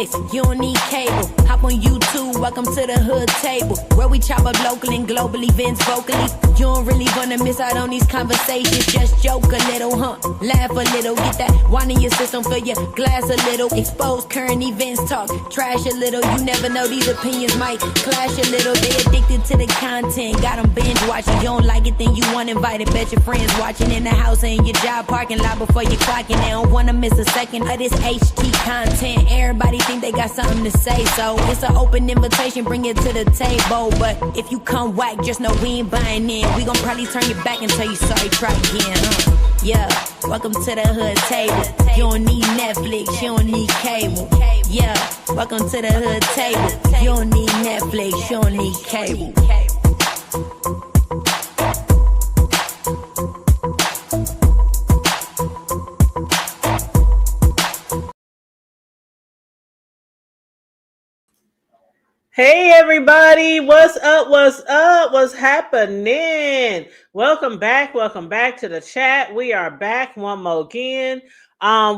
Netflix, you don't need cable. Hop on YouTube, welcome to the hood table, where we chop up local and global events vocally. You don't really wanna miss out on these conversations. Just joke a little, laugh a little, get that wine in your system, fill your glass a little. Expose current events, talk trash a little. You never know, these opinions might clash a little. They addicted to the content, got them binge watching. You don't like it, then you want invited. Bet your friends watching in the house and your job parking lot before you clocking. They don't wanna miss a second of this HT content. Everybody think they got something to say, so it's an open invitation, bring it to the table. But if you come whack, just know we ain't buying in. We gon' probably turn your back and tell you sorry, try again. Yeah, welcome to the hood table. You don't need Netflix, you don't need cable. Yeah, welcome to the hood table. You don't need Netflix, you don't need cable. Hey everybody, what's up, what's happening? Welcome back to the chat. We are back one more again.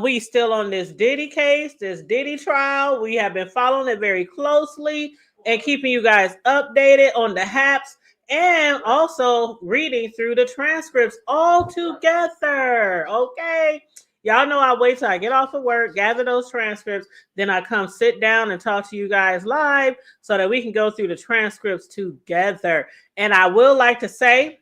We still on this Diddy case, this Diddy trial. We have been following it very closely and keeping you guys updated on the haps and also reading through the transcripts all together, okay? Y'all know I wait till I get off of work, gather those transcripts, then I come sit down and talk to you guys live so that we can go through the transcripts together. And I will like to say,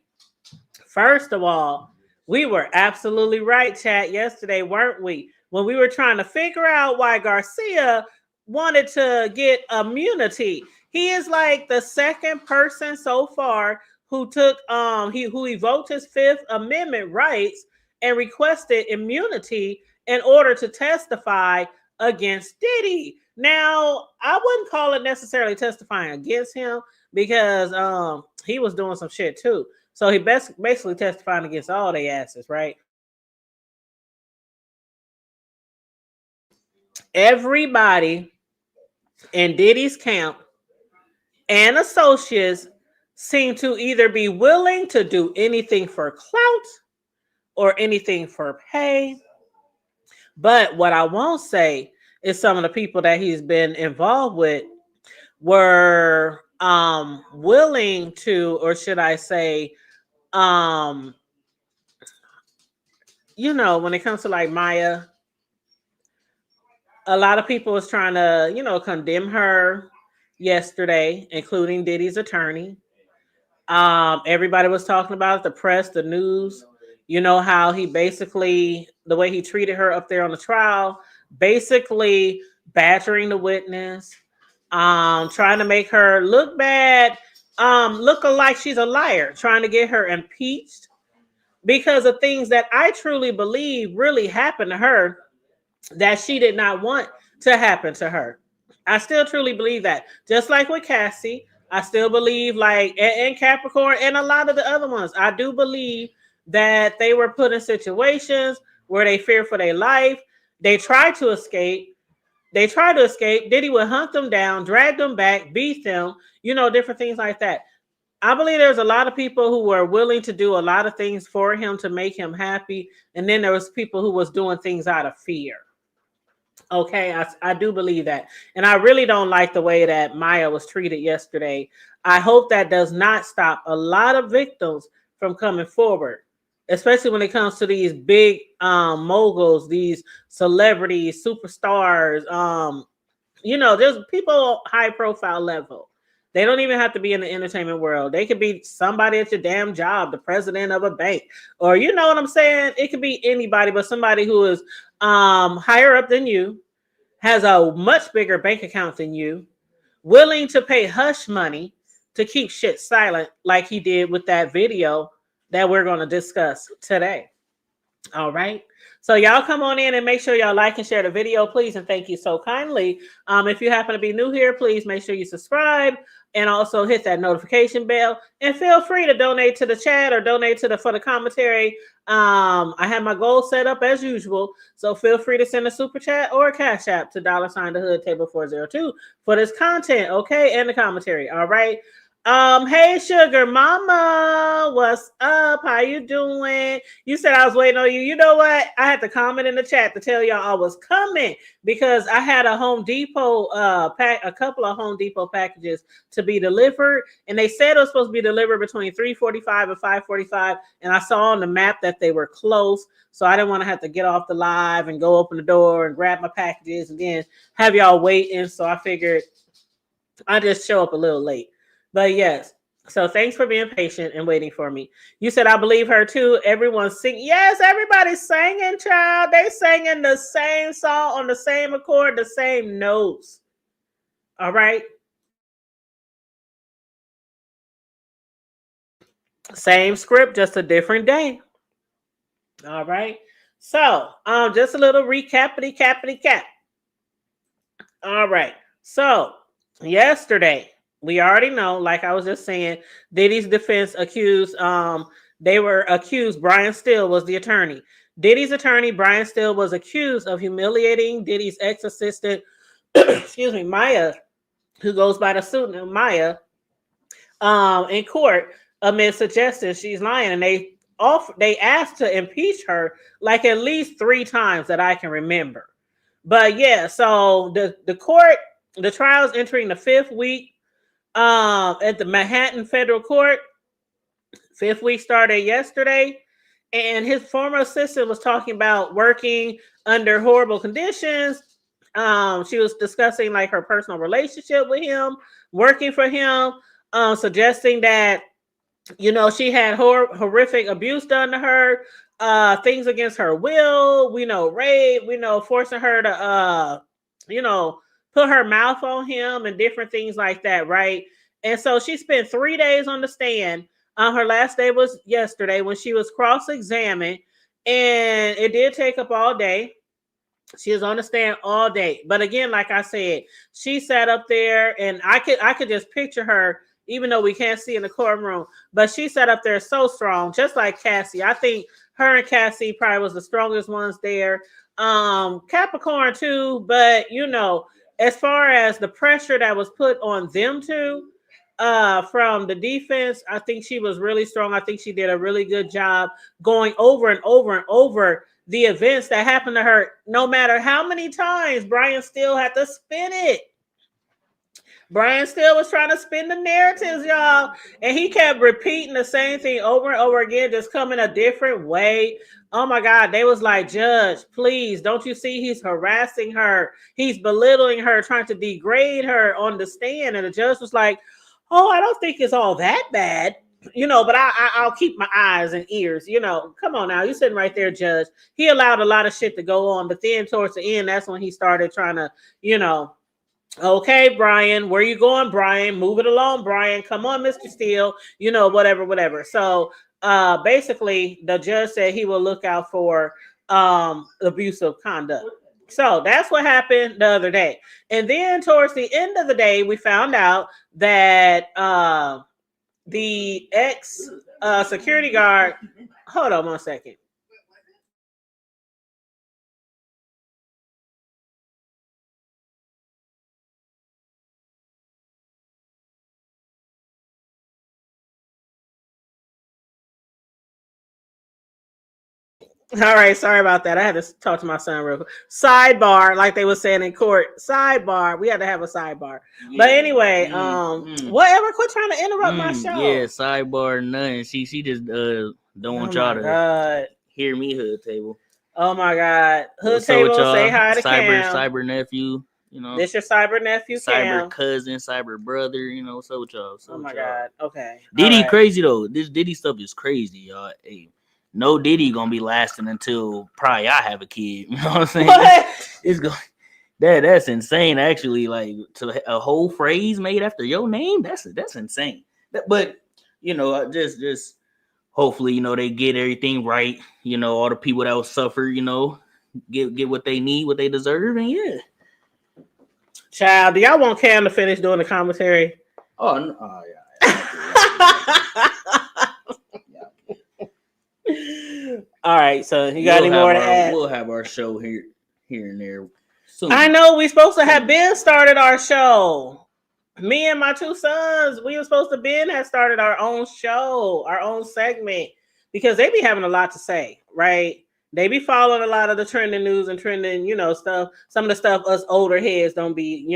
first of all, we were absolutely right, chat, yesterday, weren't we? When we were trying to figure out why Garcia wanted to get immunity. He is like the second person so far who took who evoked his Fifth Amendment rights and requested immunity in order to testify against Diddy. Now, I wouldn't call it necessarily testifying against him because he was doing some shit too. So he basically testifying against all they asses, right? Everybody in Diddy's camp and associates seem to either be willing to do anything for clout or anything for pay. But what I won't say is some of the people that he's been involved with were willing to, or should I say, you know, when it comes to like Maya, a lot of people was trying to, you know, condemn her yesterday, including Diddy's attorney. Everybody was talking about it, the press, the news. You know how he basically, the way he treated her up there on the trial, basically badgering the witness, trying to make her look bad, look like she's a liar, trying to get her impeached because of things that I truly believe really happened to her that she did not want to happen to her. I still truly believe that. Just like with Cassie, I still believe like, and Capricorn and a lot of the other ones, I do believe that they were put in situations where they fear for their life. They tried to escape. Diddy would hunt them down, drag them back, beat them, you know, different things like that. I believe there's a lot of people who were willing to do a lot of things for him to make him happy. And then there was people who was doing things out of fear. Okay, I do believe that. And I really don't like the way that Maya was treated yesterday. I hope that does not stop a lot of victims from coming forward, especially when it comes to these big moguls, these celebrities, superstars. You know, there's people high profile level. They don't even have to be in the entertainment world. They could be somebody at your damn job, the president of a bank, or you know what I'm saying? It could be anybody, but somebody who is higher up than you, has a much bigger bank account than you, willing to pay hush money to keep shit silent like he did with that video that we're going to discuss today. All right. So y'all come on in and make sure y'all like and share the video, please. And thank you so kindly. If you happen to be new here, please make sure you subscribe and also hit that notification bell. And feel free to donate to the chat or donate to for the commentary. I have my goal set up as usual. So feel free to send a super chat or a cash app to $the hood table 402 for this content. Okay. And the commentary. All right. Hey, Sugar Mama. what's up? How you doing? You said I was waiting on you. You know what? I had to comment in the chat to tell y'all I was coming because I had a Home Depot a couple of Home Depot packages to be delivered, and they said it was supposed to be delivered between 3:45 and 5:45, and I saw on the map that they were close, so I didn't want to have to get off the live and go open the door and grab my packages and then have y'all waiting. So I figured I just show up a little late. But yes, so thanks for being patient and waiting for me. You said I believe her too. Everyone's singing. Yes, everybody's singing, child. They singing the same song on the same accord, the same notes. All right. Same script, just a different day. All right. So, just a little recapity cap. All right. So, yesterday, we already know, like I was just saying, Diddy's defense accused, they were accused, Brian Steele was the attorney. Diddy's attorney, Brian Steele, was accused of humiliating Diddy's ex-assistant, excuse me, Maya, who goes by the pseudonym Maya, in court amid suggestions she's lying. And they asked to impeach her like at least 3 times that I can remember. But yeah, so the court, the trial is entering the 5th week at the Manhattan Federal Court. 5th week started yesterday, and his former assistant was talking about working under horrible conditions. She was discussing like her personal relationship with him, working for him, suggesting that she had horrific abuse done to her, things against her will, rape, forcing her to put her mouth on him and different things like that, right? And so she spent 3 days on the stand. Her last day was yesterday when she was cross-examined, and it did take up all day. She was on the stand all day. But again, like I said, she sat up there, and I could just picture her, even though we can't see in the courtroom, but she sat up there so strong, just like Cassie. I think her and Cassie probably was the strongest ones there. Capricorn too, but as far as the pressure that was put on them two, from the defense, I think she was really strong. I think she did a really good job going over and over and over the events that happened to her. No matter how many times Brian still had to spin it. Brian still was trying to spin the narratives, y'all, and he kept repeating the same thing over and over again, just coming a different way. Oh my God, they was like, Judge, please, don't you see he's harassing her? He's belittling her, trying to degrade her on the stand. And the judge was like, oh, I don't think it's all that bad, but I'll keep my eyes and ears, come on now. You're sitting right there, Judge. He allowed a lot of shit to go on, but then towards the end, that's when he started trying to, okay, Brian, where you going, Brian? Move it along, Brian. Come on, Mr. Steele. Whatever. So basically, the judge said he will look out for abusive conduct. So that's what happened the other day. And then towards the end of the day, we found out that the ex security guard, hold on 1 second. All right, sorry about that. I had to talk to my son real quick. Sidebar, like they were saying in court. Sidebar. We had to have a sidebar. Yeah. But anyway, whatever. Quit trying to interrupt my show. Yeah, sidebar, nothing. She just don't want y'all to hear me, Hood Table. Oh my God, Hood Table. Say hi to Cam. Cyber nephew. This your cyber nephew, cyber cousin, cyber brother. What's up with y'all? Oh my God. Okay. Diddy crazy though. This Diddy stuff is crazy, y'all. Hey. No Diddy gonna be lasting until probably I have a kid. You know what I'm saying? What? It's going that's insane. Actually, like to a whole phrase made after your name. That's insane. But just hopefully they get everything right. All the people that will suffer. Get what they need, what they deserve, and yeah. Child, do y'all want Cam to finish doing the commentary? Oh no, yeah. All right, so you got any more to add? We'll have our show here and there soon. I know we're supposed to have been started our show. Me and my two sons, we were supposed to have started our own show, our own segment, because they be having a lot to say, right? They be following a lot of the trending news and trending, stuff. Some of the stuff us older heads don't be,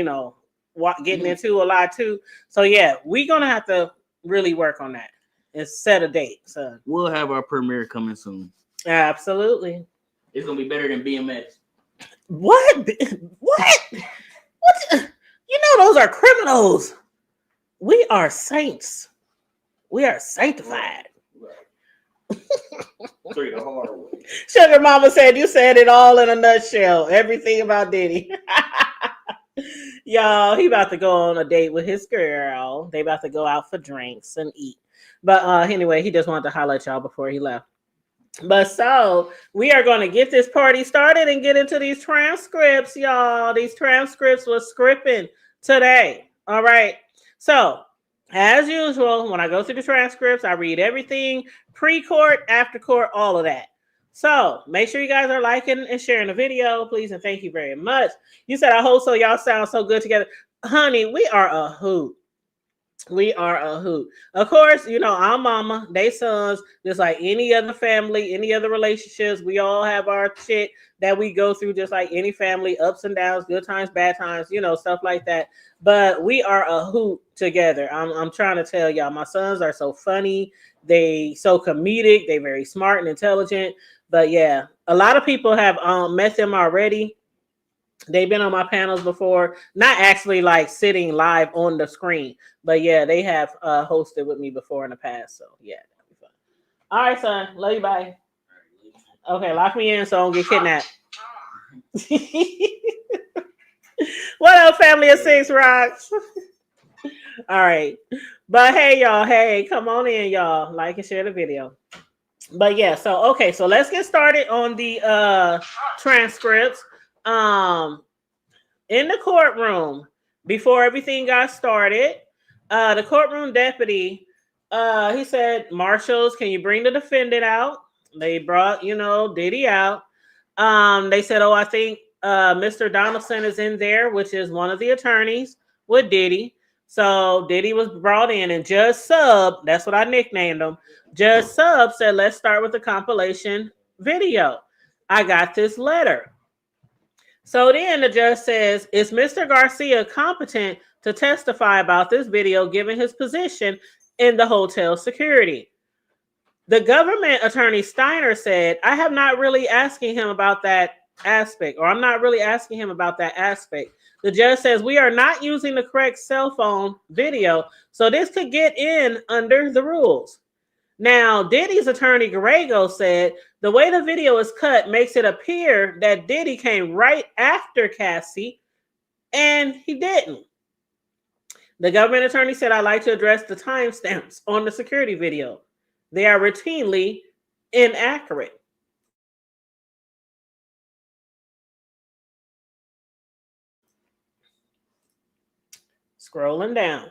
getting into a lot too. So yeah, we gonna have to really work on that and set a date. So we'll have our premiere coming soon. Absolutely. It's gonna be better than BMX. What? What? Those are criminals. We are saints. We are sanctified. Straight the hard way. Sugar Mama said you said it all in a nutshell. Everything about Diddy. Y'all, he about to go on a date with his girl. They about to go out for drinks and eat. But anyway, he just wanted to highlight y'all before he left. But so we are going to get this party started and get into these transcripts, y'all. These transcripts was scripting today. All right. So as usual, when I go through the transcripts, I read everything pre-court, after court, all of that. So make sure you guys are liking and sharing the video, please, and thank you very much. You said I hope so. Y'all sound so good together. Honey, we are a hoot. We are a hoot. Of course, our mama, they sons, just like any other family, any other relationships. We all have our shit that we go through, just like any family, ups and downs, good times, bad times, stuff like that. But we are a hoot together. I'm trying to tell y'all, my sons are so funny. They so comedic. They very smart and intelligent. But yeah, a lot of people have met them already. They've been on my panels before, not actually like sitting live on the screen, but yeah, they have hosted with me before in the past. So yeah, that'll be fun. All right, son. Love you. Bye. Okay, lock me in so I don't get kidnapped. What up, family of six rocks? All right. But hey, y'all. Hey, come on in, y'all. Like and share the video. But yeah, so okay, so let's get started on the transcripts. In the courtroom, before everything got started, the courtroom deputy, he said, "Marshals, can you bring the defendant out?" They brought, Diddy out. They said, "Oh, I think Mr. Donaldson is in there," which is one of the attorneys with Diddy. So Diddy was brought in, and Judge Sub, that's what I nicknamed him. Judge Sub said, "Let's start with the compilation video. I got this letter." So then the judge says, "Is Mr. Garcia competent to testify about this video given his position in the hotel security?" The government attorney Steiner said, "I have not really asking him about that aspect, or I'm not really asking him about that aspect." The judge says, "We are not using the correct cell phone video, so this could get in under the rules." Now, Diddy's attorney Garego said the way the video is cut makes it appear that Diddy came right after Cassie, and he didn't. The government attorney said, "I'd like to address the timestamps on the security video. They are routinely inaccurate." Scrolling down.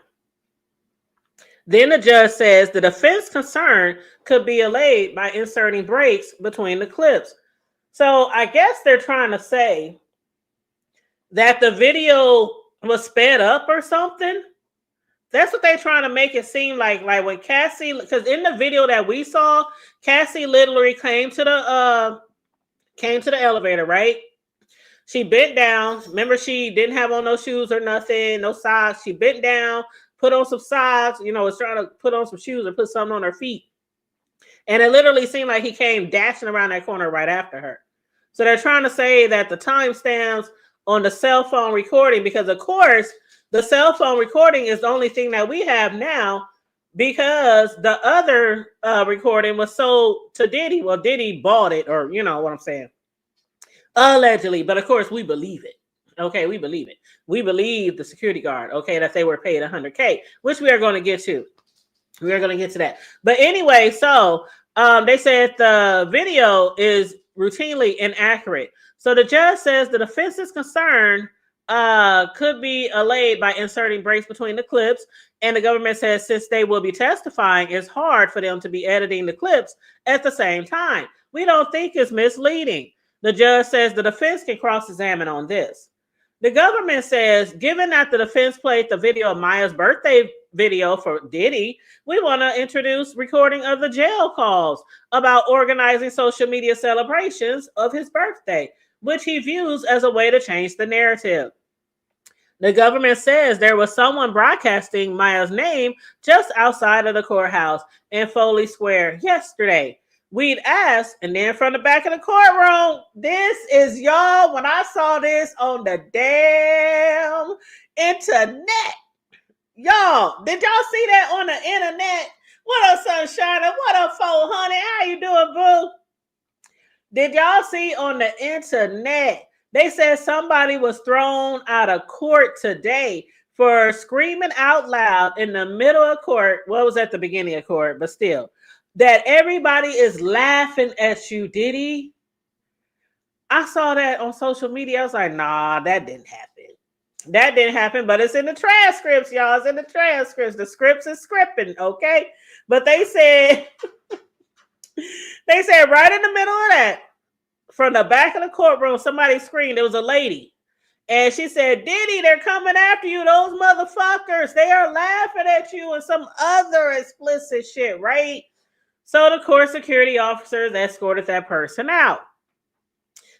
Then the judge says the defense concern could be allayed by inserting breaks between the clips. So I guess they're trying to say that the video was sped up or something. That's what they're trying to make it seem like. Like when Cassie, because in the video that we saw, Cassie literally came to the elevator, right? She bent down. Remember, she didn't have on no shoes or nothing, no socks. She bent down, put on some socks, was trying to put on some shoes or put something on her feet. And it literally seemed like he came dashing around that corner right after her. So they're trying to say that the timestamps on the cell phone recording, because of course, the cell phone recording is the only thing that we have now, because the other recording was sold to Diddy. Well, Diddy bought it, or you know what I'm saying. Allegedly, but of course we believe it. Okay, we believe it. We believe the security guard, okay, that they were paid $100K, which we are going to get to. We are going to get to that. But anyway, so they said the video is routinely inaccurate. So the judge says the defense's concern could be allayed by inserting breaks between the clips. And the government says since they will be testifying, it's hard for them to be editing the clips at the same time. We don't think it's misleading. The judge says the defense can cross-examine on this. The government says, given that the defense played the video of Maya's birthday video for Diddy, we want to introduce recording of the jail calls about organizing social media celebrations of his birthday, which he views as a way to change the narrative. The government says there was someone broadcasting Maya's name just outside of the courthouse in Foley Square yesterday. We'd asked, and then from the back of the courtroom, this is y'all, when I saw this on the damn internet. Y'all, did y'all see that on the internet? What up, Sunshine? What up, 400? How you doing, boo? Did y'all see on the internet? They said somebody was thrown out of court today for screaming out loud in the middle of court. Well, it was at the beginning of court, but still. That everybody is laughing at you, Diddy. I saw that on social media. I was like, nah, that didn't happen. That didn't happen, but it's in the transcripts, y'all. It's in the transcripts. The scripts is scripting, okay? But they said, they said right in the middle of that, from the back of the courtroom, somebody screamed. There was a lady. And she said, Diddy, they're coming after you. Those motherfuckers, they are laughing at you and some other explicit shit, right? So the court security officers escorted that person out.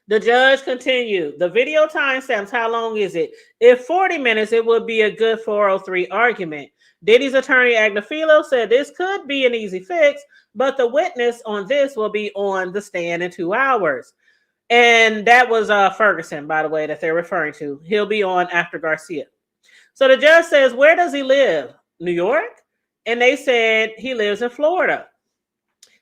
The judge continued. The video timestamps, how long is it? If 40 minutes, it would be a good 403 argument. Diddy's attorney, Agnafilo, said this could be an easy fix, but the witness on this will be on the stand in 2 hours. And that was Ferguson, by the way, that they're referring to. He'll be on after Garcia. So the judge says, where does he live? New York? And they said he lives in Florida.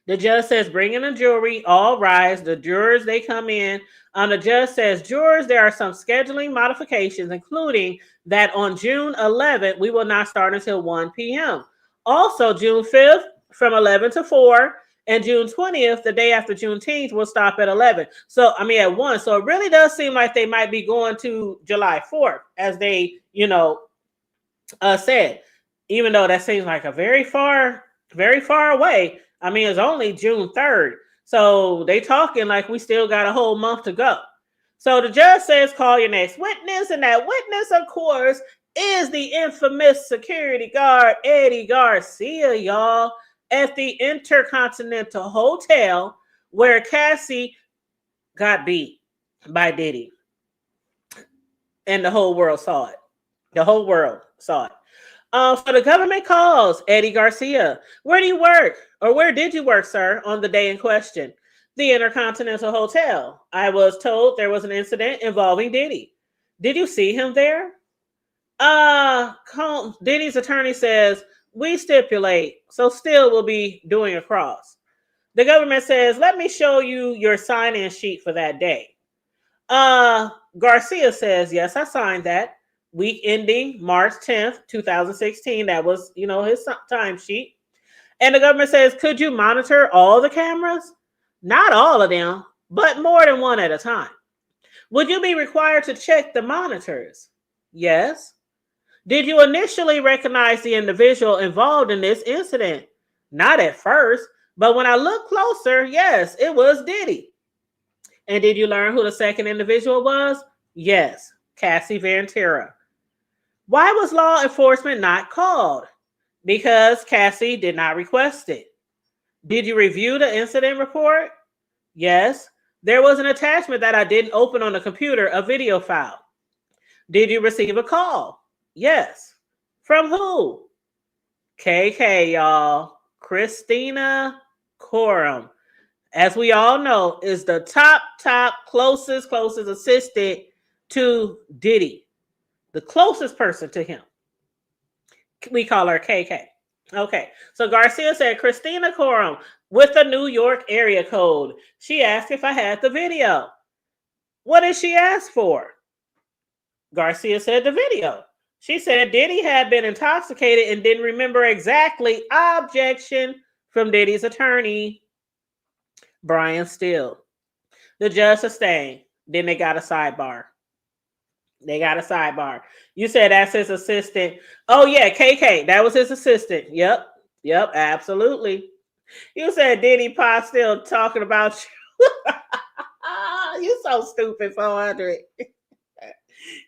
The judge says, bring in the jury, all rise. The jurors, they come in. The judge says, jurors, there are some scheduling modifications, including that on June 11th, we will not start until 1 p.m. Also, June 5th, from 11 to 4, and June 20th, the day after Juneteenth, we'll stop at 11. So, at 1. So it really does seem like they might be going to July 4th, as they, said, even though that seems like a very far away. It's only June 3rd. So they talking like we still got a whole month to go. So the judge says, call your next witness. And that witness, of course, is the infamous security guard, Eddie Garcia, y'all, at the Intercontinental Hotel where Cassie got beat by Diddy. And the whole world saw it. The whole world saw it. So the government calls Eddie Garcia. Where do you work? Or where did you work, sir, on the day in question? The Intercontinental Hotel. I was told there was an incident involving Diddy. Did you see him there? Diddy's attorney says, we stipulate, so still we'll be doing a cross. The government says, let me show you your sign-in sheet for that day. Garcia says, yes, I signed that. Week ending March 10th, 2016. That was, his time sheet. And the government says, could you monitor all the cameras? Not all of them, but more than one at a time. Would you be required to check the monitors? Yes. Did you initially recognize the individual involved in this incident? Not at first, but when I looked closer, yes, it was Diddy. And did you learn who the second individual was? Yes, Cassie Ventura. Why was law enforcement not called? Because Cassie did not request it. Did you review the incident report? Yes. There was an attachment that I didn't open on the computer, a video file. Did you receive a call? Yes. From who? KK, y'all. Christina Coram. As we all know, is the top, closest assistant to Diddy. The closest person to him. We call her KK. Okay. So Garcia said, Christina Coram with a New York area code. She asked if I had the video. What did she ask for? Garcia said the video. She said Diddy had been intoxicated and didn't remember exactly. Objection from Diddy's attorney, Brian Steele. The judge sustained. Then they got a sidebar. You said that's his assistant. Oh, yeah, KK. That was his assistant. Yep, absolutely. You said Diddy Pa still talking about you. You so stupid, 400.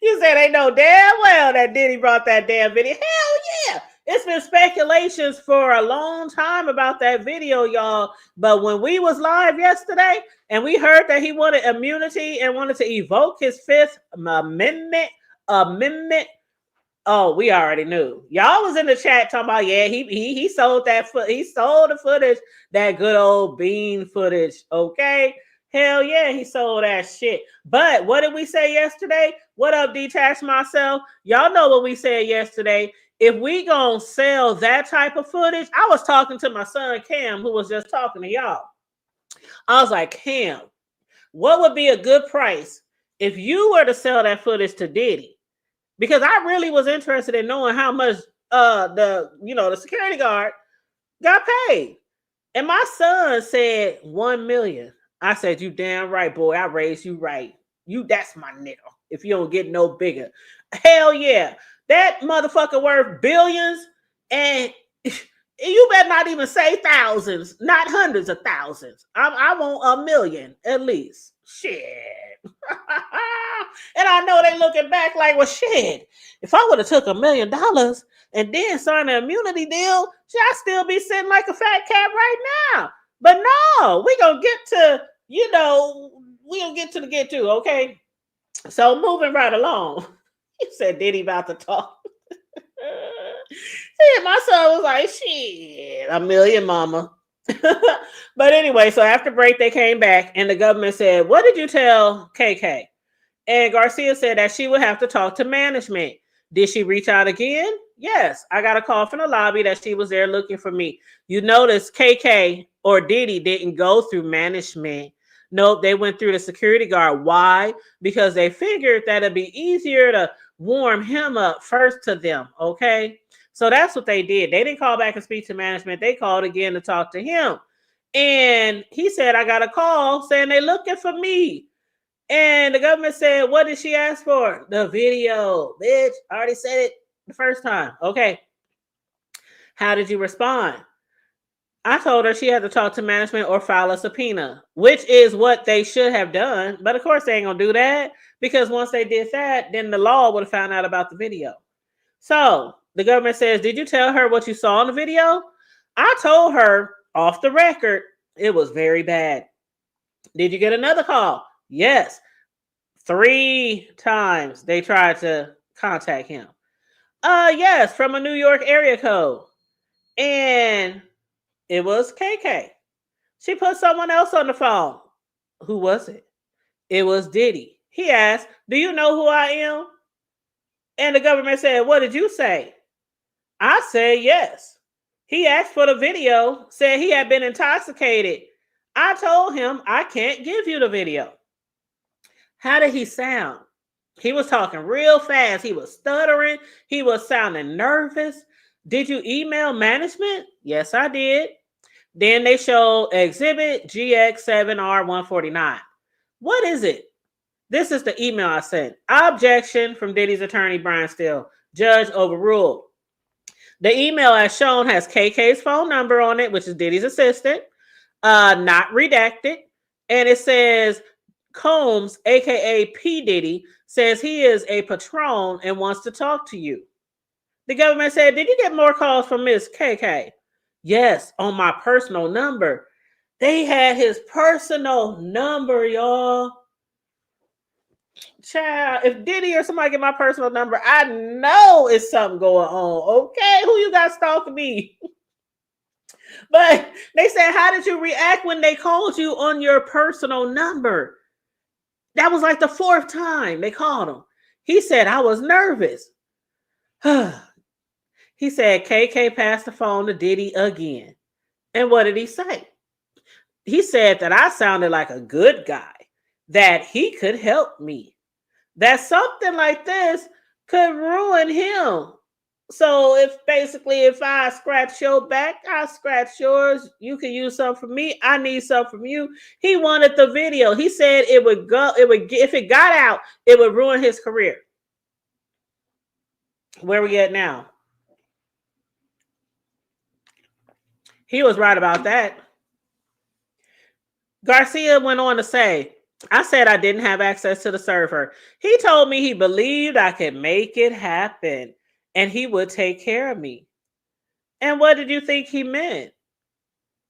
You said they know damn well that Diddy brought that damn video. Hell yeah. It's been speculations for a long time about that video, y'all. But when we was live yesterday and we heard that he wanted immunity and wanted to evoke his Fifth Amendment, oh, we already knew. Y'all was in the chat talking about, yeah, he sold that he sold the footage, that good old bean footage. Okay. Hell yeah, he sold that shit. But what did we say yesterday? What up, Detach Myself? Y'all know what we said yesterday. If we gonna sell that type of footage, I was talking to my son Cam, who was just talking to y'all. I was like, Cam, what would be a good price if you were to sell that footage to Diddy? Because I really was interested in knowing how much the security guard got paid. And my son said 1 million. I said, you damn right, boy. I raised you right. That's my nigga. If you don't get no bigger. Hell yeah. That motherfucker worth billions. And you better not even say thousands, not hundreds of thousands. I want 1 million at least. Shit. And I know they looking back like, well, shit. If I would have took $1 million and then signed an immunity deal, should I still be sitting like a fat cat right now? But no, we gonna get to, the get to, okay? So moving right along. You said Diddy about to talk. Yeah, my son was like, shit, 1 million, mama. But anyway, so after break, they came back and the government said, what did you tell KK? And Garcia said that she would have to talk to management. Did she reach out again? Yes. I got a call from the lobby that she was there looking for me. You notice KK or Diddy didn't go through management. Nope, they went through the security guard. Why? Because they figured that it'd be easier to warm him up first to them. Okay. So that's what they did. They didn't call back and speak to management. They called again to talk to him. And he said, I got a call saying they're looking for me. And the government said, what did she ask for? The video. Bitch, I already said it the first time. Okay. How did you respond? I told her she had to talk to management or file a subpoena, which is what they should have done. But of course, they ain't going to do that because once they did that, then the law would have found out about the video. So the government says, did you tell her what you saw in the video? I told her off the record, it was very bad. Did you get another call? Yes. 3 times they tried to contact him. Yes, from a New York area code. And it was KK. She put someone else on the phone. Who was it? It was Diddy. He asked, do you know who I am? And the government said, what did you say? I said yes. He asked for the video, said he had been intoxicated. I told him I can't give you the video. How did he sound? He was talking real fast. He was stuttering. He was sounding nervous. Did you email management? Yes, I did. Then they showed exhibit GX7R149. What is it? This is the email I sent. Objection from Diddy's attorney, Brian Steele. Judge overruled. The email as shown has KK's phone number on it, which is Diddy's assistant, not redacted. And it says Combs, aka P. Diddy, says he is a patron and wants to talk to you. The government said, did you get more calls from Miss KK? Yes, on my personal number. They had his personal number, y'all. Child, if Diddy or somebody get my personal number, I know it's something going on. Okay, who you got stalking me? But they said, how did you react when they called you on your personal number? That was like the 4th time they called him. He said, I was nervous. He said, KK passed the phone to Diddy again. And what did he say? He said that I sounded like a good guy, that he could help me, that something like this could ruin him. So if I scratch your back, I scratch yours. You can use something from me. I need something from you. He wanted the video. He said if it got out, it would ruin his career. Where we at now? He was right about that. Garcia went on to say, I said I didn't have access to the server. He told me he believed I could make it happen and he would take care of me. And what did you think he meant?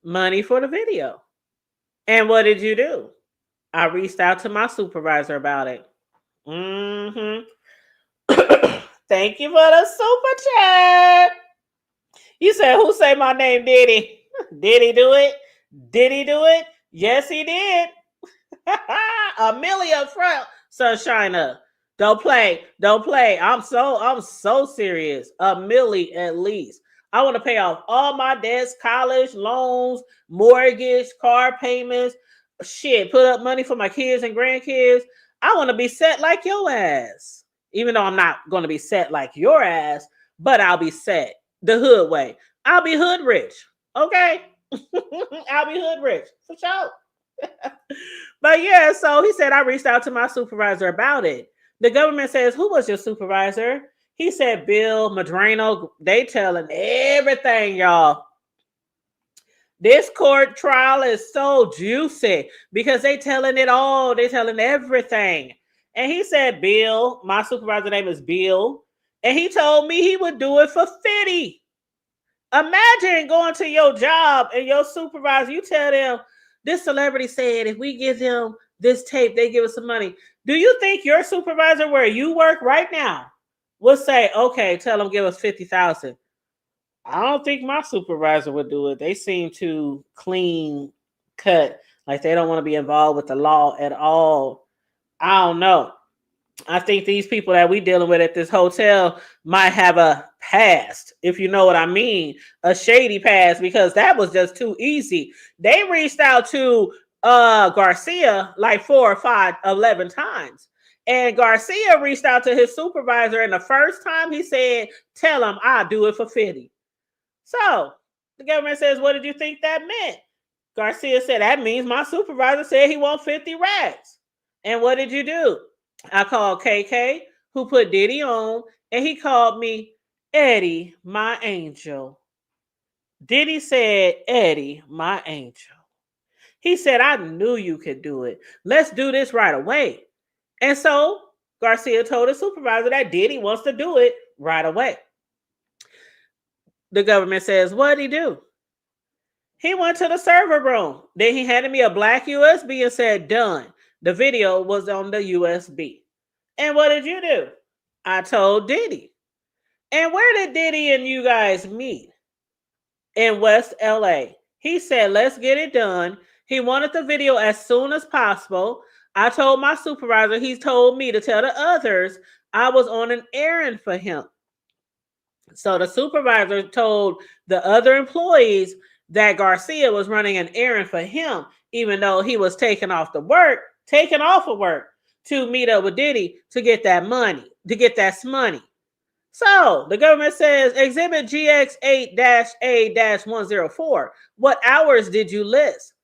Money for the video. And what did you do? I reached out to my supervisor about it. Mm-hmm. Thank you for the super chat. You said, who say my name, Diddy? Did he do it? Did he do it? Yes, he did. Amelia front, sunshine up. Don't play. Don't play. I'm so serious. A milli at least. I want to pay off all my debts, college, loans, mortgage, car payments. Shit, put up money for my kids and grandkids. I want to be set like your ass. Even though I'm not going to be set like your ass, but I'll be set the hood way. I'll be hood rich. Okay? I'll be hood rich. For sure. But yeah, so he said I reached out to my supervisor about it. The government says, who was your supervisor? He said, Bill Madrano. They telling everything, y'all. This court trial is so juicy because they telling it all. They telling everything. And he said, Bill, my supervisor name is Bill. And he told me he would do it for 50. Imagine going to your job and your supervisor, you tell them, this celebrity said if we give them this tape, they give us some money. Do you think your supervisor where you work right now would say, okay, tell them give us 50,000? I don't think my supervisor would do it. They seem too clean cut, like they don't want to be involved with the law at all. I don't know. I think these people that we dealing with at this hotel might have a past, if you know what I mean, a shady past, because that was just too easy. They reached out to Garcia like 4 or 5, 11 times. And Garcia reached out to his supervisor, and the first time he said, tell him I'll do it for 50. So the government says, what did you think that meant? Garcia said, that means my supervisor said he wants 50 racks. And what did you do? I called KK, who put Diddy on, and he called me Eddie, my angel. Diddy said, Eddie, my angel. He said, I knew you could do it. Let's do this right away. And so Garcia told his supervisor that Diddy wants to do it right away. The government says, what did he do? He went to the server room. Then he handed me a black USB and said, done. The video was on the USB. And what did you do? I told Diddy. And where did Diddy and you guys meet? In West LA. He said, let's get it done. He wanted the video as soon as possible. I told my supervisor, he told me to tell the others I was on an errand for him. So the supervisor told the other employees that Garcia was running an errand for him, even though he was taken off of work to meet up with Diddy to get that money, to get that money. So the government says, Exhibit GX8-A-104. What hours did you list?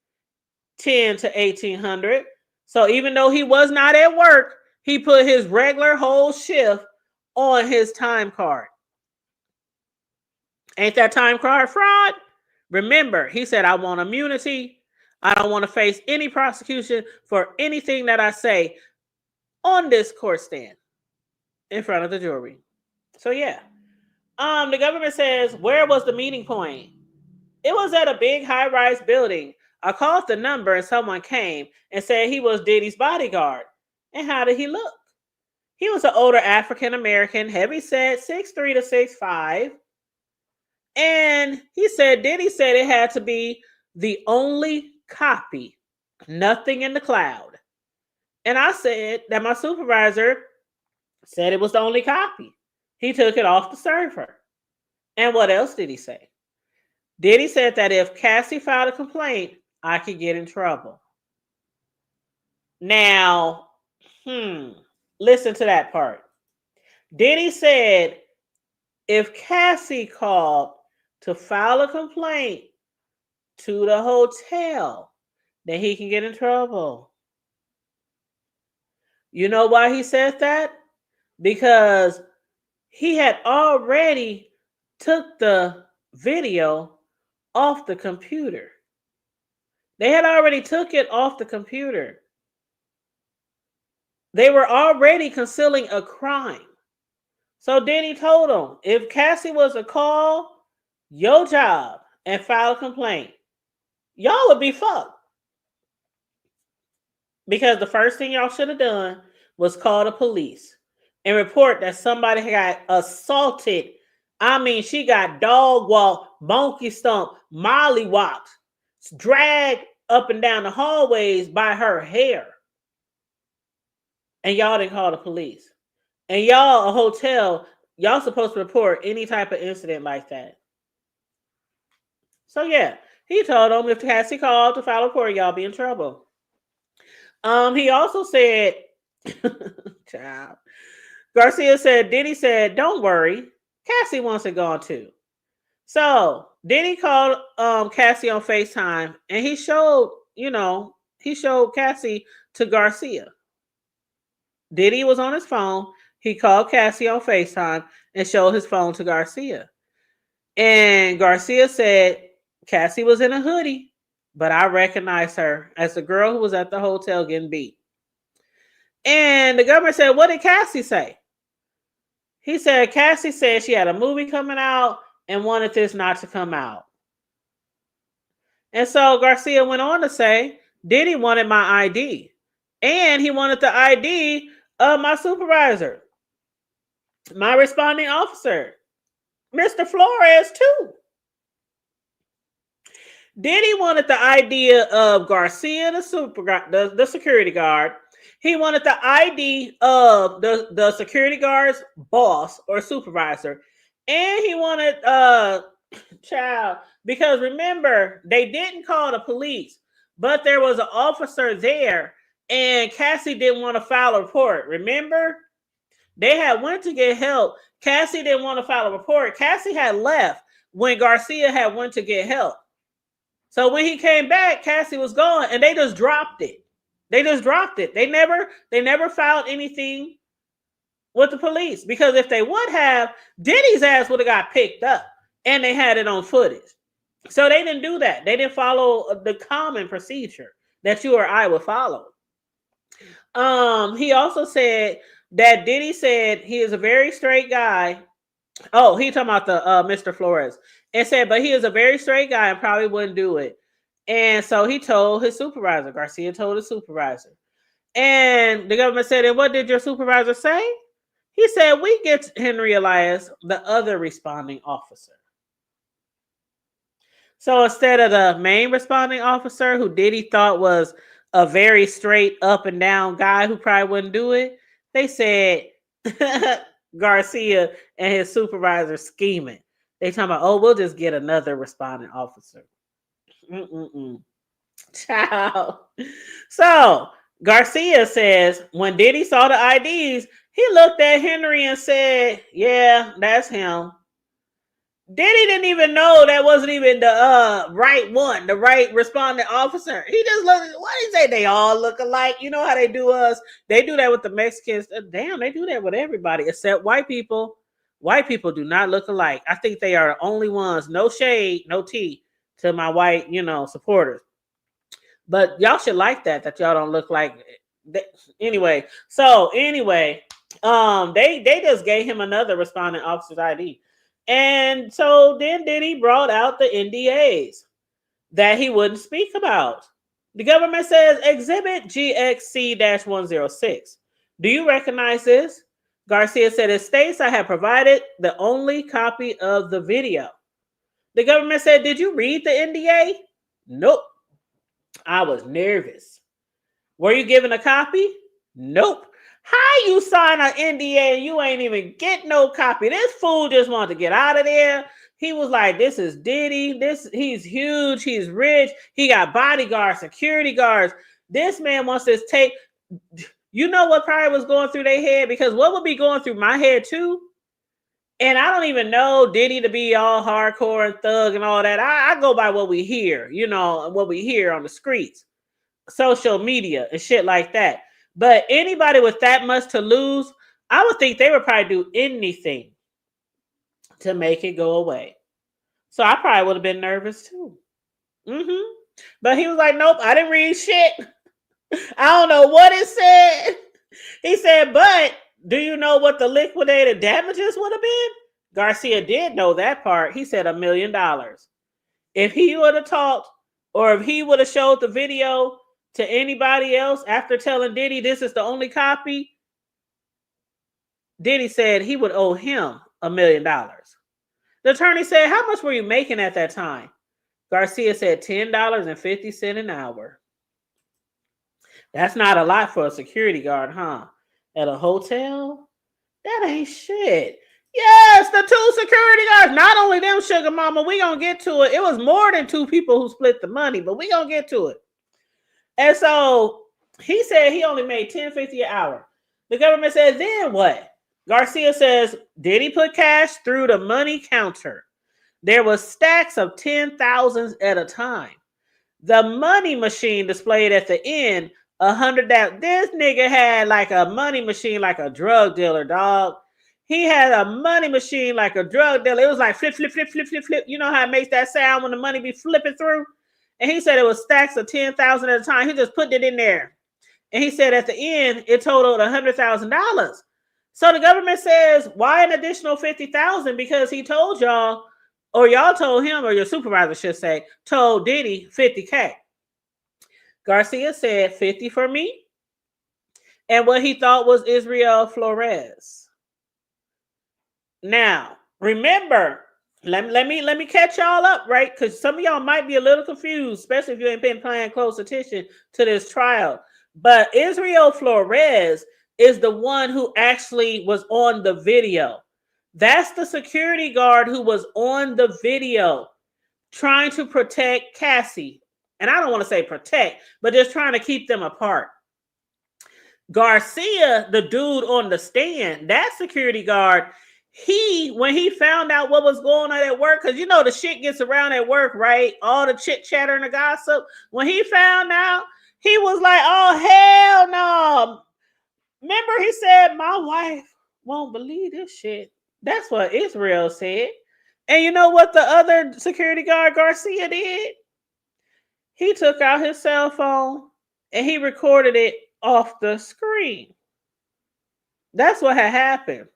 10 to 1800. So even though he was not at work, he put his regular whole shift on his time card. Ain't that time card fraud? Remember, he said, I want immunity. I don't want to face any prosecution for anything that I say on this court stand in front of the jury. So yeah. The government says, where was the meeting point? It was at a big high-rise building. I called the number and someone came and said he was Diddy's bodyguard. And how did he look? He was an older African-American, heavy-set, 6'3" to 6'5". And he said, Diddy said it had to be the only copy, nothing in the cloud. And I said that my supervisor said it was the only copy. He took it off the server. And what else did he say? Diddy said that if Cassie filed a complaint, I could get in trouble. Now, listen to that part. Diddy said if Cassie called to file a complaint to the hotel, then he can get in trouble. You know why he said that? Because he had already took the video off the computer. They had already took it off the computer. They were already concealing a crime. So Diddy told them, if Cassie was to call your job and file a complaint, y'all would be fucked. Because the first thing y'all should have done was call the police and report that somebody got assaulted. I mean, she got dog walked, monkey stomped, mollywopped, dragged up and down the hallways by her hair. And y'all didn't call the police. And y'all, a hotel, y'all supposed to report any type of incident like that. So yeah, he told them if Cassie called to file a report, y'all be in trouble. He also said, child. Garcia said, Diddy said, don't worry, Cassie wants it gone too. So Diddy called Cassie on FaceTime and he showed Cassie to Garcia. Diddy was on his phone. He called Cassie on FaceTime and showed his phone to Garcia. And Garcia said Cassie was in a hoodie, but I recognized her as the girl who was at the hotel getting beat. And the government said, what did Cassie say? He said, Cassie said she had a movie coming out and wanted this not to come out. And so Garcia went on to say, Diddy wanted my ID. And he wanted the ID of my supervisor, my responding officer, Mr. Flores, too. Diddy wanted the ID of Garcia, the security guard. He wanted the ID of the security guard's boss or supervisor. And he wanted child, because remember, they didn't call the police, but there was an officer there, and Cassie didn't want to file a report. Remember? They had went to get help. Cassie didn't want to file a report. Cassie had left when Garcia had went to get help. So when he came back, Cassie was gone, and they just dropped it. They never filed anything with the police, because if they would have, Diddy's ass would have got picked up, and they had it on footage. So they didn't do that. They didn't follow the common procedure that you or I would follow. He also said that Diddy said he is a very straight guy. Oh, he talking about the Mr. Flores, and said, but he is a very straight guy and probably wouldn't do it. And so he told his supervisor. Garcia told his supervisor. And the government said, and what did your supervisor say? He said, we get Henry Elias, the other responding officer. So instead of the main responding officer, who Diddy thought was a very straight up and down guy who probably wouldn't do it, they said Garcia and his supervisor scheming. They talking about, oh, we'll just get another responding officer. Child. So Garcia says when Diddy saw the IDs, he looked at Henry and said, yeah, that's him. Diddy didn't even know that wasn't even the right one, the right responding officer. He just looked, why do you say they all look alike? You know how they do us? They do that with the Mexicans. Damn, they do that with everybody except white people. White people do not look alike. I think they are the only ones, no shade, no tea to my white, supporters. But y'all should like that y'all don't look like. Anyway, they just gave him another responding officer's ID. And so then Diddy brought out the NDAs that he wouldn't speak about. The government says Exhibit GXC-106. Do you recognize this? Garcia said, it states I have provided the only copy of the video. The government said, did you read the NDA? Nope. I was nervous. Were you given a copy? Nope. How you sign an NDA and you ain't even get no copy? This fool just wanted to get out of there. He was like, this is Diddy. He's huge. He's rich. He got bodyguards, security guards. This man wants this tape. You know what probably was going through their head? Because what would be going through my head too? And I don't even know Diddy to be all hardcore and thug and all that. I go by what we hear, what we hear on the streets, social media and shit like that. But anybody with that much to lose, I would think they would probably do anything to make it go away. So I probably would have been nervous too. But he was like, nope, I didn't read shit. I don't know what it said. He said, but do you know what the liquidated damages would have been? Garcia did know that part. He said $1 million. If he would have talked, or if he would have showed the video to anybody else after telling Diddy this is the only copy, Diddy said he would owe him $1 million. The attorney said, how much were you making at that time? Garcia said $10.50 an hour. That's not a lot for a security guard, huh? At a hotel? That ain't shit. Yes, the 2 security guards. Not only them, sugar mama, we gonna get to it. It was more than 2 people who split the money, but we gonna get to it. And so he said he only made $10.50 an hour. The government said, then what? Garcia says, did he put cash through the money counter? There was stacks of 10,000s at a time. The money machine displayed at the end, 100. This nigga had like a money machine, like a drug dealer, dog. He had a money machine like a drug dealer. It was like flip, flip, flip, flip, flip, flip. You know how it makes that sound when the money be flipping through? And he said it was stacks of 10,000 at a time. He just put it in there. And he said at the end, it totaled $100,000. So the government says, why an additional 50,000? Because he told y'all, or y'all told him, or your supervisor should say, told Diddy 50K. Garcia said 50 for me, and what he thought was Israel Flores. Now, remember, let me catch y'all up, right? Because some of y'all might be a little confused, especially if you ain't been paying close attention to this trial. But Israel Flores is the one who actually was on the video. That's the security guard who was on the video trying to protect Cassie. And I don't want to say protect, but just trying to keep them apart. Garcia, the dude on the stand, that security guard, when he found out what was going on at work, because you know the shit gets around at work, right? All the chit chatter and the gossip. When he found out, he was like, oh, hell no. Remember, he said, my wife won't believe this shit. That's what Israel said. And you know what the other security guard, Garcia, did? He took out his cell phone and he recorded it off the screen. That's what had happened.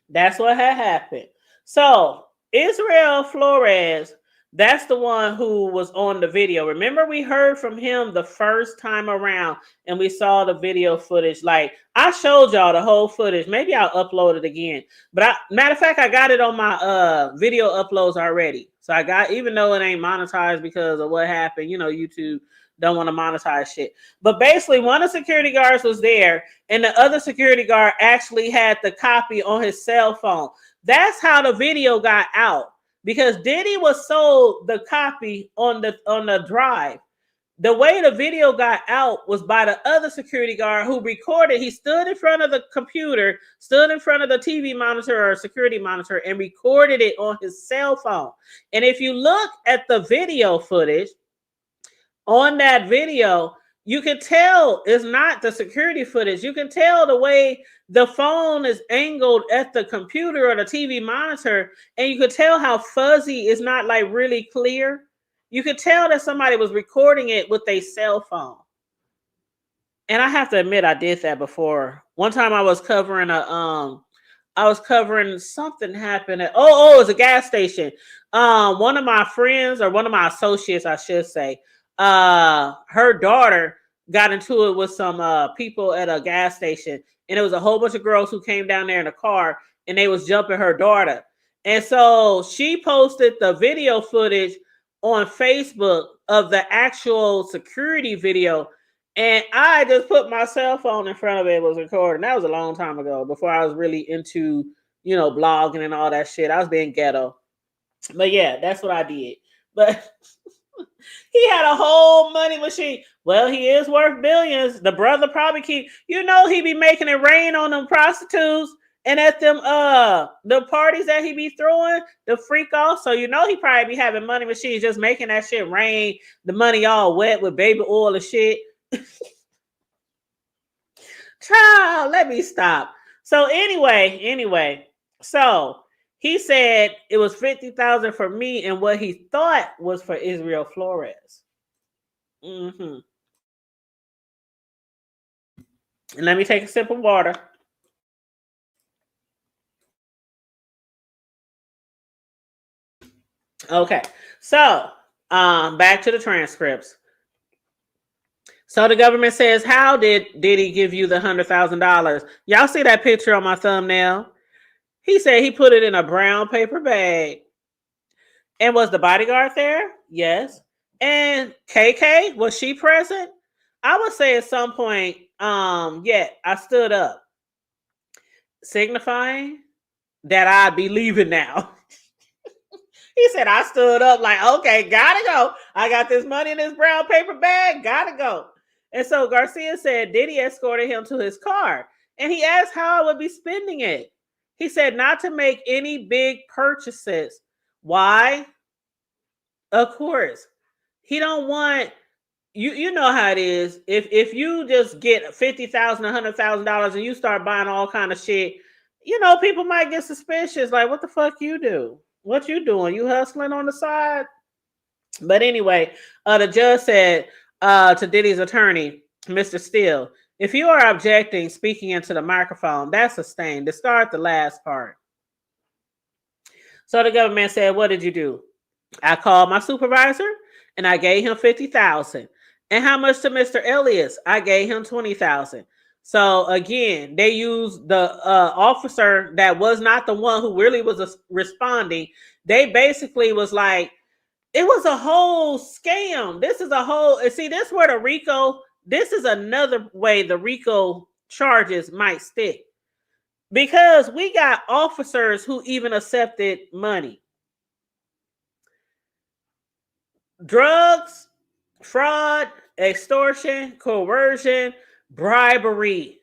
That's what had happened. So Israel Flores, that's the one who was on the video. Remember, we heard from him the first time around and we saw the video footage. Like, I showed y'all the whole footage. Maybe I'll upload it again. But matter of fact, I got it on my video uploads already. So I got, even though it ain't monetized because of what happened, you know, YouTube don't want to monetize shit. But basically, one of the security guards was there and the other security guard actually had the copy on his cell phone. That's how the video got out. Because Diddy was sold the copy on the drive. The way the video got out was by the other security guard who recorded. He stood in front of the computer, stood in front of the TV monitor or security monitor and recorded it on his cell phone. And if you look at the video footage on that video, you can tell it's not the security footage. You can tell the way the phone is angled at the computer or the TV monitor, and you could tell how fuzzy it's not like really clear. You could tell that somebody was recording it with a cell phone. And I have to admit, I did that before. One time I was covering something happened at, it was a gas station. One of my friends, or one of my associates, I should say, her daughter got into it with some people at a gas station, and it was a whole bunch of girls who came down there in a car and they was jumping her daughter. And so she posted the video footage on Facebook of the actual security video, and I just put my cell phone in front of it and was recording. That was a long time ago, before I was really into, you know, blogging and all that shit. I was being ghetto. But yeah, that's what I did. But he had a whole money machine. Well, he is worth billions. The brother probably he be making it rain on them prostitutes and at them the parties that he be throwing, the freak off. So he probably be having money machines just making that shit rain, the money all wet with baby oil and shit. Child, let me stop. So anyway, so he said it was 50,000 for me and what he thought was for Israel Flores. And let me take a sip of water. Okay, so back to the transcripts. So the government says, how did Diddy give you the $100,000? Y'all see that picture on my thumbnail? He said he put it in a brown paper bag. And was the bodyguard there? Yes. And KK, was she present? I would say at some point, yeah, I stood up, signifying that I'd be leaving now. He said, I stood up like, okay, gotta go. I got this money in this brown paper bag, gotta go. And so Garcia said Diddy escorted him to his car. And he asked how I would be spending it. He said not to make any big purchases. Why? Of course. He don't want you know how it is. If you just get $50,000, $100,000 and you start buying all kind of shit, you know, people might get suspicious. Like, what the fuck you do? What you doing? You hustling on the side? But anyway, the judge said to Diddy's attorney, Mr. Steele, if you are objecting speaking into the microphone, that's sustained. Discard the last part. So the government said, what did you do? I called my supervisor and I gave him $50,000. And how much to Mr. Elias? I gave him $20,000. So again, they used the officer that was not the one who really was responding. They basically was like, it was a whole scam. This is a whole, see, this is where the RICO, this is another way the RICO charges might stick. Because we got officers who even accepted money. Drugs, fraud, extortion, coercion, bribery.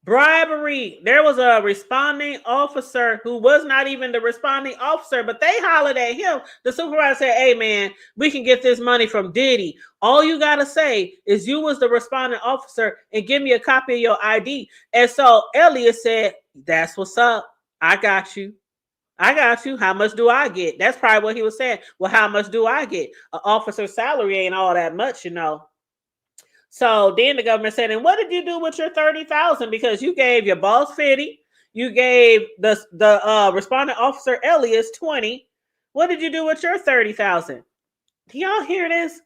There was a responding officer who was not even the responding officer, but they hollered at him. The supervisor said, hey man, we can get this money from Diddy. All you got to say is you was the responding officer and give me a copy of your ID. And so Elliot said, that's what's up. I got you. How much do I get? That's probably what he was saying. Well, how much do I get? An officer's salary ain't all that much, you know. So then the government said, and what did you do with your $30,000? Because you gave your boss 50, you gave the responding officer Elias 20. What did you do with your $30,000? Do y'all hear this?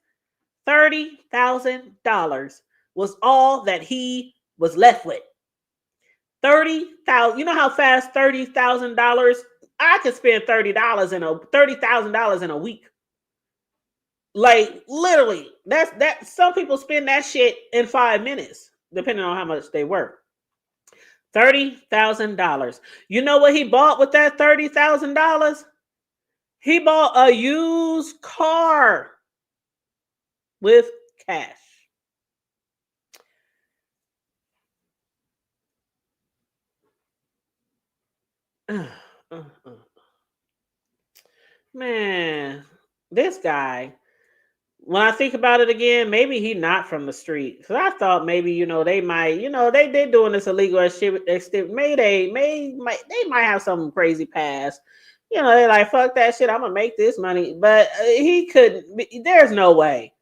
$30,000 was all that he was left with. $30,000. You know how fast $30,000? I could spend $30,000 in a week. Like literally, that some people spend that shit in 5 minutes, depending on how much they work. $30,000. You know what he bought with that $30,000? He bought a used car with cash. Man, this guy. When I think about it again, maybe he not from the street. Because I thought maybe, you know, they might, you know, they doing this illegal shit. Maybe they might have some crazy past. You know, they're like, fuck that shit. I'm going to make this money. But he couldn't. There's no way.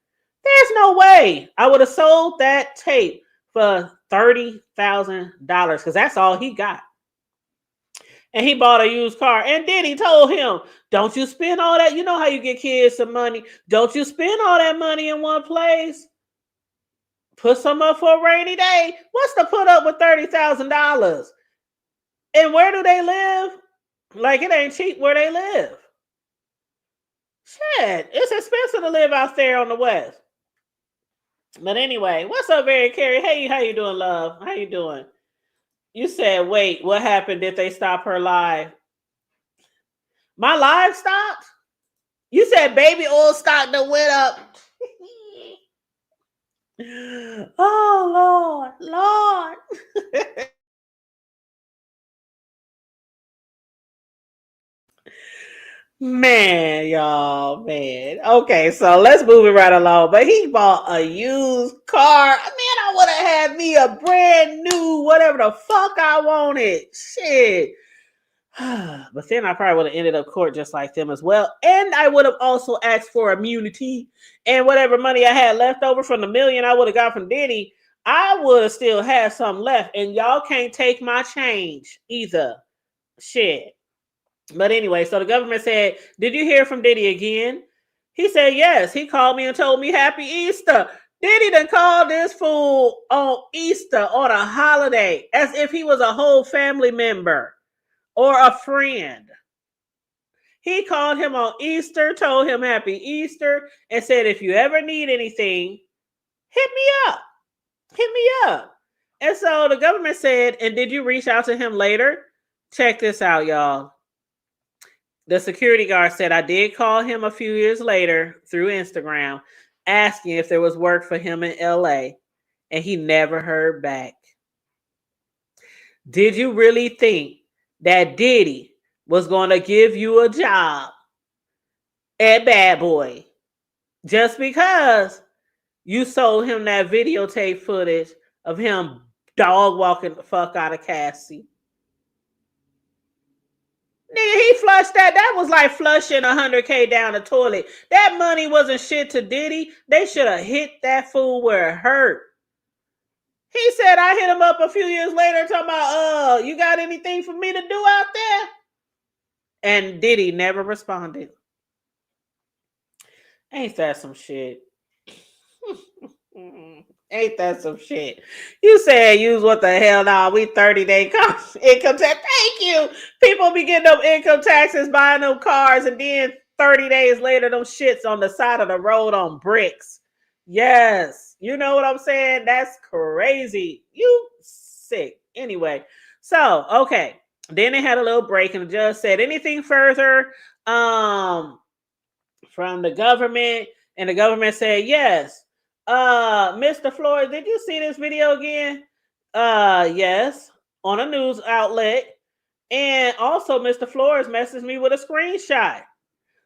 There's no way I would have sold that tape for $30,000 because that's all he got. And he bought a used car. And then he told him, don't you spend all that. You know how you get kids some money. Don't you spend all that money in one place. Put some up for a rainy day. What's to put up with $30,000? And where do they live? Like it ain't cheap where they live. Shit, it's expensive to live out there on the West. But anyway, what's up, Mary Carey? Hey, how you doing, love? How you doing? You said, wait, what happened? Did they stop her live? My live stopped? You said baby oil stock that went up. Oh, Lord. Man, y'all, man. Okay, so let's move it right along. But he bought a used car. Man, I would have had me a brand new, whatever the fuck I wanted. Shit. But then I probably would have ended up court just like them as well. And I would have also asked for immunity. And whatever money I had left over from the million I would have got from Diddy, I would have still had some left, and y'all can't take my change either. Shit. But anyway, so the government said, "Did you hear from Diddy again?" He said, "Yes." He called me and told me Happy Easter. Diddy done called this fool on Easter on a holiday as if he was a whole family member or a friend. He called him on Easter, told him Happy Easter, and said, "If you ever need anything, hit me up. Hit me up." And so the government said, "And did you reach out to him later?" Check this out, y'all. The security guard said, "I did call him a few years later through Instagram, asking if there was work for him in LA, and he never heard back." Did you really think that Diddy was going to give you a job at Bad Boy just because you sold him that videotape footage of him dog walking the fuck out of Cassie? Nigga, he flushed that. That was like flushing $100K down the toilet. That money wasn't shit to Diddy. They should have hit that fool where it hurt. He said, I hit him up a few years later talking about, you got anything for me to do out there? And Diddy never responded. Ain't that some shit? Ain't that some shit? You said use what the hell now? We 30-day income tax. Thank you. People be getting them income taxes, buying them cars, and then 30 days later, them shits on the side of the road on bricks. Yes. You know what I'm saying? That's crazy. You sick. Anyway, so okay. Then they had a little break, and the judge said, "Anything further from the government?" And the government said, "Yes. Mr. Flores, did you see this video again?" Yes, on a news outlet. And also Mr. Flores messaged me with a screenshot.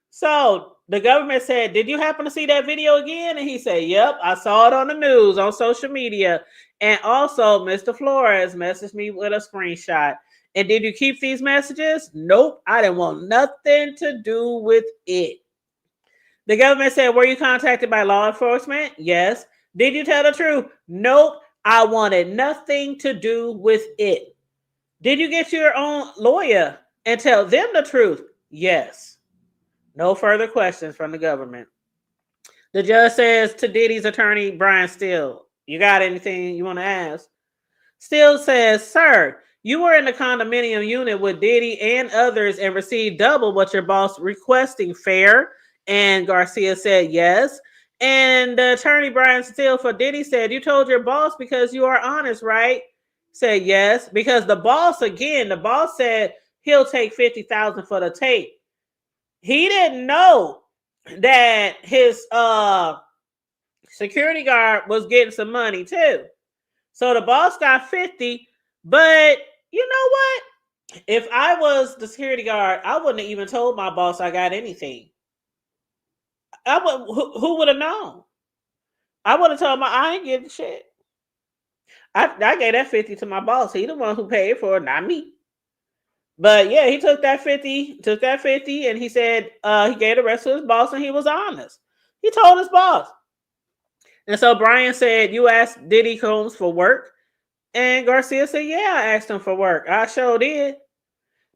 So the government said, "Did you happen to see that video again?" And he said, "Yep, I saw it on the news, on social media. And also Mr. Flores messaged me with a screenshot. And did you keep these messages?" "Nope, I didn't want nothing to do with it." The government said, "Were you contacted by law enforcement?" "Yes." "Did you tell the truth?" "Nope, I wanted nothing to do with it." "Did you get your own lawyer and tell them the truth?" "Yes." No further questions from the government. The judge says to Diddy's attorney, Brian Steele, "You got anything you want to ask?" Steele says, "Sir, you were in the condominium unit with Diddy and others and received double what your boss requesting. Fair?" And Garcia said, "Yes." And the attorney Brian Steele for Diddy said, "You told your boss because you are honest, right?" Said, "Yes." Because the boss said he'll take $50,000 for the tape. He didn't know that his security guard was getting some money too. So the boss got 50, but you know what? If I was the security guard, I wouldn't have even told my boss I got anything. Who would have known? I would have told I ain't getting shit. I gave that 50 to my boss. He the one who paid for it, not me. But yeah, he took that 50, and he said he gave the rest to his boss, and he was honest. He told his boss. And so Brian said, "You asked Diddy Combs for work?" And Garcia said, "Yeah, I asked him for work. I sure did."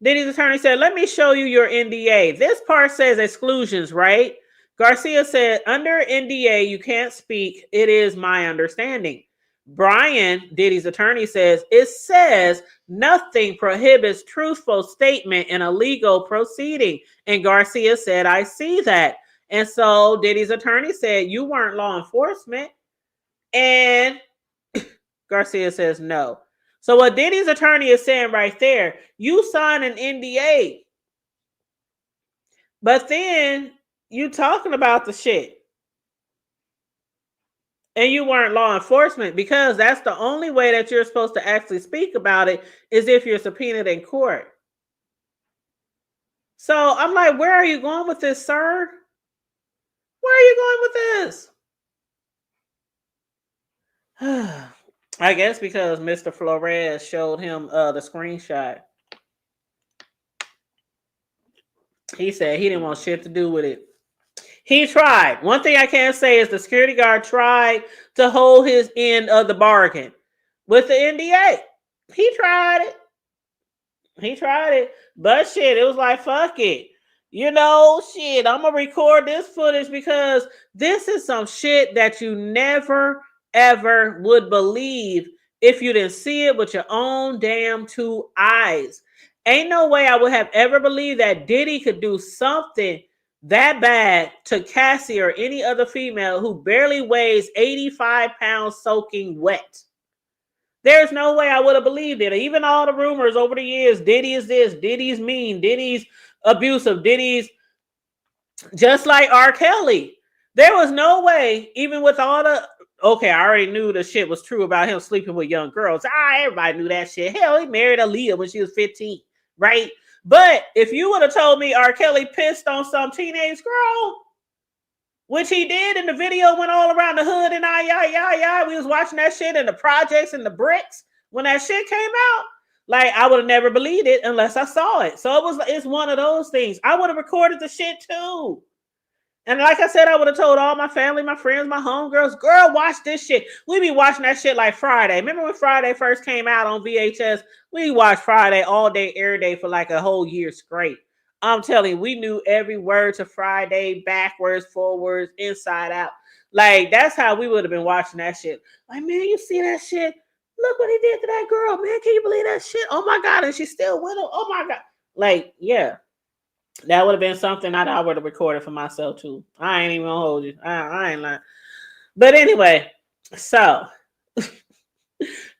Diddy's attorney said, "Let me show you your NDA. This part says exclusions, right?" Garcia said, "Under NDA, you can't speak. It is my understanding." Brian, Diddy's attorney, says, "It says nothing prohibits truthful statement in a legal proceeding." And Garcia said, "I see that." And so Diddy's attorney said, "You weren't law enforcement." And Garcia says, "No." So what Diddy's attorney is saying right there, you sign an NDA, but then you talking about the shit. And you weren't law enforcement, because that's the only way that you're supposed to actually speak about it is if you're subpoenaed in court. So I'm like, where are you going with this, sir? Where are you going with this? I guess because Mr. Flores showed him the screenshot. He said he didn't want shit to do with it. He tried. One thing I can say is the security guard tried to hold his end of the bargain with the NDA. He tried it. He tried it. But shit, it was like, fuck it. You know, shit, I'm going to record this footage because this is some shit that you never, ever would believe if you didn't see it with your own damn two eyes. Ain't no way I would have ever believed that Diddy could do something that bad to Cassie or any other female who barely weighs 85 pounds soaking wet. There's no way I would have believed it. Even all the rumors over the years, Diddy is this, Diddy's mean, Diddy's abusive, Diddy's just like R. Kelly. There was no way, even with all the, okay, I already knew the shit was true about him sleeping with young girls. Everybody knew that shit. Hell, he married Aaliyah when she was 15, right? But if you would have told me R. Kelly pissed on some teenage girl, which he did, and the video went all around the hood, and we was watching that shit in the projects and the bricks when that shit came out. Like, I would have never believed it unless I saw it. So it's one of those things. I would have recorded the shit too. And like I said, I would have told all my family, my friends, my homegirls, girl, watch this shit. We be watching that shit like Friday. Remember when Friday first came out on VHS? We watched Friday all day, every day for like a whole year straight. I'm telling you, we knew every word to Friday, backwards, forwards, inside out. Like, that's how we would have been watching that shit. Like, man, you see that shit? Look what he did to that girl, man. Can you believe that shit? Oh, my God. And she's still with him. Oh, my God. Like, yeah. That would have been something I would have recorded for myself, too. I ain't even gonna hold you. I ain't lying. But anyway, so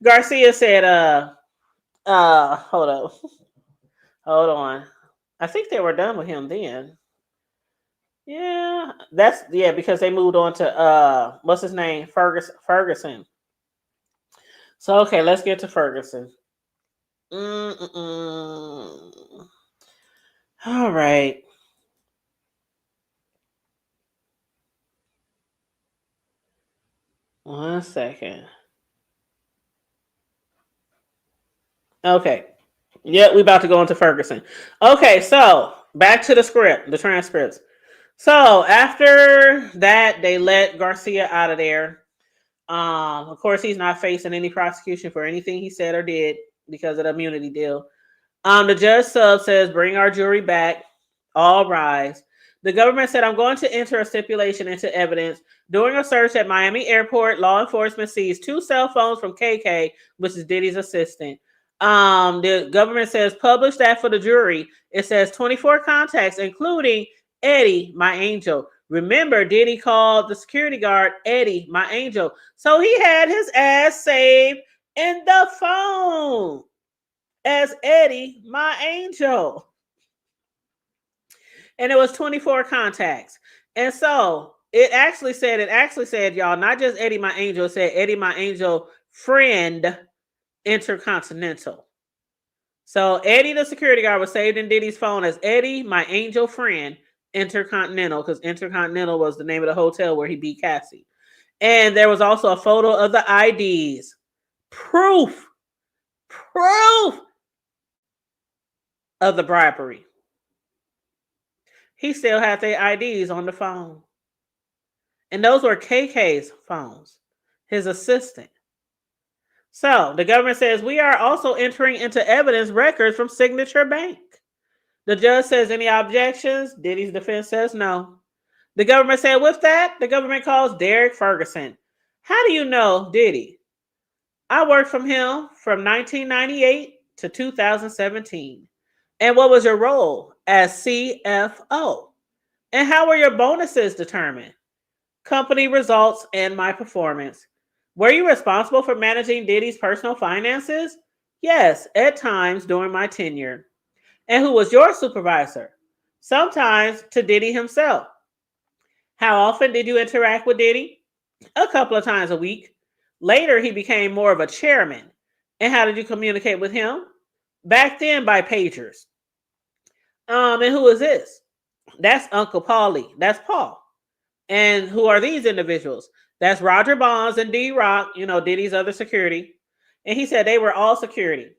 Garcia said, hold up. Hold on. I think they were done with him then. Yeah, because they moved on to what's his name? Ferguson. So okay, let's get to Ferguson. All right. One second. Okay. Yeah, we about to go into Ferguson. Okay, so back to the script, the transcripts. So after that, they let Garcia out of there. Of course, he's not facing any prosecution for anything he said or did because of the immunity deal. The judge sub says, bring our jury back. All rise. The government said, I'm going to enter a stipulation into evidence. During a search at Miami Airport, law enforcement seized 2 cell phones from KK, which is Diddy's assistant. The government says, publish that for the jury. It says 24 contacts, including Eddie, my angel. Remember, Diddy called the security guard Eddie, my angel. So he had his ass saved in the phone as Eddie, my angel. And it was 24 contacts. And so it actually said, y'all, not just Eddie, my angel, it said Eddie, my angel, friend, Intercontinental. So Eddie, the security guard, was saved in Diddy's phone as Eddie, my angel friend, Intercontinental, because Intercontinental was the name of the hotel where he beat Cassie. And there was also a photo of the IDs. Proof of the bribery. He still had their IDs on the phone. And those were KK's phones, his assistant. So the government says, we are also entering into evidence records from Signature Bank. The judge says, any objections? Diddy's defense says no. The government said, with that, the government calls Derek Ferguson. How do you know Diddy? I worked from him from 1998 to 2017. And what was your role as CFO? And how were your bonuses determined? Company results and my performance. Were you responsible for managing Diddy's personal finances? Yes, at times during my tenure. And who was your supervisor? Sometimes to Diddy himself. How often did you interact with Diddy? A couple of times a week. Later, he became more of a chairman. And how did you communicate with him? Back then by pagers. And who is this? That's Uncle Paulie. That's Paul. And who are these individuals? That's Roger Bonds and D-Rock, Diddy's other security. And he said they were all security.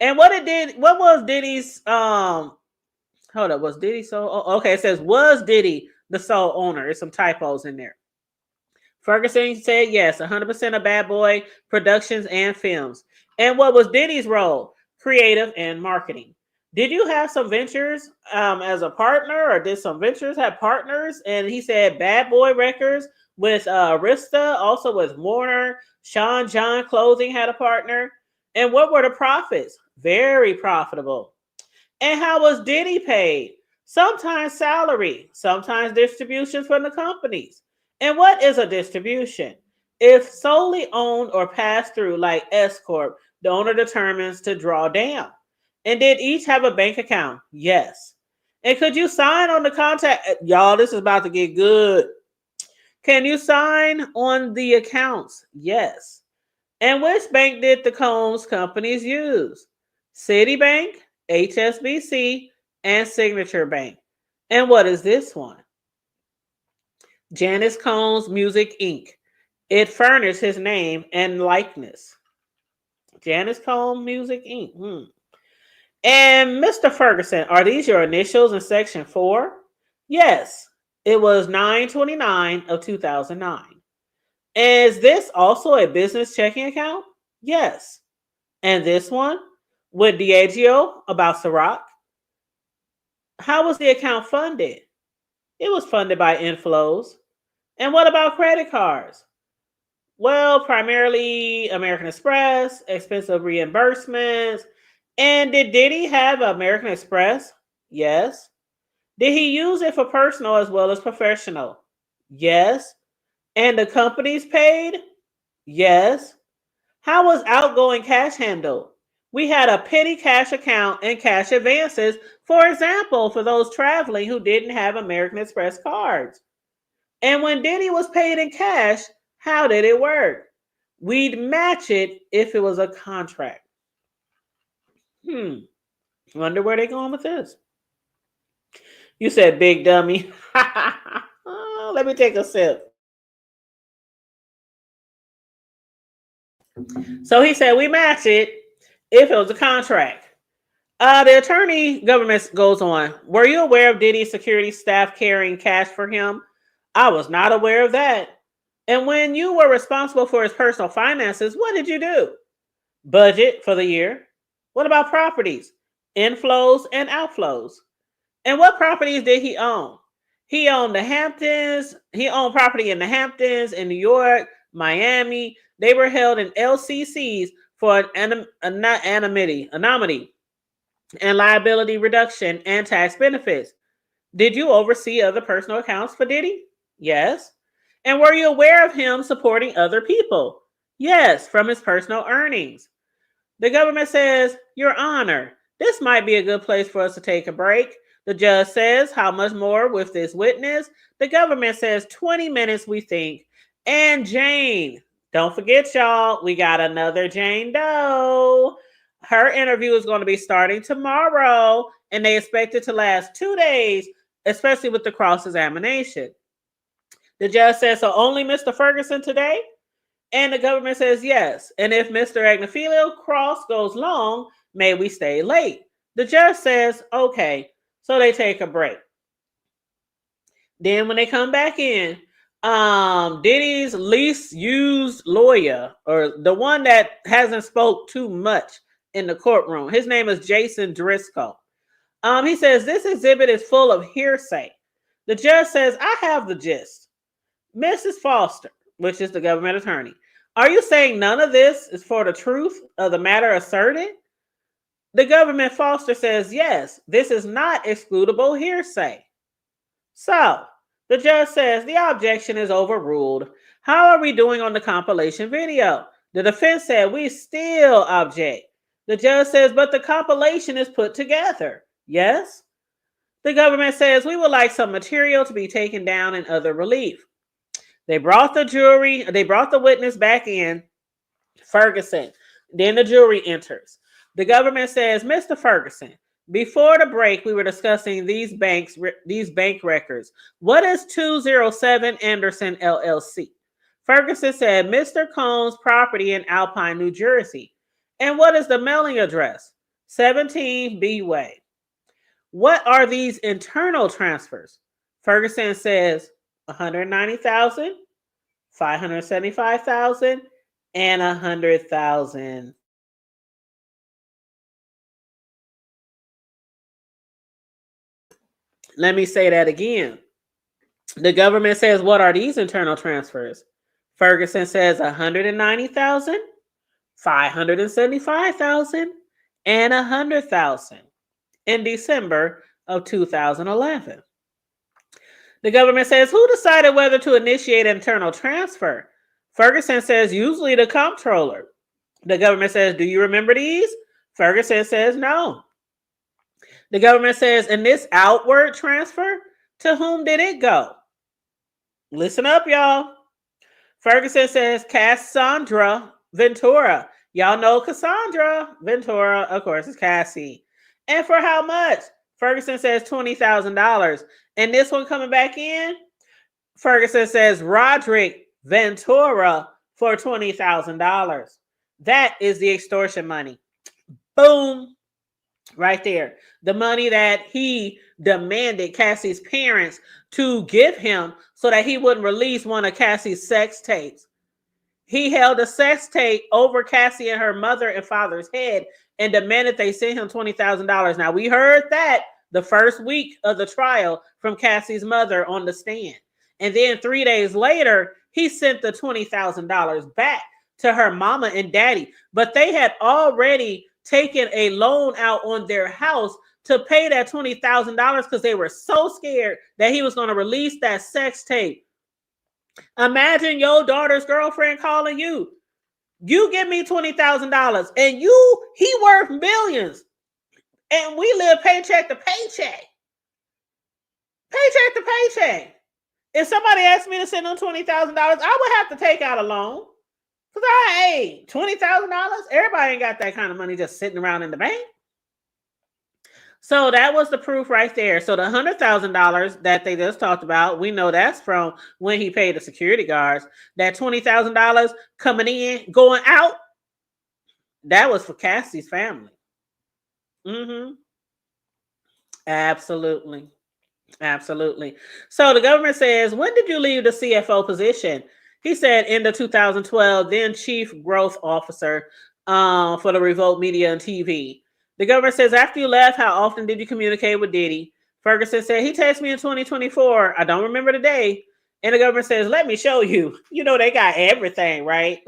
And what was Diddy's, was Diddy it says, was Diddy the sole owner. There's some typos in there. Ferguson said yes, 100% of Bad Boy Productions and Films. And what was Diddy's role? Creative and marketing. Did you have some ventures as a partner, or did some ventures have partners? And he said Bad Boy Records with Arista, also with Warner. Sean John Clothing had a partner. And what were the profits? Very profitable. And how was Diddy paid? Sometimes salary, sometimes distributions from the companies. And what is a distribution? If solely owned or passed through like S Corp, the owner determines to draw down. And did each have a bank account? Yes. And could you sign on the contract? Y'all, this is about to get good. Can you sign on the accounts? Yes. And which bank did the Combs companies use? Citibank, HSBC, and Signature Bank. And what is this one? Janice Combs Music Inc. It furnished his name and likeness. Janice Combs Music Inc. And Mr. Ferguson, are these your initials in section 4? Yes. It was 9/29 of 2009. Is this also a business checking account? Yes. And this one with Diageo about Ciroc? How was the account funded? It was funded by inflows. And what about credit cards? Well, primarily American Express, expensive reimbursements. And did Diddy have American Express? Yes. Did he use it for personal as well as professional? Yes. And the companies paid? Yes. How was outgoing cash handled? We had a petty cash account and cash advances, for example, for those traveling who didn't have American Express cards. And when Diddy was paid in cash, how did it work? We'd match it if it was a contract. Wonder where they're going with this. You said big dummy. Let me take a sip. So he said we match it if it was a contract. The attorney government goes on. Were you aware of Diddy's security staff carrying cash for him? I was not aware of that. And when you were responsible for his personal finances, what did you do? Budget for the year. What about properties? Inflows and outflows. And what properties did he own? He owned the Hamptons. He owned property in the Hamptons, in New York, Miami. They were held in LCCs for an anonymity and liability reduction and tax benefits. Did you oversee other personal accounts for Diddy? Yes. And were you aware of him supporting other people? Yes, from his personal earnings. The government says, Your Honor, this might be a good place for us to take a break. The judge says, how much more with this witness? The government says 20 minutes, we think. And Jane, don't forget, y'all, we got another Jane Doe. Her interview is going to be starting tomorrow, and they expect it to last 2 days, especially with the cross-examination. The judge says, so only Mr. Ferguson today? And the government says yes. And if Mr. Agnifilo Cross goes long, may we stay late? The judge says, okay. So they take a break. Then when they come back in, Diddy's least used lawyer, or the one that hasn't spoke too much in the courtroom, his name is Jason Driscoll. He says, this exhibit is full of hearsay. The judge says, I have the gist. Mrs. Foster, which is the government attorney, are you saying none of this is for the truth of the matter asserted? The government Foster says, yes, this is not excludable hearsay. So, the judge says the objection is overruled. How are we doing on the compilation video? The defense said we still object. The judge says, but the compilation is put together. Yes? The government says we would like some material to be taken down in other relief. They brought the witness back in, Ferguson. Then the jury enters. The government says, Mr. Ferguson, before the break, we were discussing these bank records. What is 207 Anderson LLC? Ferguson said, Mr. Combs' property in Alpine, New Jersey. And what is the mailing address? 17 B Way. What are these internal transfers? Ferguson says 190,000, 575,000, and 100,000. Let me say that again. The government says, what are these internal transfers? Ferguson says 190,000, 575,000, and 100,000 in December of 2011. The government says, who decided whether to initiate an internal transfer? Ferguson says, usually the comptroller. The government says, do you remember these? Ferguson says, no. The government says, in this outward transfer, to whom did it go? Listen up, y'all. Ferguson says, Cassandra Ventura. Y'all know Cassandra Ventura, of course, is Cassie. And for how much? Ferguson says $20,000. And this one coming back in, Ferguson says Roderick Ventura for $20,000. That is the extortion money. Boom. Right there. The money that he demanded Cassie's parents to give him so that he wouldn't release one of Cassie's sex tapes. He held a sex tape over Cassie and her mother and father's head and demanded they send him $20,000. Now, we heard that the first week of the trial from Cassie's mother on the stand. And then 3 days later, he sent the $20,000 back to her mama and daddy. But they had already taken a loan out on their house to pay that $20,000 because they were so scared that he was going to release that sex tape. Imagine your daughter's girlfriend calling you. You give me $20,000 and he worth millions. And we live paycheck to paycheck. Paycheck to paycheck. If somebody asked me to send them $20,000, I would have to take out a loan. Because hey, $20,000? Everybody ain't got that kind of money just sitting around in the bank. So that was the proof right there. So the $100,000 that they just talked about, we know that's from when he paid the security guards. That $20,000 coming in, going out, that was for Cassie's family. Absolutely. Absolutely. So the government says, when did you leave the CFO position? He said end of 2012, then chief growth officer for the Revolt Media and TV. The government says, after you left, how often did you communicate with Diddy? Ferguson said, he texted me in 2024. I don't remember the day. And the government says, let me show you. You know, they got everything, right?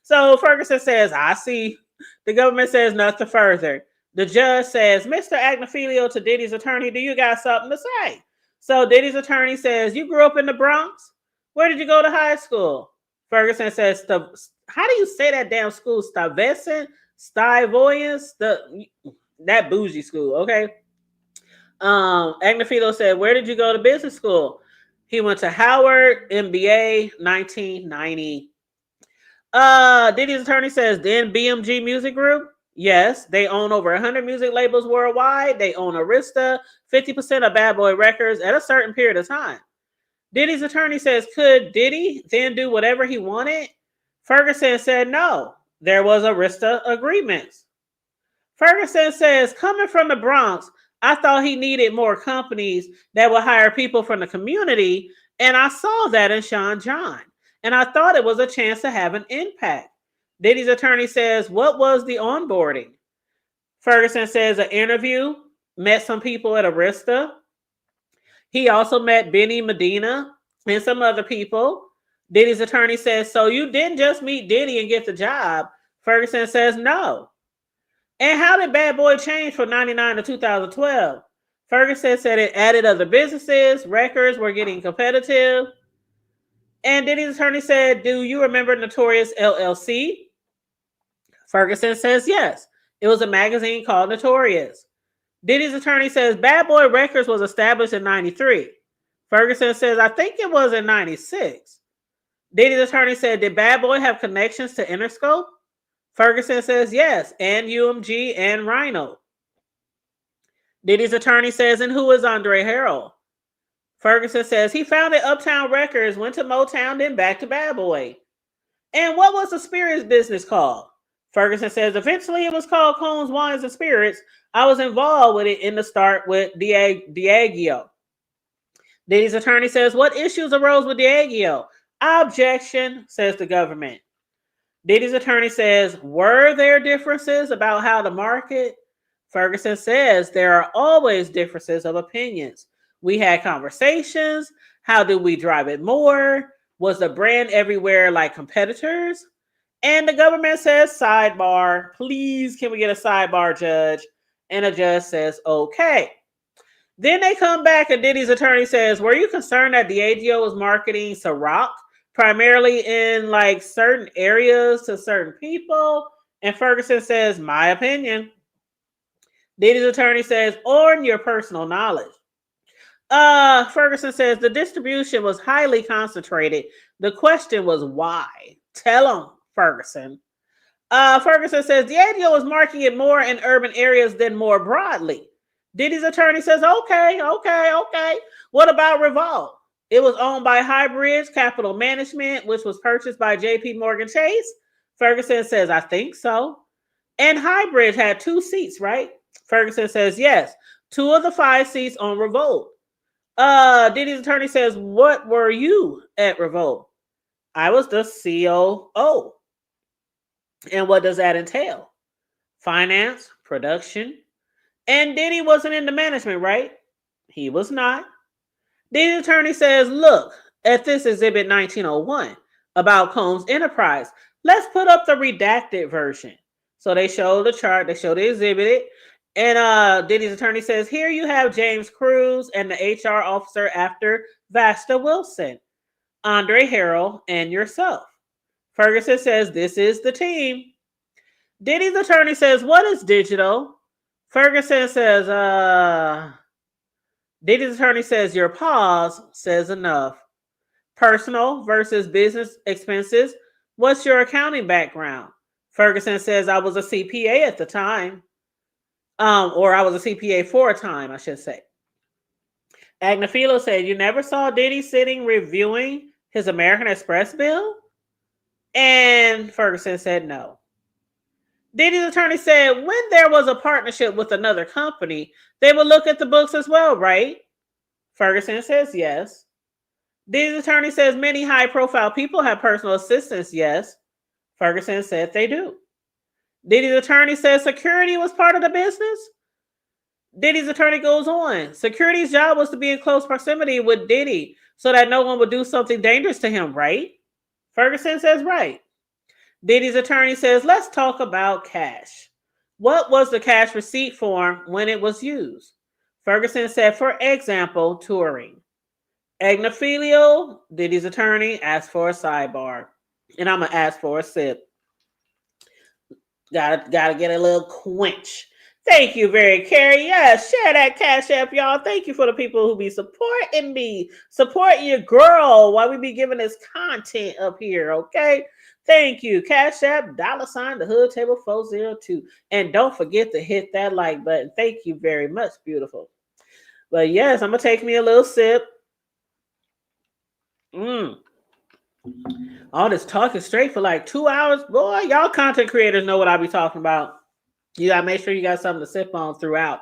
So Ferguson says, I see. The government says nothing further. The judge says, Mr. Agnifilio to Diddy's attorney, do you got something to say? So Diddy's attorney says, you grew up in the Bronx? Where did you go to high school? Ferguson says, how do you say that damn school? Stuyvesant? Stivoyance? That bougie school, okay? Agnifilio said, where did you go to business school? He went to Howard, MBA, 1990. Diddy's attorney says, then BMG Music Group? Yes, they own over 100 music labels worldwide. They own Arista, 50% of Bad Boy Records at a certain period of time. Diddy's attorney says, could Diddy then do whatever he wanted? Ferguson said, no, there was Arista agreements. Ferguson says, coming from the Bronx, I thought he needed more companies that would hire people from the community. And I saw that in Sean John. And I thought it was a chance to have an impact. Diddy's attorney says, what was the onboarding? Ferguson says, an interview, met some people at Arista. He also met Benny Medina and some other people. Diddy's attorney says, so you didn't just meet Diddy and get the job. Ferguson says, no. And how did Bad Boy change from 99 to 2012? Ferguson said it added other businesses, records were getting competitive. And Diddy's attorney said, do you remember Notorious LLC? Ferguson says, yes. It was a magazine called Notorious. Diddy's attorney says, Bad Boy Records was established in 93. Ferguson says, I think it was in 96. Diddy's attorney said, did Bad Boy have connections to Interscope? Ferguson says, yes, and UMG and Rhino. Diddy's attorney says, and who is Andre Harrell? Ferguson says, he founded Uptown Records, went to Motown, then back to Bad Boy. And what was the spirits business called? Ferguson says, eventually it was called Combs, Wines, and Spirits. I was involved with it in the start with Diageo. Diddy's attorney says, what issues arose with Diageo? Objection, says the government. Diddy's attorney says, were there differences about how to market? Ferguson says, there are always differences of opinions. We had conversations. How do we drive it more? Was the brand everywhere like competitors? And the government says, sidebar. Please, can we get a sidebar, judge? And a judge says, okay. Then they come back and Diddy's attorney says, were you concerned that Diageo was marketing Ciroc primarily in like certain areas to certain people? And Ferguson says, my opinion. Diddy's attorney says, on your personal knowledge. Ferguson says the distribution was highly concentrated. The question was why? Tell him, Ferguson. Ferguson says Diageo was marketing it more in urban areas than more broadly. Diddy's attorney says, okay. What about Revolve? It was owned by Highbridge Capital Management, which was purchased by JP Morgan Chase. Ferguson says, I think so. And Highbridge had 2 seats, right? Ferguson says, yes. 2 of the 5 seats on Revolt. Diddy's attorney says, what were you at Revolt? I was the COO. And what does that entail? Finance, production. And Diddy wasn't in the management, right? He was not. Diddy's attorney says, look at this exhibit 1901 about Combs Enterprise. Let's put up the redacted version. So they show the chart, they show the exhibit. And Diddy's attorney says, here you have James Cruz and the HR officer after Vasta Wilson, Andre Harrell, and yourself. Ferguson says, this is the team. Diddy's attorney says, what is digital? Ferguson says, Diddy's attorney says, your pause says enough. Personal versus business expenses. What's your accounting background? Ferguson says, I was a CPA at the time. Or I was a CPA for a time, I should say. Agnafilo said, you never saw Diddy sitting reviewing his American Express bill? And Ferguson said no. Diddy's attorney said, when there was a partnership with another company, they would look at the books as well, right? Ferguson says yes. Diddy's attorney says, many high-profile people have personal assistants, yes. Ferguson said they do. Diddy's attorney says security was part of the business. Diddy's attorney goes on. Security's job was to be in close proximity with Diddy so that no one would do something dangerous to him, right? Ferguson says right. Diddy's attorney says, let's talk about cash. What was the cash receipt form when it was used? Ferguson said, for example, touring. Agnafilo, Diddy's attorney, asked for a sidebar. And I'm going to ask for a sip. Gotta get a little quench. Thank you very Carrie. Yes, share that Cash App, y'all. Thank you for the people who be supporting me. Support your girl while we be giving this content up here, okay? Thank you. Cash App, $, the Hood Table 402. And don't forget to hit that like button. Thank you very much, beautiful. But yes, I'm going to take me a little sip. All this talking straight for like 2 hours. Boy, y'all content creators know what I be talking about. You got to make sure you got something to sip on throughout.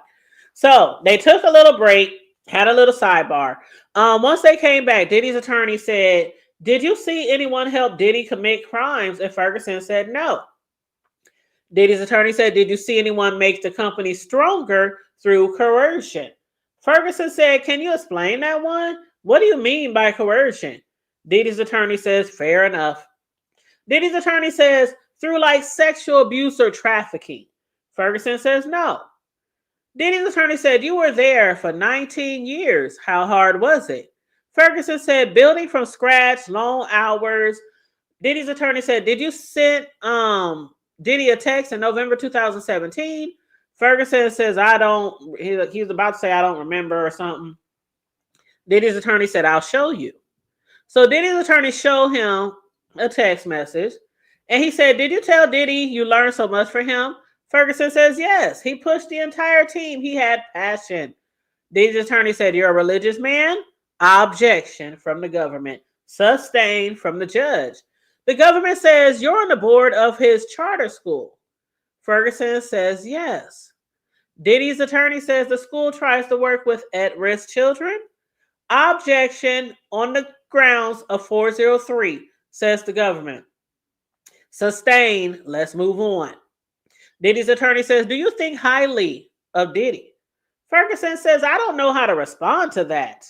So they took a little break, had a little sidebar. Once they came back, Diddy's attorney said, did you see anyone help Diddy commit crimes? And Ferguson said no. Diddy's attorney said, did you see anyone make the company stronger through coercion? Ferguson said, can you explain that one? What do you mean by coercion? Diddy's attorney says, fair enough. Diddy's attorney says, through like sexual abuse or trafficking. Ferguson says, no. Diddy's attorney said, you were there for 19 years. How hard was it? Ferguson said, building from scratch, long hours. Diddy's attorney said, did you send Diddy a text in November 2017? Ferguson says, he was about to say, I don't remember or something. Diddy's attorney said, I'll show you. So Diddy's attorney showed him a text message. And he said, did you tell Diddy you learned so much from him? Ferguson says, yes. He pushed the entire team. He had passion. Diddy's attorney said, you're a religious man? Objection from the government. Sustained from the judge. The government says, you're on the board of his charter school. Ferguson says, yes. Diddy's attorney says the school tries to work with at-risk children. Objection on the grounds of 403, says the government. Sustained. Let's move on. Diddy's attorney says, do you think highly of Diddy? Ferguson says, I don't know how to respond to that.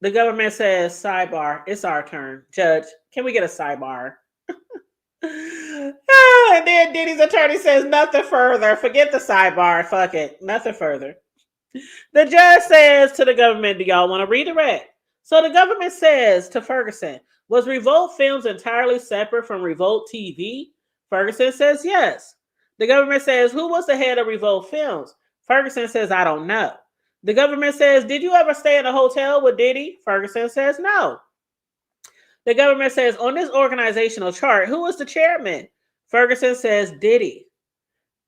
The government says, sidebar, it's our turn. Judge, can we get a sidebar? And then Diddy's attorney says, nothing further. Forget the sidebar. Fuck it. Nothing further. The judge says to the government, do y'all want to redirect? So the government says to Ferguson, was Revolt Films entirely separate from Revolt TV? Ferguson says yes. The government says, who was the head of Revolt Films? Ferguson says, I don't know. The government says, did you ever stay in a hotel with Diddy? Ferguson says, no. The government says, on this organizational chart, who was the chairman? Ferguson says, Diddy.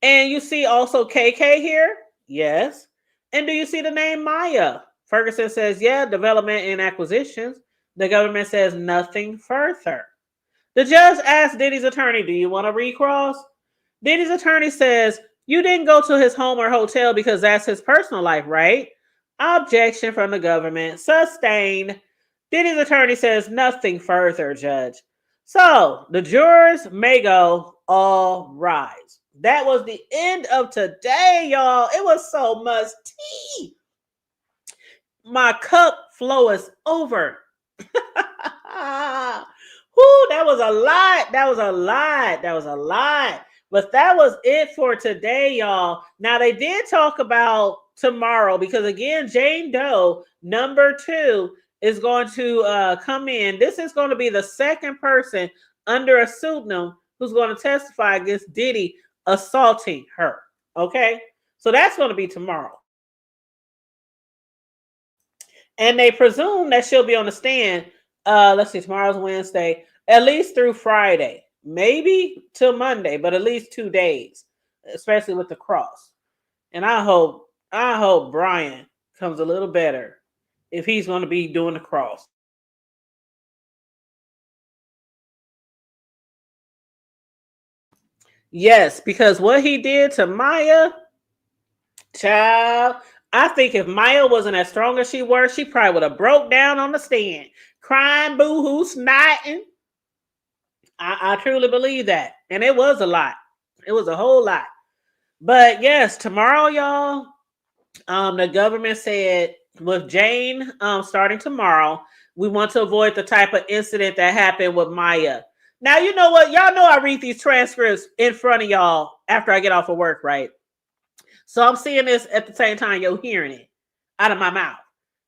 And you see also KK here? Yes. And do you see the name Maya? Ferguson says, yeah, development and acquisitions. The government says nothing further. The judge asks Diddy's attorney, do you want to recross? Diddy's attorney says, you didn't go to his home or hotel because that's his personal life, right? Objection from the government. Sustained. Diddy's attorney says nothing further, judge. So the jurors may go, all rise. That was the end of today, y'all. It was so much tea. My cup flow is over. Whoo, that was a lot. That was a lot. That was a lot. But that was it for today, y'all. Now, they did talk about tomorrow because, again, Jane Doe, number 2, is going to come in. This is going to be the second person under a pseudonym who's going to testify against Diddy assaulting her. Okay? So that's going to be tomorrow. And they presume that she'll be on the stand, let's see, tomorrow's Wednesday, at least through Friday. Maybe till Monday, but at least 2 days, especially with the cross. And I hope Brian comes a little better if he's going to be doing the cross. Yes, because what he did to Maya, child, I think if Maya wasn't as strong as she was, she probably would have broke down on the stand, crying, boo-hoo, snotting. I truly believe that. And it was a lot. It was a whole lot. But yes, tomorrow, y'all, the government said with Jane starting tomorrow, we want to avoid the type of incident that happened with Maya. Now, you know what? Y'all know I read these transcripts in front of y'all after I get off of work, right? So I'm seeing this at the same time you're hearing it out of my mouth.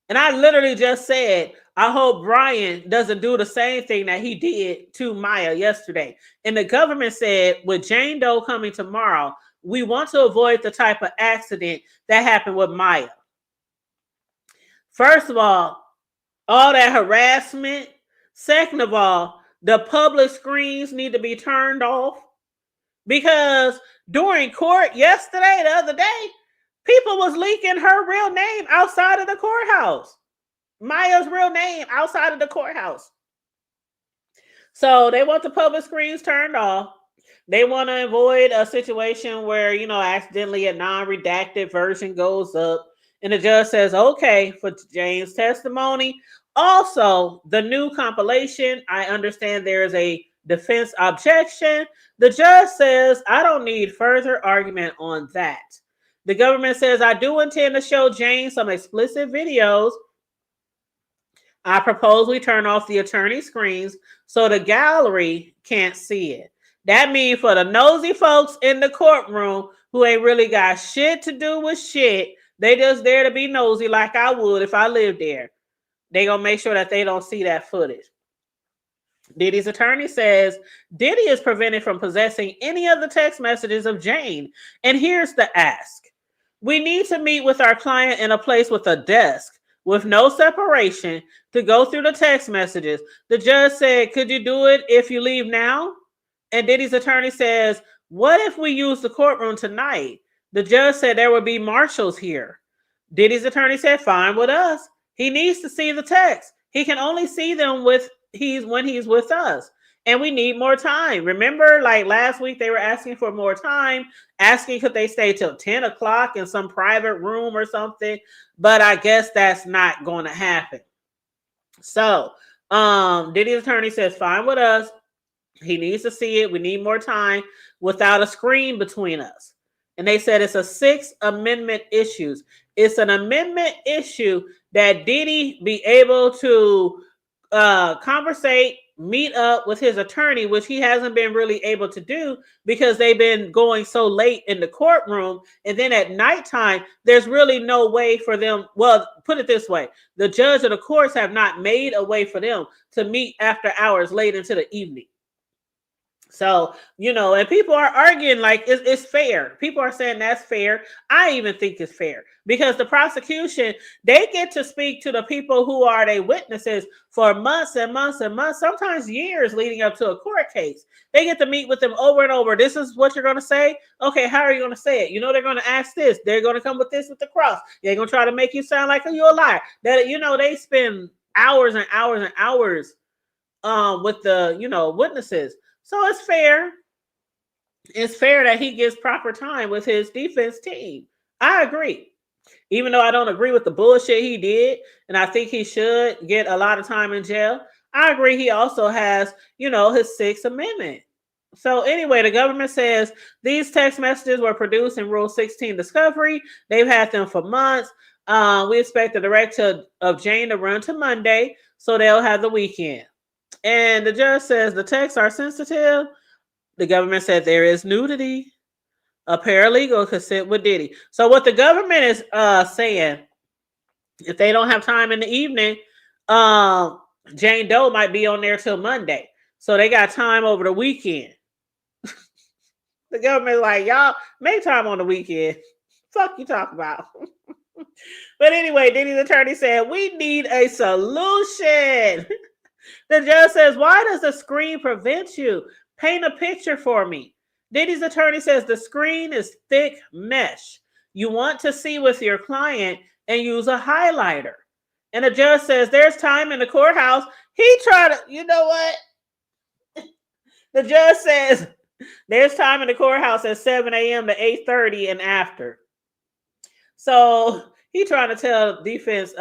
And I literally just said, I hope Brian doesn't do the same thing that he did to Maya yesterday. And the government said, with Jane Doe coming tomorrow, we want to avoid the type of accident that happened with Maya. First of all that harassment. Second of all, the public screens need to be turned off. Because during court yesterday, the other day, people was leaking her real name outside of the courthouse. Maya's real name outside of the courthouse. So they want the public screens turned off. They want to avoid a situation where, accidentally a non-redacted version goes up and the judge says, okay, for Jane's testimony. Also, the new compilation, I understand there is a defense objection. The judge says, I don't need further argument on that. The government says, I do intend to show Jane some explicit videos. I propose we turn off the attorney screens so the gallery can't see it. That means for the nosy folks in the courtroom who ain't really got shit to do with shit, they just there to be nosy like I would if I lived there. They gonna make sure that they don't see that footage. Diddy's attorney says Diddy is prevented from possessing any of the text messages of Jane. And here's the ask. We need to meet with our client in a place with a desk with no separation to go through the text messages. The judge said, could you do it if you leave now? And Diddy's attorney says, what if we use the courtroom tonight? The judge said there would be marshals here. Diddy's attorney said, fine with us. He needs to see the text. He can only see them when he's with us. and we need more time. Remember, like last week, they were asking for more time, asking could they stay till 10 o'clock in some private room or something. But I guess that's not going to happen. So, Diddy's attorney says, fine with us. He needs to see it. We need more time without a screen between us. And they said it's a 6th Amendment issue. It's an amendment issue that Diddy be able to conversate, meet up with his attorney, which he hasn't been really able to do because they've been going so late in the courtroom. And then at nighttime, there's really no way for them. Well, put it this way. The judge of the courts have not made a way for them to meet after hours late into the evening. So, and people are arguing like it's fair. People are saying that's fair. I even think it's fair because the prosecution, they get to speak to the people who are their witnesses for months and months and months, sometimes years leading up to a court case. They get to meet with them over and over. This is what you're going to say. Okay, how are you going to say it? They're going to ask this. They're going to come with this with the cross. They're going to try to make you sound like you're a liar. That, they spend hours and hours and hours with the, witnesses. So it's fair. It's fair that he gets proper time with his defense team. I agree. Even though I don't agree with the bullshit he did, and I think he should get a lot of time in jail, I agree he also has, his 6th Amendment. So anyway, the government says these text messages were produced in Rule 16 discovery. They've had them for months. We expect the director of Jane to run to Monday, so they'll have the weekend. And the judge says the texts are sensitive. The government said there is nudity. A paralegal could sit with Diddy. So what the government is saying, if they don't have time in the evening, Jane Doe might be on there till Monday. So they got time over the weekend. The government's like, y'all make time on the weekend. Fuck you talk about. But anyway, Diddy's attorney said, we need a solution. The judge says, why does the screen prevent you? Paint a picture for me. Diddy's attorney says the screen is thick mesh. You want to see with your client and use a highlighter. And the judge says there's time in the courthouse. He tried to, you know what? The judge says there's time in the courthouse at 7 a.m. to 8:30 and after. So he trying to tell defense,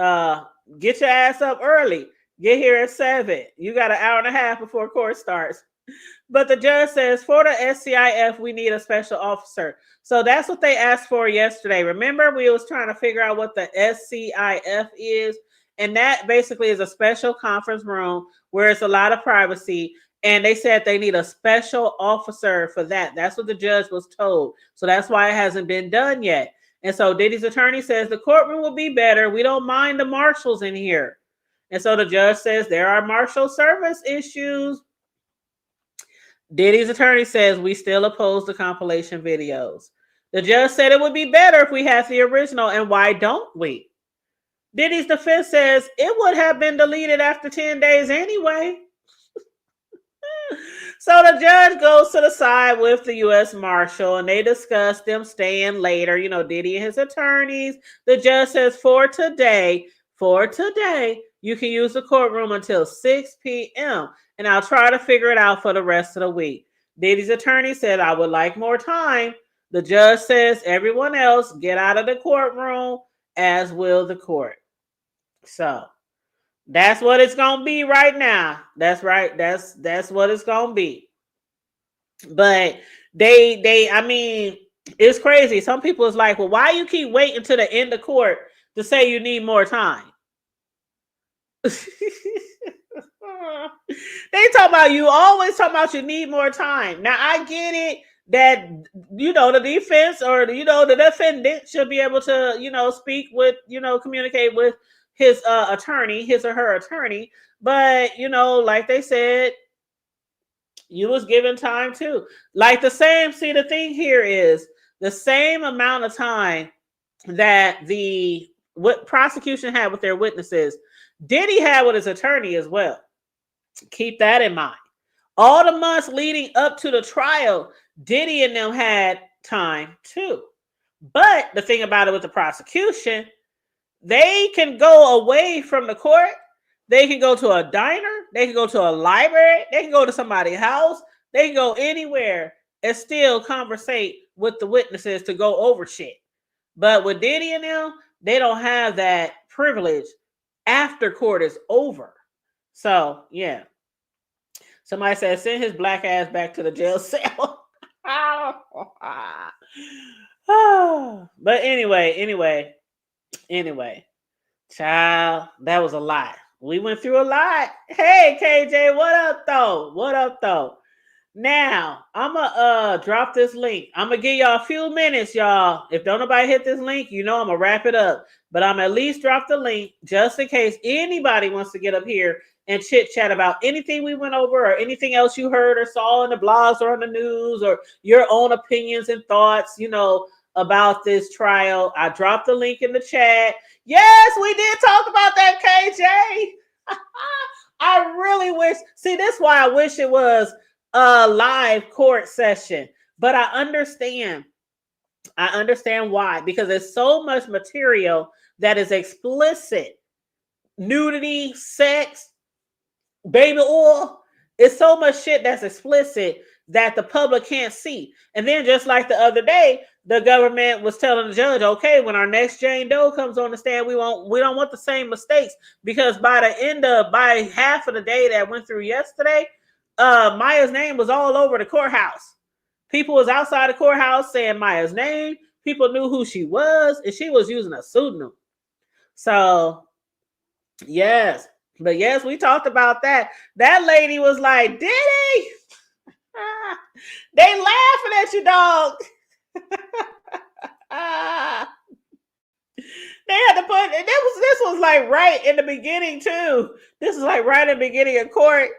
get your ass up early. Get here at 7. You got an hour and a half before court starts. But the judge says for the SCIF, we need a special officer. So that's what they asked for yesterday. Remember, we was trying to figure out what the SCIF is. And that basically is a special conference room where it's a lot of privacy. And they said they need a special officer for that. That's what the judge was told. So that's why it hasn't been done yet. And so Diddy's attorney says the courtroom will be better. We don't mind the marshals in here. And so the judge says there are marshal service issues. Diddy's attorney says we still oppose the compilation videos. The judge said it would be better if we had the original. And why don't we? Diddy's defense says it would have been deleted after 10 days anyway. So the judge goes to the side with the U.S. Marshal and they discuss them staying later. Diddy and his attorneys. The judge says for today, you can use the courtroom until 6 p.m. And I'll try to figure it out for the rest of the week. Diddy's attorney said, I would like more time. The judge says, everyone else get out of the courtroom, as will the court. So that's what it's going to be right now. That's right. That's what it's going to be. But it's crazy. Some people is like, well, why you keep waiting to the end of court to say you need more time? They talk about you always talk about you need more time. Now I get it that the defense or the defendant should be able to speak with communicate with his attorney, his or her attorney, but like they said, you was given time too. Like the thing here is the same amount of time that what prosecution had with their witnesses, Diddy had with his attorney as well. Keep that in mind. All the months leading up to the trial, Diddy and them had time too. But the thing about it with the prosecution, they can go away from the court, They can go to a diner. They can go to a library. They can go to somebody's house. They can go anywhere and still conversate with the witnesses to go over shit. But with Diddy and them, they don't have that privilege after court is over. So, yeah. Somebody said, send his black ass back to the jail cell. But anyway. Child, that was a lot. We went through a lot. Hey, KJ, what up, though? Now, I'm going to drop this link. I'm going to give y'all a few minutes, y'all. If don't nobody hit this link, you know I'm going to wrap it up. But I'm at least drop the link just in case anybody wants to get up here and chit-chat about anything we went over or anything else you heard or saw in the blogs or on the news or your own opinions and thoughts, about this trial. I dropped the link in the chat. Yes, we did talk about that, KJ. I really wish. See, that's why I wish it was a live court session. But I understand why. Because there's so much material that is explicit. Nudity, sex, baby oil. It's so much shit that's explicit that the public can't see. And then just like the other day, the government was telling the judge, okay, when our next Jane Doe comes on the stand, we don't want the same mistakes, because by half of the day that went through yesterday, Maya's name was all over the courthouse. People was outside the courthouse saying Maya's name. People knew who she was, and she was using a pseudonym. So, yes. But yes, we talked about that. That lady was like, Diddy! They laughing at you, dog. They had to put, and this was like right in the beginning too. This is like right in the beginning of court.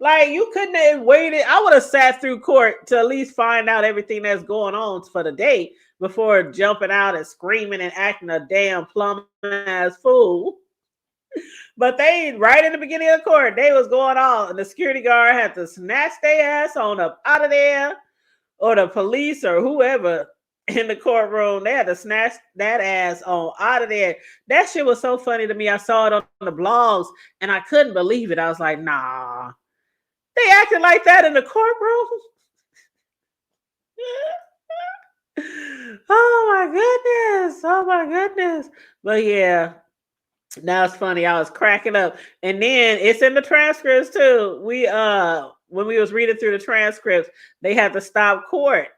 Like, you couldn't have waited. I would have sat through court to at least find out everything that's going on for the day before jumping out and screaming and acting a damn plum ass fool. But they, right in the beginning of the court, they was going on, and the security guard had to snatch their ass on up out of there, or the police or whoever in the courtroom, they had to snatch that ass on out of there. That shit was so funny to me. I saw it on the blogs, and I couldn't believe it. I was like, nah, they acted like that in the courtroom? Oh my goodness. But yeah. Now it's funny. I was cracking up, and then it's in the transcripts too. We when we was reading through the transcripts, they had to stop court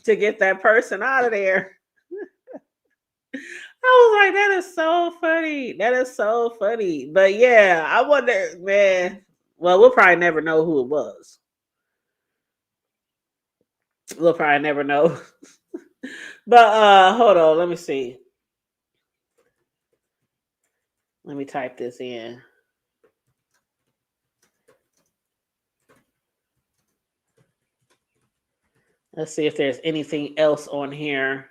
to get that person out of there. I was like, that is so funny. But yeah, I wonder, man. Well, we'll probably never know who it was. We'll probably never know. But hold on, let me see. Let me type this in. Let's see if there's anything else on here.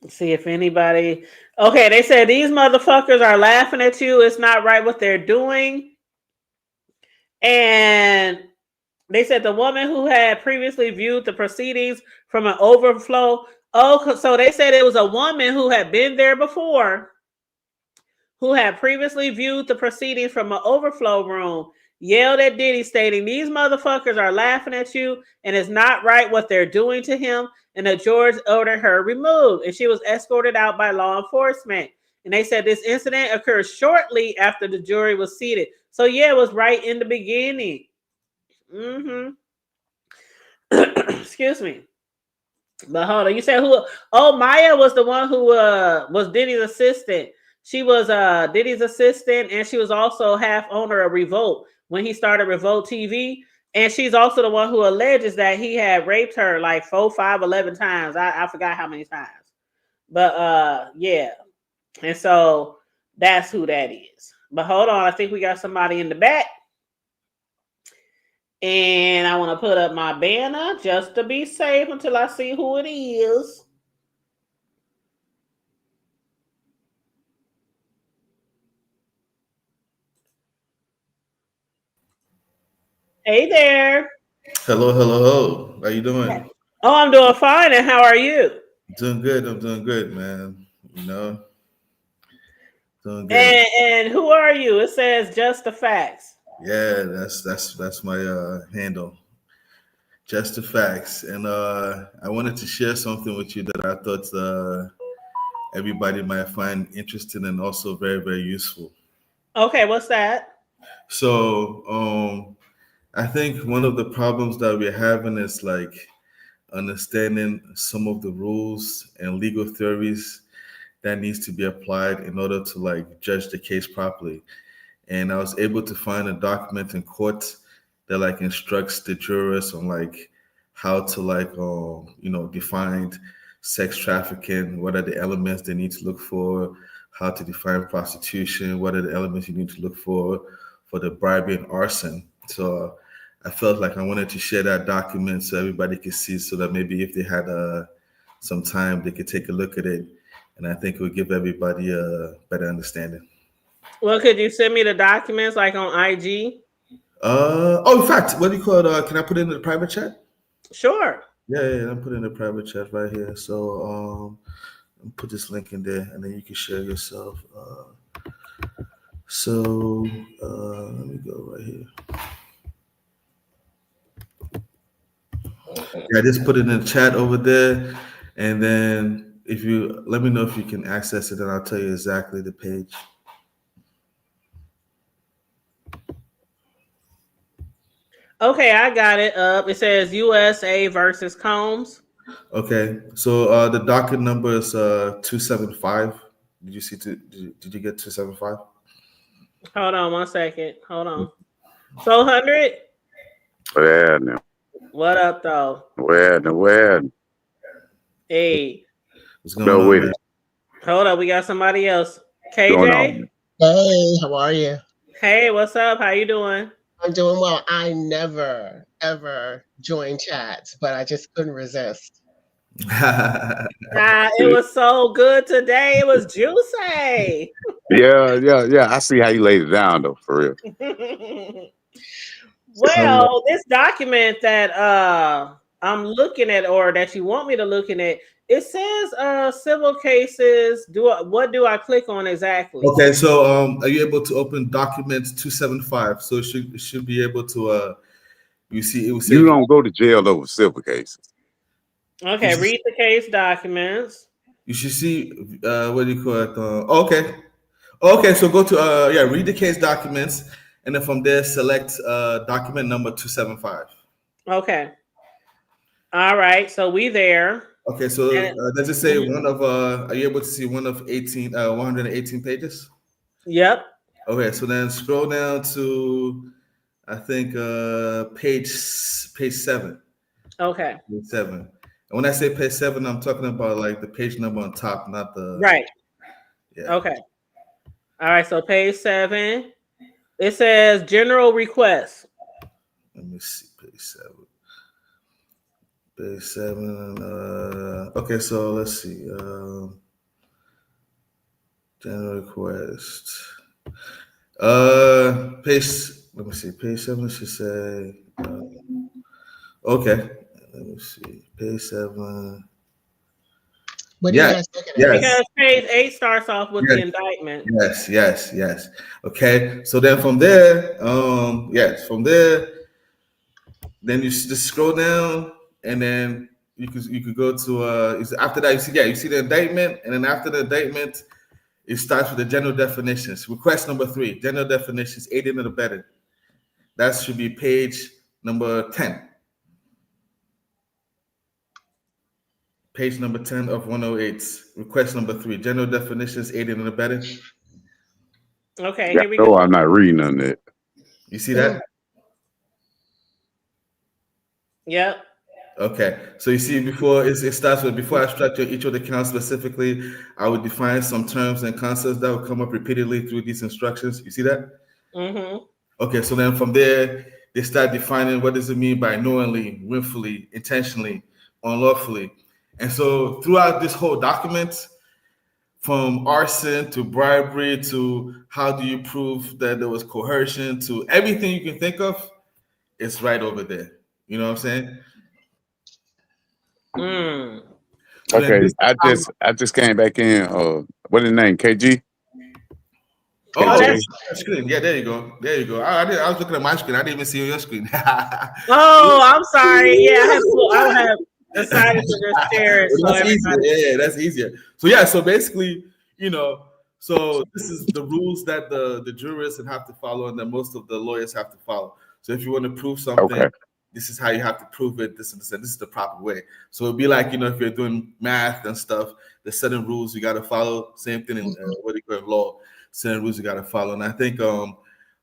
Let's see if anybody... Okay, they said these motherfuckers are laughing at you. It's not right what they're doing. And they said the woman who had previously viewed the proceedings from an overflow... Oh, so they said it was a woman who had been there before, who had previously viewed the proceedings from an overflow room, yelled at Diddy, stating, these motherfuckers are laughing at you, and it's not right what they're doing to him, and the judge ordered her removed, and she was escorted out by law enforcement. And they said this incident occurred shortly after the jury was seated. So yeah, it was right in the beginning. Excuse me. But hold on, you said who? Oh, Maya was the one who was Diddy's assistant. She was Diddy's assistant, and she was also half owner of Revolt when he started Revolt TV. And she's also the one who alleges that he had raped her like 4, 5, 11 times. I forgot how many times. But yeah. And so that's who that is. But hold on, I think we got somebody in the back. And I want to put up my banner just to be safe until I see who it is. Hey there. Hello. How you doing? Oh, I'm doing fine. And how are you? I'm doing good, man. Doing Doing good. And who are you? It says just the facts. Yeah, that's my handle. Just the facts. And I wanted to share something with you that I thought everybody might find interesting and also very, very useful. Okay, what's that? So I think one of the problems that we're having is like understanding some of the rules and legal theories that needs to be applied in order to like judge the case properly. And I was able to find a document in court that like instructs the jurors on like how to like define sex trafficking, what are the elements they need to look for, how to define prostitution, what are the elements you need to look for the bribery and arson. So I felt like I wanted to share that document so everybody could see, so that maybe if they had some time, they could take a look at it, and I think it would give everybody a better understanding. Well, could you send me the documents like on IG? In fact, what do you call it? Can I put it in the private chat? Sure. Yeah, I'm putting in the private chat right here. So put this link in there, and then you can share yourself. Let me go right here. Yeah, just put it in the chat over there, and then if you let me know if you can access it, and I'll tell you exactly the page. Okay, I got it up. It says USA versus Combs. Okay, so the docket number is 275. Did you see? Did you get 275? Hold on 1 second. Hold on. So 100. Where now? What up though? Where? Hey, What's going Go on, with man? it. hold up. We got somebody else. Going KJ. on. Hey, how are you? Hey, what's up? How you doing? I'm doing well. I never, ever join chats, but I just couldn't resist. It was so good today. It was juicy. Yeah. I see how you laid it down though, for real. Well, this document that I'm looking at, or that you want me to looking at, it says civil cases. What do I click on exactly? Okay, so are you able to open documents 275? So it should be able to you see it will say You don't go to jail over civil cases. Okay, read the case documents. you should see what do you call it? Okay, so go to read the case documents, and then from there select document number 275. Okay. All right, so we there. Okay, so does it say one of are you able to see one of 118 pages? Yep. Okay, so then scroll down to I think page 7. Okay. Page 7. And when I say page 7, I'm talking about like the page number on top, not the Right. Yeah. Okay. All right, so page 7. It says general requests. Let me see page 7. Page 7. Okay, so let's see. General request. Let me see. Page 7 should say. Okay. Let me see. Page 7. What are you guys looking at? Because page 8 starts off with the indictment. Yes. Okay. So then from there, then you just scroll down, and then you could go to after that you see the indictment, and then after the indictment, it starts with the general definitions. Request number 3, general definitions, aiding and abetting. That should be page number 10. Page number 10 of 108. Request number 3, general definitions, aiding and abetting. Okay, Yeah, here we go. no, I'm not reading on that. You see that? Yep. Okay, so you see before it starts with before I structure each of the counts specifically, I would define some terms and concepts that would come up repeatedly through these instructions. You see that? Mm-hmm. Okay, so then from there, they start defining what does it mean by knowingly, willfully, intentionally, unlawfully. And so throughout this whole document, from arson to bribery to how do you prove that there was coercion to everything you can think of, it's right over there. You know what I'm saying? Okay, I just came back in. What is the name? KG? Can't Oh, tell that's you. screen. Yeah, there you go. There you go. I was looking at my screen. I didn't even see your screen. oh, I'm sorry. Yeah, I have decided to just share it so That's easier. everybody. Yeah, that's easier. So yeah, so basically, so this is the rules that the jurists have to follow, and that most of the lawyers have to follow. So if you want to prove something, Okay. this is how you have to prove it. This and this, and this is the proper way. So it'd be like if you're doing math and stuff, there's certain rules you got to follow. Same thing in what do you call it, law. Certain rules you got to follow. And I think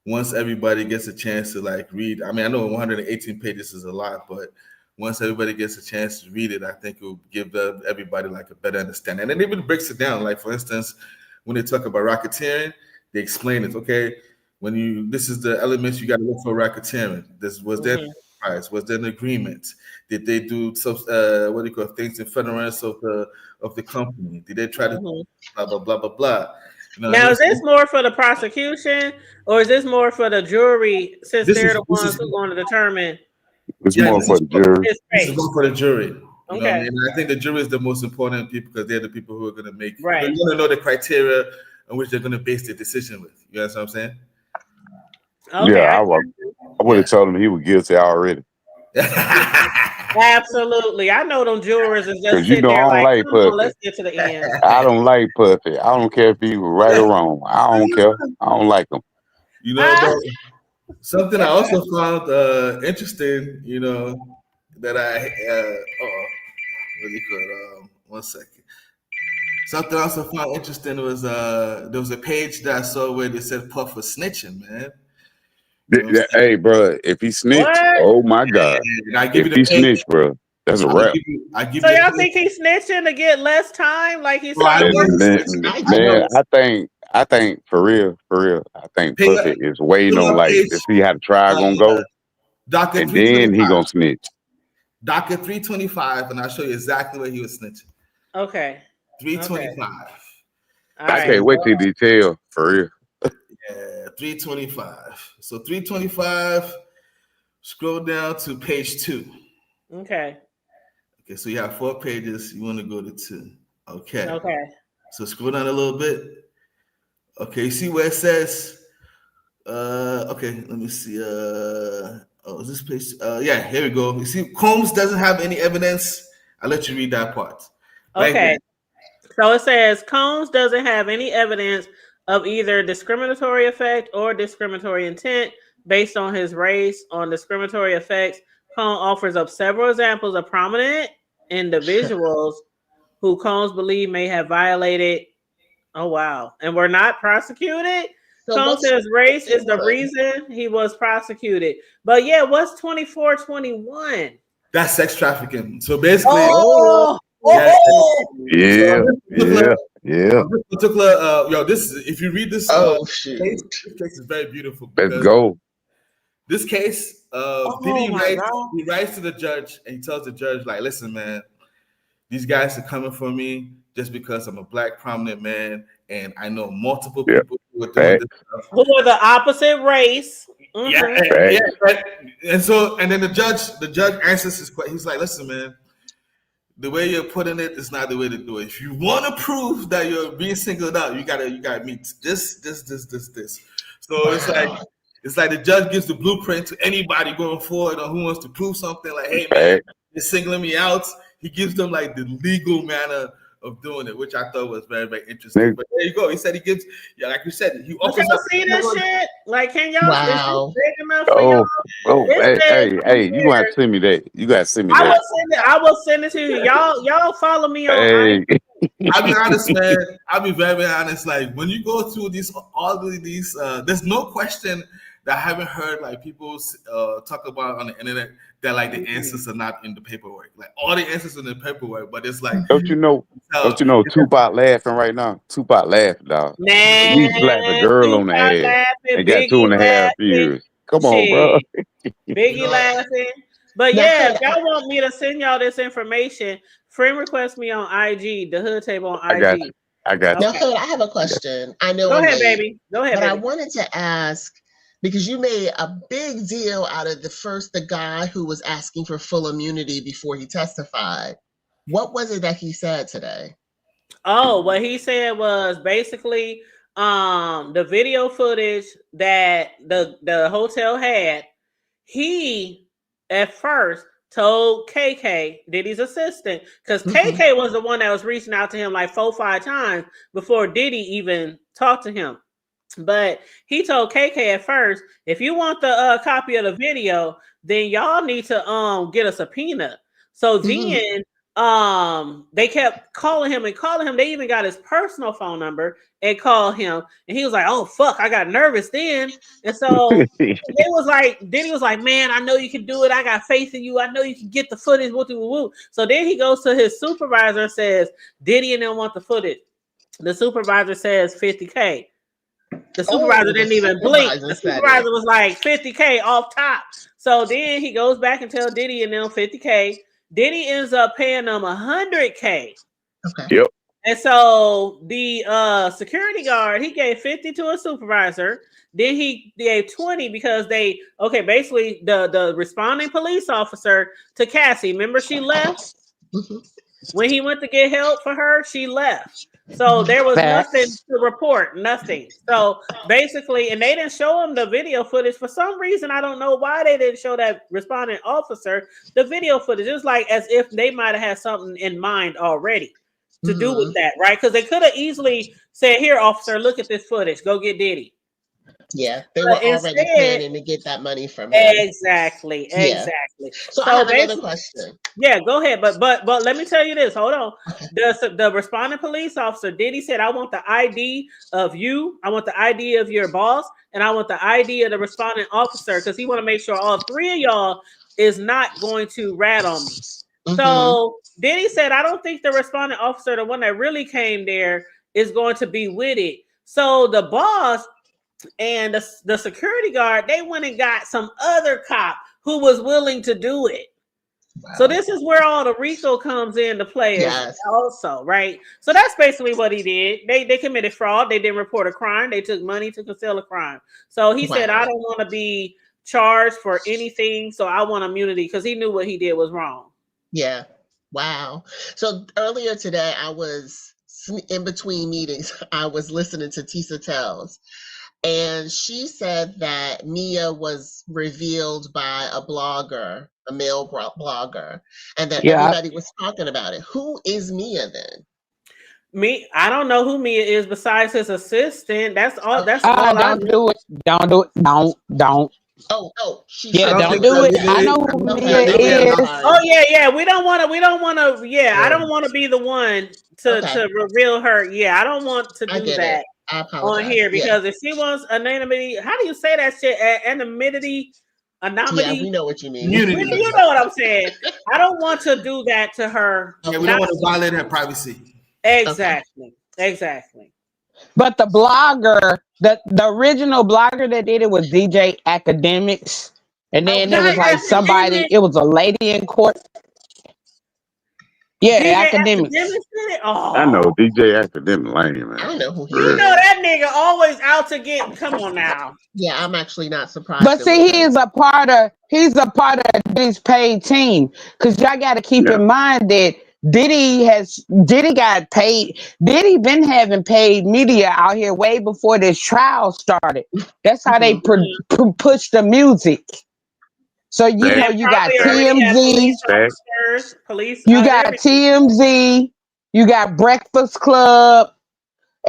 once everybody gets a chance to like read, I mean, I know 118 pages is a lot, but once everybody gets a chance to read it, I think it will give everybody like a better understanding. And it even breaks it down. Like for instance, when they talk about racketeering, they explain it. Okay, this is the elements you got to look for racketeering. This was there price, was there an agreement? Did they do some what do you call things in furtherance of the company? Did they try to blah blah blah blah blah? Now, is this more for the prosecution or is this more for the jury since they're the ones who are going to determine? It's more for the jury. This is more for the jury. You know what I Okay. mean? And I think the jury is the most important people because they're the people who are going to make. Right. They're going to know the criteria on which they're going to base their decision with. You know what I'm saying? Okay. Yeah, I would have told him he was guilty already. Absolutely. I know them jurors is just sitting there I don't like come on, pussy. let's get to the end. I don't like pussy. I don't care if he was right or wrong. I don't care. I don't like him. But something I also found interesting, that I what do you call it? 1 second. Something I also found interesting was there was a page that I saw where they said Puff was snitching, man. Hey, bro, if he snitch, oh my God. If he snitch, bro, that's a wrap. So y'all think he's snitching to get less time? Like he's man, I think for real, I think Puffy is waiting on like to see how the trial gonna go. And then he gonna snitch. Docket 325, and I'll show you exactly where he was snitching. Okay. 325. I can't wait till detail for real. Yeah, 325. So 325, scroll down to page 2. Okay. Okay, so you have 4 pages. You want to go to 2. Okay. Okay. So scroll down a little bit. Okay, you see where it says, okay, let me see. Is this page? Yeah, here we go. You see, Combs doesn't have any evidence. I'll let you read that part. Right okay. Here. So it says Combs doesn't have any evidence of either discriminatory effect or discriminatory intent based on his race. On discriminatory effects, Combs offers up several examples of prominent individuals who Combs believe may have violated. Oh, wow. And were not prosecuted? So Combs says race is the reason he was prosecuted. But yeah, what's 2421? That's sex trafficking. So basically, yeah. This if you read this, case, this case is very beautiful. Let's go. This case, Diddy writes to the judge and he tells the judge, like, listen, man, these guys are coming for me just because I'm a black prominent man, and I know multiple people who are doing this stuff. Who are the opposite race. And then the judge answers his question. He's like, listen, man, the way you're putting it is not the way to do it. If you want to prove that you're being singled out, you gotta meet this. So it's like the judge gives the blueprint to anybody going forward on who wants to prove something. Like, hey man, you're singling me out. He gives them like the legal manner of doing it, which I thought was very, very interesting. But there you go. He said he gives, like you said, he offers. Y'all see this shit? Like, can y'all? Wow. Is this big enough for y'all? Hey, you gonna have to send me that. You gotta send me that. I will send it to you. Y'all follow me on. I'll be honest, man. I'll be very, very honest. Like when you go through all of these, there's no question that I haven't heard like people talk about on the internet that like the answers are not in the paperwork. Like all the answers in the paperwork, but it's like don't you know Tupac laughing right now? Tupac laughing, dog. Man, he slapped a girl on the ass and got 2.5 years. Come on, bro. Biggie laughing. But yeah, if y'all want me to send y'all this information, friend request me on IG, the Hood Table on IG. I got you. Now, Hood, I have a question. I know. Go ahead, baby. But I wanted to ask, because you made a big deal out of the guy who was asking for full immunity before he testified. What was it that he said today? Oh, what he said was basically the video footage that the hotel had, he at first told KK, Diddy's assistant, because KK was the one that was reaching out to him like 4-5 times before Diddy even talked to him. But he told KK at first, if you want the copy of the video, then y'all need to get a subpoena. So then they kept calling him. They even got his personal phone number and called him. And he was like, oh fuck, I got nervous then. And so Diddy was like, man, I know you can do it. I got faith in you. I know you can get the footage. Woo. So then he goes to his supervisor and says, Diddy and them want the footage. The supervisor says $50K. The supervisor didn't even blink. The supervisor was like $50K off top. So then he goes back and tells Diddy and them $50K. Diddy ends up paying them $100K. Okay. Yep. And so the security guard, he gave 50 to a supervisor. Then he gave 20 because basically the responding police officer to Cassie. Remember she left? When he went to get help for her, she left. So there was nothing to report, nothing. So basically, and they didn't show him the video footage for some reason. I don't know why they didn't show that responding officer the video footage. It was like as if they might have had something in mind already to do with that, right? Because they could have easily said, "Here, officer, look at this footage. Go get Diddy." Yeah, they were already planning to get that money from him. Exactly. So I have another question. Yeah, go ahead. But let me tell you this. Hold on. The responding police officer, Diddy said, I want the ID of you, I want the ID of your boss, and I want the ID of the responding officer, because he want to make sure all three of y'all is not going to rat on me. So Diddy said, I don't think the responding officer, the one that really came there, is going to be with it. So the boss and the security guard, they went and got some other cop who was willing to do it. Wow. So this is where all the RICO comes into play also, right? So that's basically what he did. They committed fraud. They didn't report a crime. They took money to conceal a crime. So he said, I don't want to be charged for anything, so I want immunity, because he knew what he did was wrong. Yeah. Wow. So earlier today, I was in between meetings. I was listening to Tisa Tells. And she said that Mia was revealed by a blogger, a male blogger, and that everybody was talking about it. Who is Mia then? I don't know who Mia is besides his assistant. That's all. Don't do it. Don't do it. Don't. Don't do it. I know who Mia is. Oh yeah. We don't want to. Yeah, I don't want to be the one to reveal her. Yeah, I don't want to do that. On here, because if she wants anonymity, how do you say that shit? Anonymity. Yeah, we know what you mean. You know what I'm saying. I don't want to do that to her. Yeah, we don't want to violate her privacy. Exactly. But the blogger, the original blogger that did it was DJ Academics, and then there was like somebody. It was a lady in court. Yeah, Academics. I know DJ Academic lame, man. I don't know who he is. You know that nigga always out to get. Come on now. Yeah, I'm actually not surprised. But see, he's a part of Diddy's paid team, because y'all got to keep in mind that Diddy got paid. Diddy been having paid media out here way before this trial started. That's how they push the music. So you know you got TMZ, you got TMZ, you got Breakfast Club,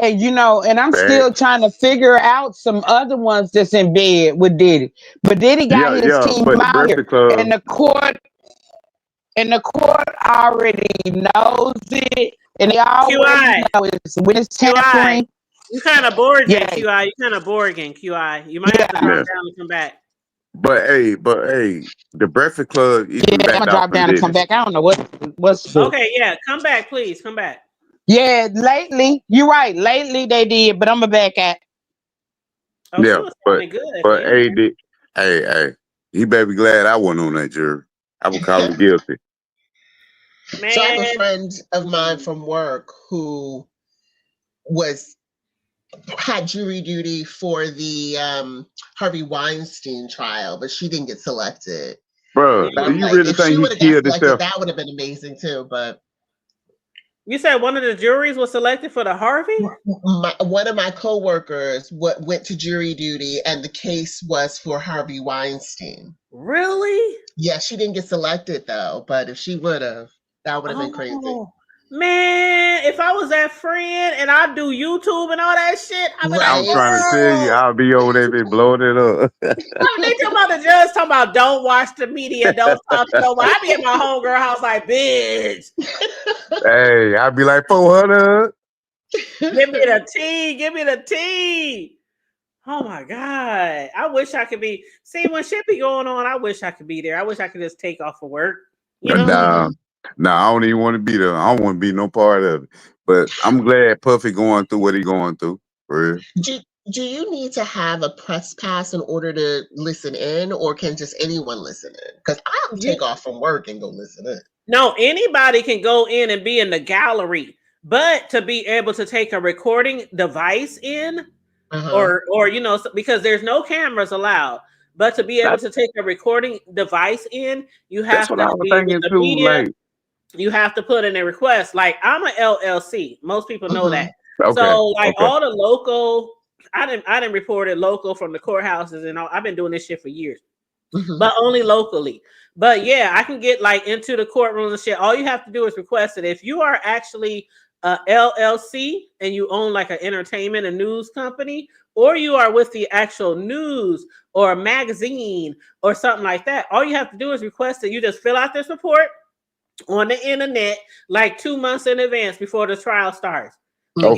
and and I'm still trying to figure out some other ones that's in bed with Diddy. But Diddy got his team out here, and the court already knows it, and they always know it's when it's tampering. You kind of bored, QI. You kind of bored again, QI. You might have to drop down and come back. But hey, the Breakfast Club. I'm gonna drop down and come back. I don't know what's. Okay, yeah, come back, please, come back. Yeah, lately, you're right. Lately they did, but I'm gonna back at. Oh, yeah, but hey, he better be glad I wasn't on that jury. I would call him guilty. Man. So I have a friend of mine from work who had jury duty for the Harvey Weinstein trial, but she didn't get selected. Bro, do you really think he killed himself? That would have been amazing too, but You said one of the juries was selected for the Harvey? One of my coworkers went to jury duty, and the case was for Harvey Weinstein. Really? Yeah, she didn't get selected though, but if she would have, that would have been crazy. Man, if I was that friend and I do YouTube and all that shit, I'd be like, I'm trying to tell you, I'll be over there, be blowing it up. they talking about the judge talking about don't watch the media, don't talk to nobody. I be at my homegirl house like, bitch. Hey, I'll be like 400. Give me the tea. Give me the tea. Oh my God. I wish I could be. See, when shit be going on, I wish I could be there. I wish I could just take off for work. You know? Nah, I don't even want to be there. I don't want to be no part of it. But I'm glad Puffy going through what he going through. For real. Do you need to have a press pass in order to listen in, or can just anyone listen in? Because I'll take off from work and go listen in. No, anybody can go in and be in the gallery, but to be able to take a recording device in, or you know, because there's no cameras allowed, but to be able to take a recording device in, you have to be with the media. You have to put in a request. Like, I'm an LLC. Most people know that. So all the local, I didn't report it local from the courthouses and all. I've been doing this shit for years, but only locally. But yeah, I can get like into the courtroom and shit. All you have to do is request it. If you are actually a LLC and you own like an entertainment and news company, or you are with the actual news or a magazine or something like that, all you have to do is request it. You just fill out this report on the internet like 2 months in advance before the trial starts. To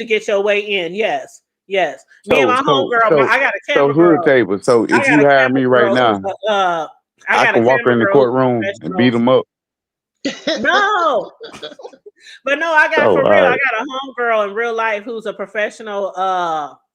get your way in. Yes. Me and my homegirl, I got a camera girl. Table. So if you hire me right now, I can walk in the courtroom and beat them up. No. But no, I got for real. I got a homegirl in real life who's a professional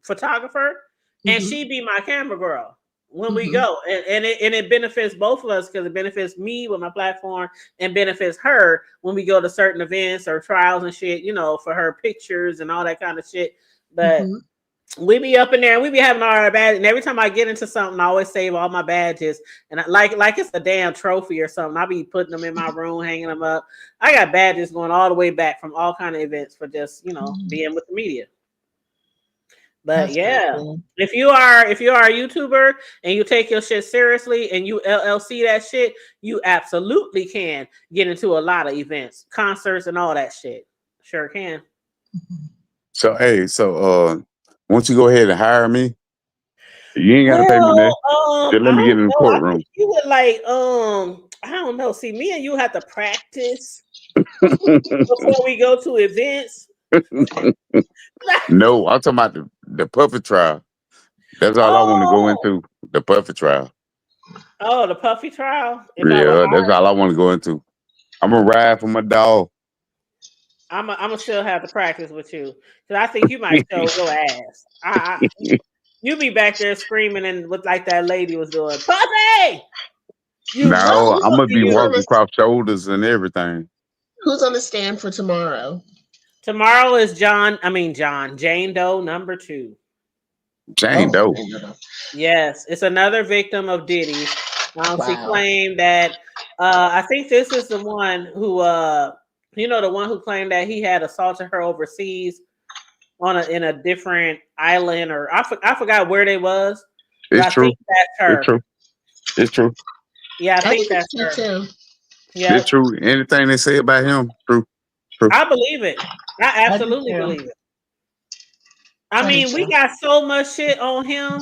photographer, and she be my camera girl when we go, and it benefits both of us because it benefits me with my platform and benefits her when we go to certain events or trials and shit, you know, for her pictures and all that kind of shit. But we be up in there and we be having all our badges. And every time I get into something, I always save all my badges. And like it's a damn trophy or something. I'll be putting them in my room, hanging them up. I got badges going all the way back from all kind of events for just, you know, being with the media. But cool. if you are a YouTuber and you take your shit seriously and you LLC that shit, you absolutely can get into a lot of events, concerts, and all that shit. Sure can. So once you go ahead and hire me, you ain't gotta pay me that. Just let me get in the courtroom. You would like I don't know. See, me and you have to practice before we go to events. No, I'm talking about the Puffy trial. That's all I want to go into. The Puffy trial. Oh, the Puffy trial? That's all I want to go into. I'm gonna ride for my dog. I'm gonna still have to practice with you because I think you might show your ass. You be back there screaming and look like that lady was doing. Puffy! No, I'm gonna be walking across shoulders and everything. Who's on the stand for tomorrow? Tomorrow is Jane Doe number 2. Jane Doe. Yes, it's another victim of Diddy. She claimed that I think this is the one who the one who claimed that he had assaulted her overseas in a different island, or I forgot where they was. It's true. I think that's her. It's true. Yeah, I think that's her. Too. Yeah, it's true. Anything they say about him, true. I believe it. I absolutely believe it. I mean, we got so much shit on him.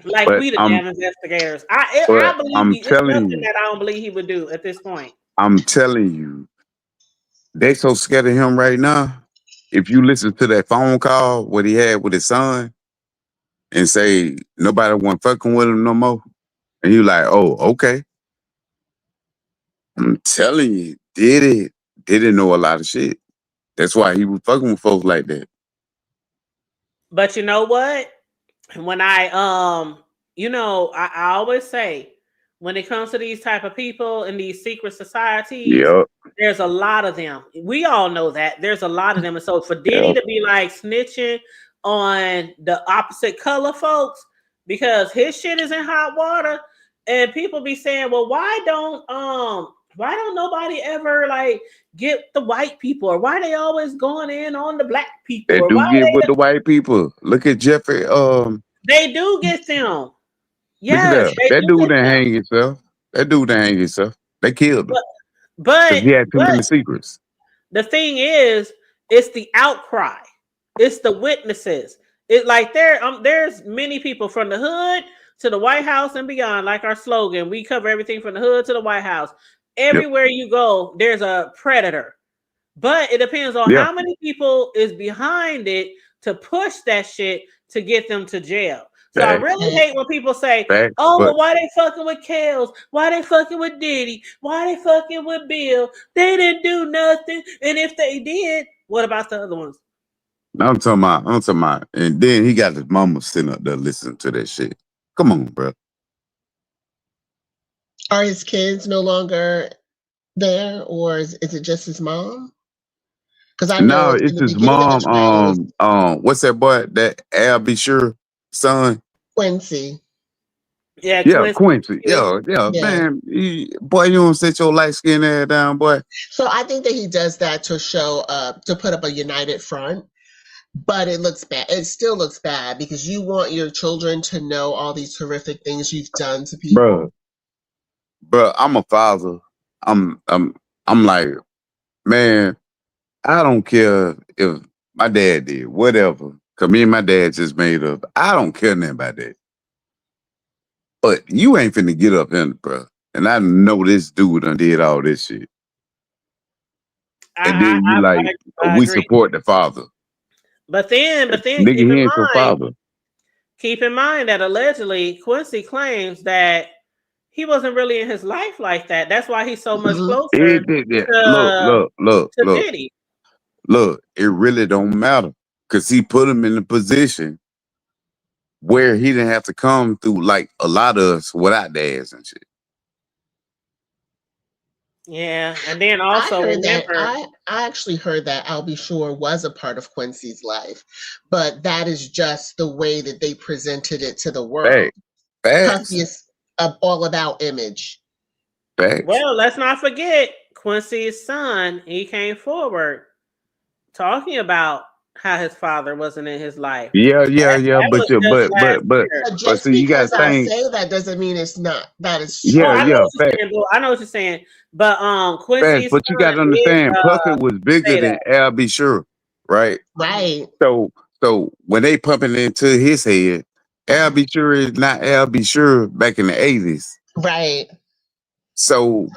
Like, we the damn investigators. I believe it's nothing that I don't believe he would do at this point. I'm telling you, they so scared of him right now. If you listen to that phone call what he had with his son and say nobody wasn't fucking with him no more, and you like, oh, okay. I'm telling you, didn't know a lot of shit. That's why he was fucking with folks like that. But you know what? When I always say, when it comes to these type of people in these secret societies, there's a lot of them. We all know that there's a lot of them. And so for Diddy to be like snitching on the opposite color folks, because his shit is in hot water, and people be saying, well, why don't Why don't nobody ever like get the white people, or why they always going in on the black people, They or do why get with the white people. Look at Jeffrey. they do get them? Look at Yes, that. they That do dude get that them. hang himself. That dude that hang himself. They killed him But because but he had too but many secrets. the thing is, it's the outcry, it's the witnesses. It like there's many people from the hood to the White House and beyond. Like our slogan, we cover everything from the hood to the White House. Yep. Everywhere you go, there's a predator. But it depends on Yeah. how many people is behind it to push that shit to get them to jail. So I Facts. really hate when people say, Facts. "Oh, But well, why they fucking with Kels? Why they fucking with Diddy? Why they fucking with Bill? They didn't do nothing. And if they did, what about the other ones?" I'm talking about. And then he got his mama sitting up there listening to that shit. Come on, bro. Are his kids no longer there, or is it just his mom? Because I know No, in it's the his beginning of the mom. trial, it was What's that boy? That Al Be Sure son? Quincy. Yeah, Yeah, Quincy. Quincy. Yeah, Yeah. man. Boy, you don't sit your light skin ass down, boy. So I think that he does that to show to put up a united front, but it looks bad. It still looks bad because you want your children to know all these horrific things you've done to people. Bro, I'm a father. I'm like, man, I don't care if my dad did whatever. Cause me and my dad just made up. I don't care nothing about that. But you ain't finna get up in, bro. And I know this dude done did all this shit. And then you like, I we agree. support the father. But then Nigga, he ain't your father. keep in mind that allegedly Quincy claims that he wasn't really in his life like that. That's why he's so much closer to Diddy. Look, it really don't matter. Cause he put him in a position where he didn't have to come through like a lot of us without dads and shit. Yeah, and then also remember, I actually heard that I'll Be Sure was a part of Quincy's life, but that is just the way that they presented it to the world. Facts. Puffy is all about image. Facts. Well, let's not forget Quincy's son. He came forward talking about how his father wasn't in his life. Yeah. That But was just last year. Just see, you gotta because I think. say that doesn't mean it's not. That is Oh, true. I know what you're Facts. saying, Boo. I know what you're saying. But Facts. Quincy's But you son gotta did understand, Puffy was bigger say than that. Al Be Sure, right? Right. So when they pumping into his head, Al Be Sure is not Al Be Sure back in the 80s. Right. So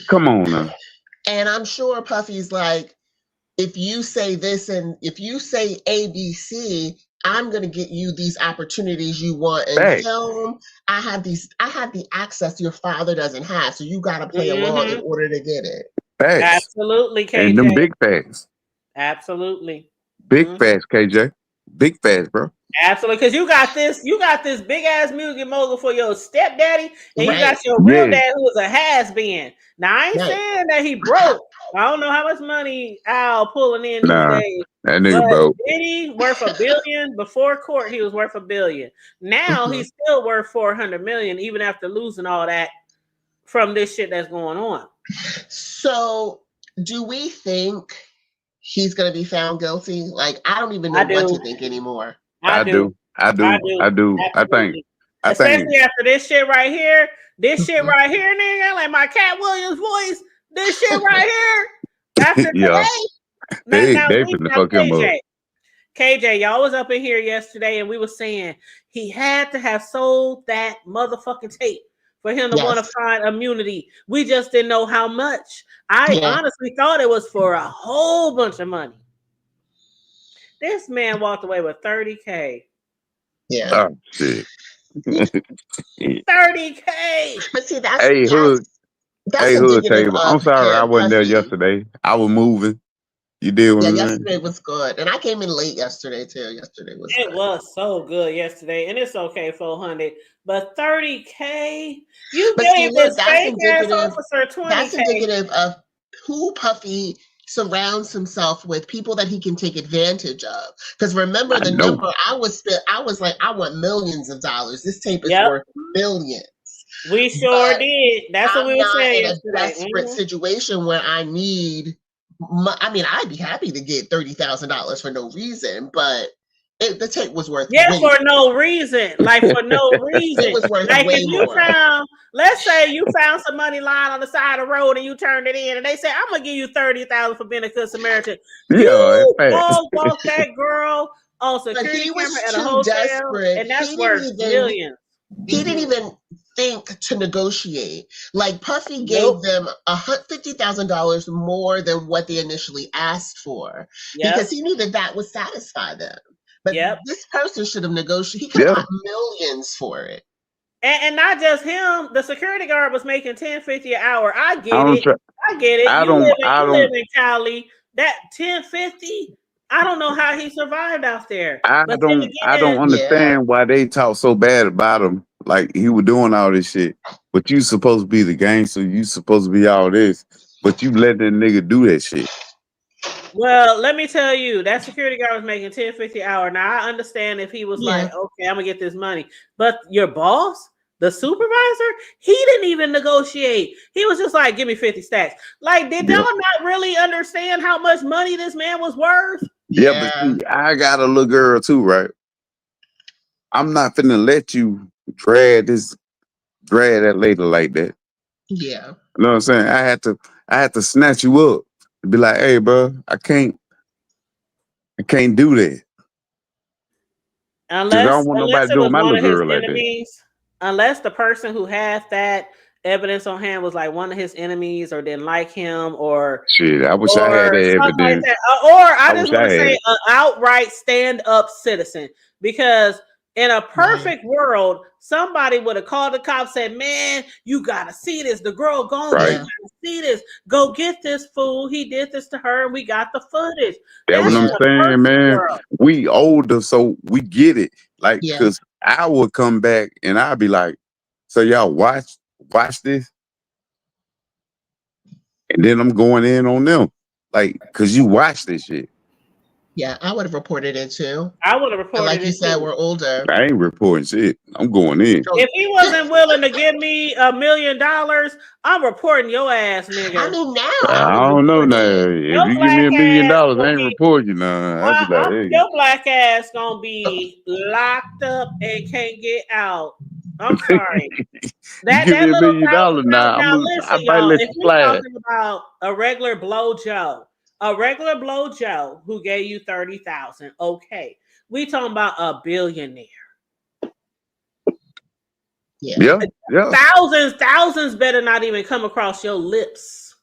come on now. And I'm sure Puffy's like, if you say this and if you say ABC, I'm gonna get you these opportunities you want in Facts. film. I have the access your father doesn't have. So you gotta play along in order to get it. Facts. Absolutely, KJ. And them big facts. Absolutely. Big facts, KJ. Big facts, bro. Absolutely, because you got this big ass music mogul for your stepdaddy, and you got Right. your real dad who was a has been. Now I ain't Right. saying that he broke. I don't know how much money Al pulling in these Nah, days. that nigga But broke. Diddy worth $1 billion before court. He was worth $1 billion. Now he's still worth $400 million, even after losing all that from this shit that's going on. So do we think he's gonna be found guilty? Like, I don't even know what to think anymore. I do. I think. Especially after this shit right here. This shit right here, nigga, like my Cat Williams voice. This shit right here. After Yeah. today. They finna fuck him up. KJ, y'all was up in here yesterday and we were saying he had to have sold that motherfucking tape for him to want to find immunity. We just didn't know how much. I honestly thought it was for a whole bunch of money. This man walked away with $30K. Yeah. Oh, shit. 30K. But see, that's Hood table. I'm sorry I wasn't there Puffy. yesterday. I was moving. You did what yesterday was good. And I came in late yesterday too. Yesterday was It was so good yesterday. And it's okay, 400. But 30K? You gave this fake ass officer 20K. That's indicative of who Puffy surrounds himself with, people that he can take advantage of. Because remember the number I was like, I want millions of dollars. This tape is worth millions. We sure did. That's what I'm we were not saying in a yesterday. desperate situation where I need. I mean, I'd be happy to get $30,000 for no reason, but the tape was worth Yeah, way. for no reason. Like for no reason. It was worth Like way if you more. found, let's say you found some money lying on the side of the road and you turned it in, and they said, "I'm gonna give you 30,000 for being a good Samaritan." Yeah, in You fact. go walk that girl on But security he was camera at a too hotel, desperate. and that's worth millions. He didn't even think to negotiate. Like Puffy Nope. gave them $50,000 more than what they initially asked for because Yep. he knew that would satisfy them. But Yep. this person should have negotiated. He could have Yeah. got millions for it. And not just him, the security guard was making $10.50 an hour. I get don't it. try- I get it. I You don't. live in Cali. That $10.50, I don't know how he survived out there. But then I don't again, understand why they talk so bad about him. Like he was doing all this shit, but you supposed to be the gangster. You supposed to be all this, but you let that nigga do that shit. well, let me tell you, that security guard was making $10.50 an hour. Now I understand if he was like, okay, I'm gonna get this money, but your boss, the supervisor, he didn't even negotiate. He was just like, give me 50 stacks. Like, did y'all not really understand how much money this man was worth? Yeah, but see, I got a little girl too, right? I'm not finna let you drag that lady like that. Yeah. You know what I'm saying? I had to snatch you up and be like, hey, bro, I can't do that. Because I don't want nobody It doing was my one little of his girl like that. enemies, unless the person who had that evidence on hand was like one of his enemies or didn't like him or Shit, I wish I had that something like evidence. that. Or I just wish want I to had say it. an outright stand-up citizen, because in a perfect world, somebody would have called the cops, said, man, you gotta see this. The girl gone, Right. you gotta see this. Go get this fool. He did this to her, and we got the footage. That's what I'm saying, man. World. We older, so we get it. Like, because I would come back and I'd be like, so y'all watch this? And then I'm going in on them. Like, because you watch this shit. Yeah, I would have reported it too. I would have reported it. Like you said, we're older. I ain't reporting shit. I'm going in. If he wasn't willing to give me $1 million, I'm reporting your ass, nigga. I mean, now I don't know now. If you give me $1 million, I ain't reporting you now. I'll be like, hey. Your black ass gonna be locked up and can't get out. I'm sorry. You give me $1 million now. Now I listen, might y'all. let If you we're slide. talking about a regular blow Joe who gave you 30,000, okay. We talking about a billionaire. Yeah. Thousands better not even come across your lips.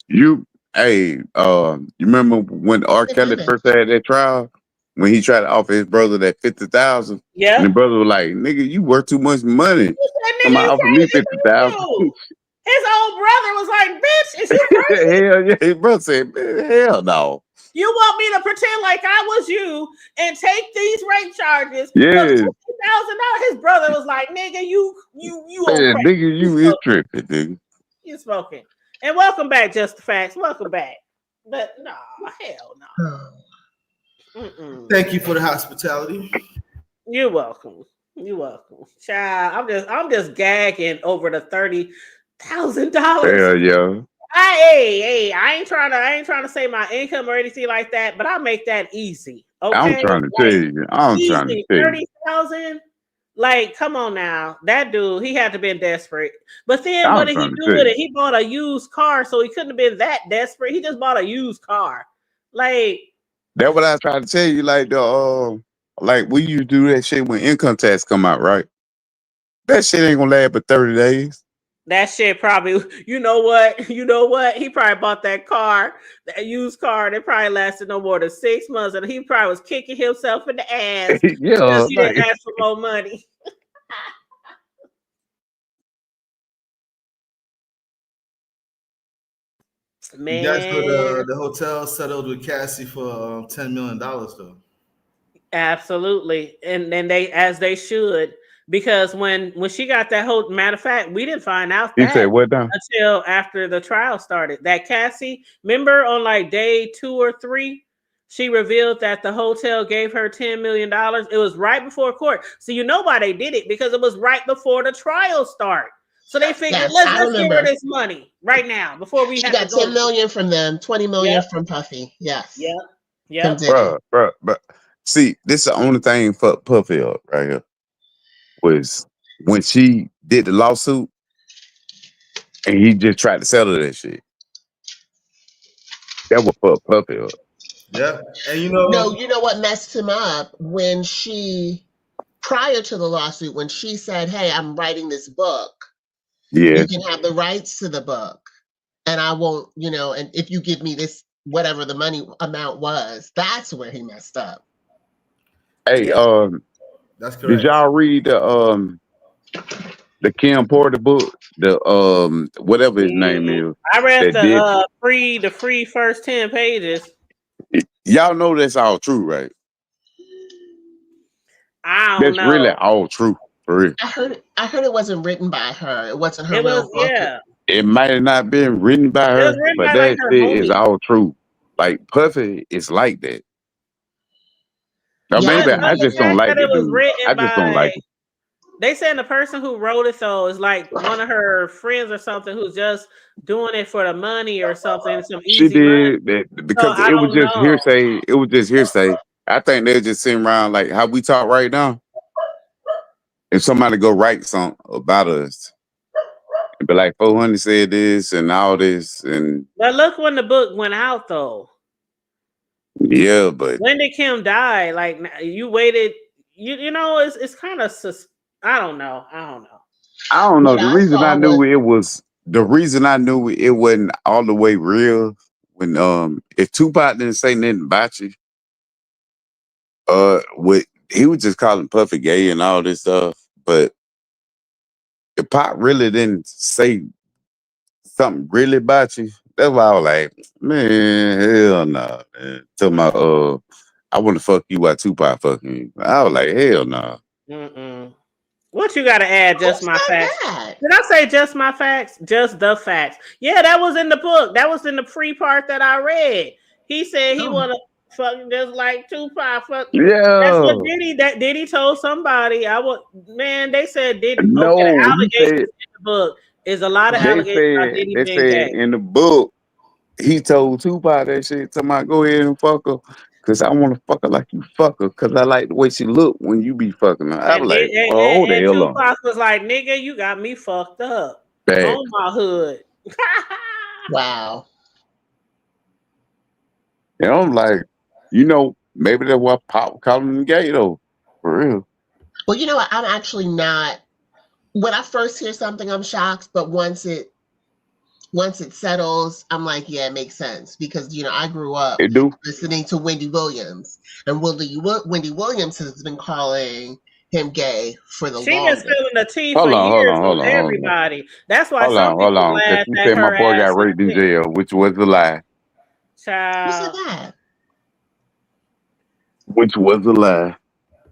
You remember when R. Kelly first had that trial? When he tried to offer his brother that 50,000? Yeah. And the brother was like, nigga, you worth too much money. Somebody offer me 50,000. His old brother was like, bitch, is you crazy? Hell yeah. His brother said, hell no. You want me to pretend like I was you and take these rape charges? Yes. $50,000. His brother was like, nigga, you Man, nigga, you is tripping, nigga. You smoking. And welcome back, Just the Facts. Welcome back. But no, hell no. Thank you for the hospitality. You're welcome. You're welcome. Child, I'm just gagging over the $30,000. Hell yeah. I ain't trying to say my income or anything like that, but I make that easy. Okay. I'm trying to tell you. I'm trying to tell you. 30,000. Like, come on now. That dude, he had to been desperate. But then what did he do with it? He bought a used car, so he couldn't have been that desperate. He just bought a used car. Like, that's what I tried to tell you. Like we used to do that shit when income tax come out, right? That shit ain't gonna last but 30 days. That shit probably, you know what? He probably bought that car, that used car, that probably lasted no more than 6 months, and he probably was kicking himself in the ass because he didn't ask for more money. Man, you guys know the hotel settled with Cassie for $10 million though. Absolutely, and they, as they should, because when she got that whole, matter of fact, we didn't find out that until after the trial started. That Cassie, remember on like day 2 or 3, she revealed that the hotel gave her $10 million. It was right before court, so you know why they did it, because it was right before the trial start. So they figured, Yes, I let's get her remember. this money right now before we She have to got go. 10 million from them, 20 million Yep, from Puffy. Yes. yep, From yep. Diddy. But see, this is the only thing for Puffy up right here was when she did the lawsuit and he just tried to settle that shit. That was for Puffy up. Yeah, and No, you know what messed him up? When she, prior to the lawsuit, when she said, "Hey, I'm writing this book. Yeah. You can have the rights to the book, and I won't, and if you give me this, whatever the money amount was," that's where he messed up. Hey, Yeah. that's did correct. y'all read the Kim Porter book? The whatever his name Mhm. is I read that did the free first 10 pages. y'all know that's all true, right? I don't That's really know. all true for real. I heard it wasn't written by her. It wasn't her It was, real book. yeah. It might have not been written by It was her, written but by like that her shit is homie. all true. Like Puffy is like that. Now Yeah, I maybe But I believe the just it. don't fact like that the it was dude. I written just don't by, like him. they saying the person who wrote it though is like one of her friends or something who's just doing it for the money or something, some She easy money. did that So because I it was don't just know. hearsay. It was just hearsay. I think they're just sitting around like how we talk right now. If somebody go write something about us, and be like 400 said this and all this, and But look when the book went out though. yeah, but When did Kim die? Like you waited, you know, it's kind of I don't know. I don't know. I don't know. What The I reason I saw knew was, it was the reason I knew it wasn't all the way real when if Tupac didn't say nothing about you, what he was just calling Puffy gay and all this stuff, but if Pac really didn't say something really about you, that's why I was like, man, hell no, man. Tell my I want to fuck you while Tupac fucking you. I was like, hell no. Mm-mm. What you got to add? who Just my said facts. that? Did I say just my facts? Just the facts. Yeah, that was in the book. That was in the free part that I read. He said he Oh, wanna fuck just like Tupac. Fuck. That's what Yeah. Diddy told somebody. I would, man. They said Diddy. Okay, the No, he said allegations in the book is a lot of right. allegations about Diddy they being said gay. in the book he told Tupac that shit. Somebody go ahead and fuck her, cause I want to fuck her like you fuck her, cause I like the way she look when you be fucking her. I was And, like, did, and, well, and, hold the and hell on, Tupac was like, "Nigga, you got me fucked up back. on my hood." Wow. And I'm like, maybe that's why Pop calling him gay though, for real. Well, you know what? I'm actually not. When I first hear something, I'm shocked, but once it settles, I'm like, yeah, it makes sense because I grew up It do. listening to Wendy Williams, and Wendy Williams has been calling him gay for the She been longest. spilling the tea for Hold on, hold years on, hold on on, hold on, everybody. That's why hold some on, hold people on. Cause laugh she at said my her boy got ass and raped in shit. jail, which was a lie. Who said Child. that? Which was a lie.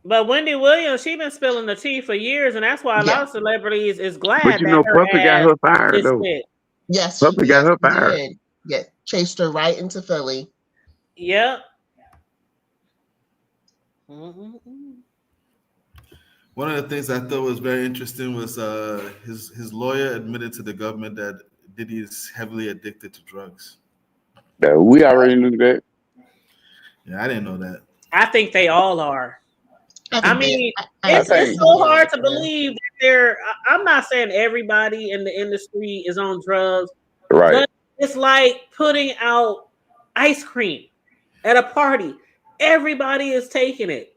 But Wendy Williams, she been spilling the tea for years, and that's why a lot Yeah. of celebrities is But glad that her Puffy got ass her fired is though. spit. Yes, Puffy got yes, her he fired. did. Yeah, chased her right into Philly. Yep. Mm-hmm. One of the things I thought was very interesting was his lawyer admitted to the government that Diddy is heavily addicted to drugs. That we already knew that. Yeah, I didn't know that. I think they all are. I I think mean, I it's think so heavily hard to addicted. believe that I'm not saying everybody in the industry is on drugs, right. but it's like putting out ice cream at a party. Everybody is taking it.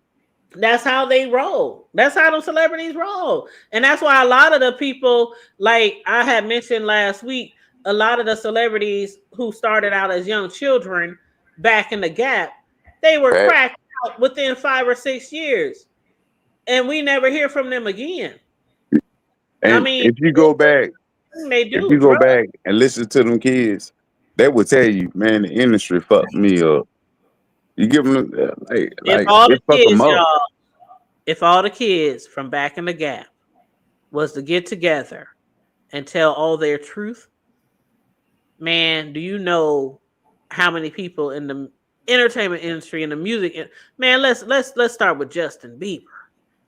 That's how they roll. That's how those celebrities roll. And that's why a lot of the people, like I had mentioned last week, a lot of the celebrities who started out as young children back in the gap, they were Fact. cracked out within 5 or 6 years. And we never hear from them again. I And mean, if you go it's back, the thing they if do, you go drugs. back and listen to them kids, they will tell you, man, the industry fucked me up. You give them If like all the it fuck them kids, up. y'all, if all the kids from back in the gap was to get together and tell all their truth, man, do you know how many people in the entertainment industry and the music? Man, let's start with Justin Bieber.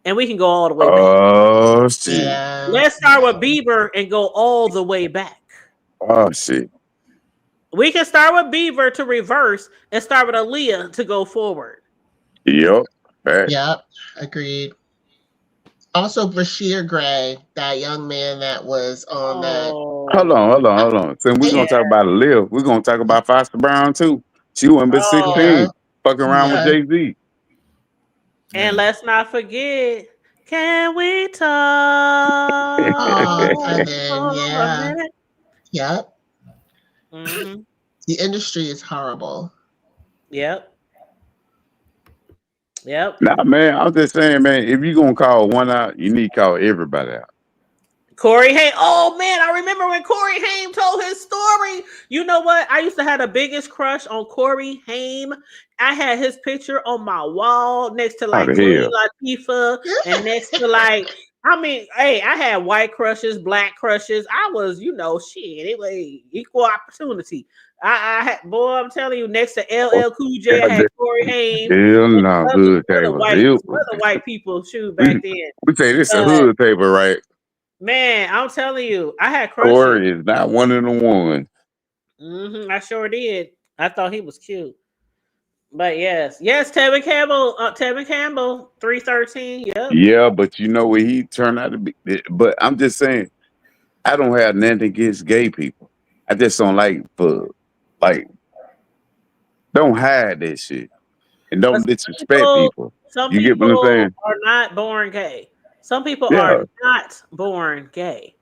and we can go all the way back. Oh shit. Yeah. Let's start with Bieber and go all the way back. Oh shit. We can start with Bieber to reverse and start with Aaliyah to go forward. Yep. Fact. Yep. Agreed. Also, Bashir Gray, that young man that was on that. Hold Oh, on, hold on, hold on. Since we're yeah. gonna talk about Lil, we're gonna talk about Foster Brown too. She wasn't but Oh, 16, Yeah. fucking around with Yeah. Jay-Z. and let's not forget, can we talk Oh, for Tevin. a Yeah. minute? Yep. Mm-hmm. The industry is horrible. Yep. Yep. Nah, man, I'm just saying, man, if you gonna call one out, you need to call everybody out. Corey Haim. Oh man, I remember when Corey Haim told his story. You know what? I used to have the biggest crush on Corey Haim. I had his picture on my wall next to How like the Queen hell? Latifah and next to like, I mean, hey, I had white crushes, black crushes. I was, shit. It was equal opportunity. I had, boy, I'm telling you, next to LL Cool J, I had Corey Haim Hell and no, hood table. some other white people shoot We, back then. we say this a But hood table, right? man, I'm telling you, I had crushes. Corey is not one of the ones. I sure did. I thought he was cute. But yes, Tevin Campbell, 313. Yep. Yeah, but you know what he turned out to be. But I'm just saying, I don't have nothing against gay people. I just don't like, don't hide that shit and But don't disrespect people. some You get what I'm people saying? are not born gay. Some people Yeah. are not born gay.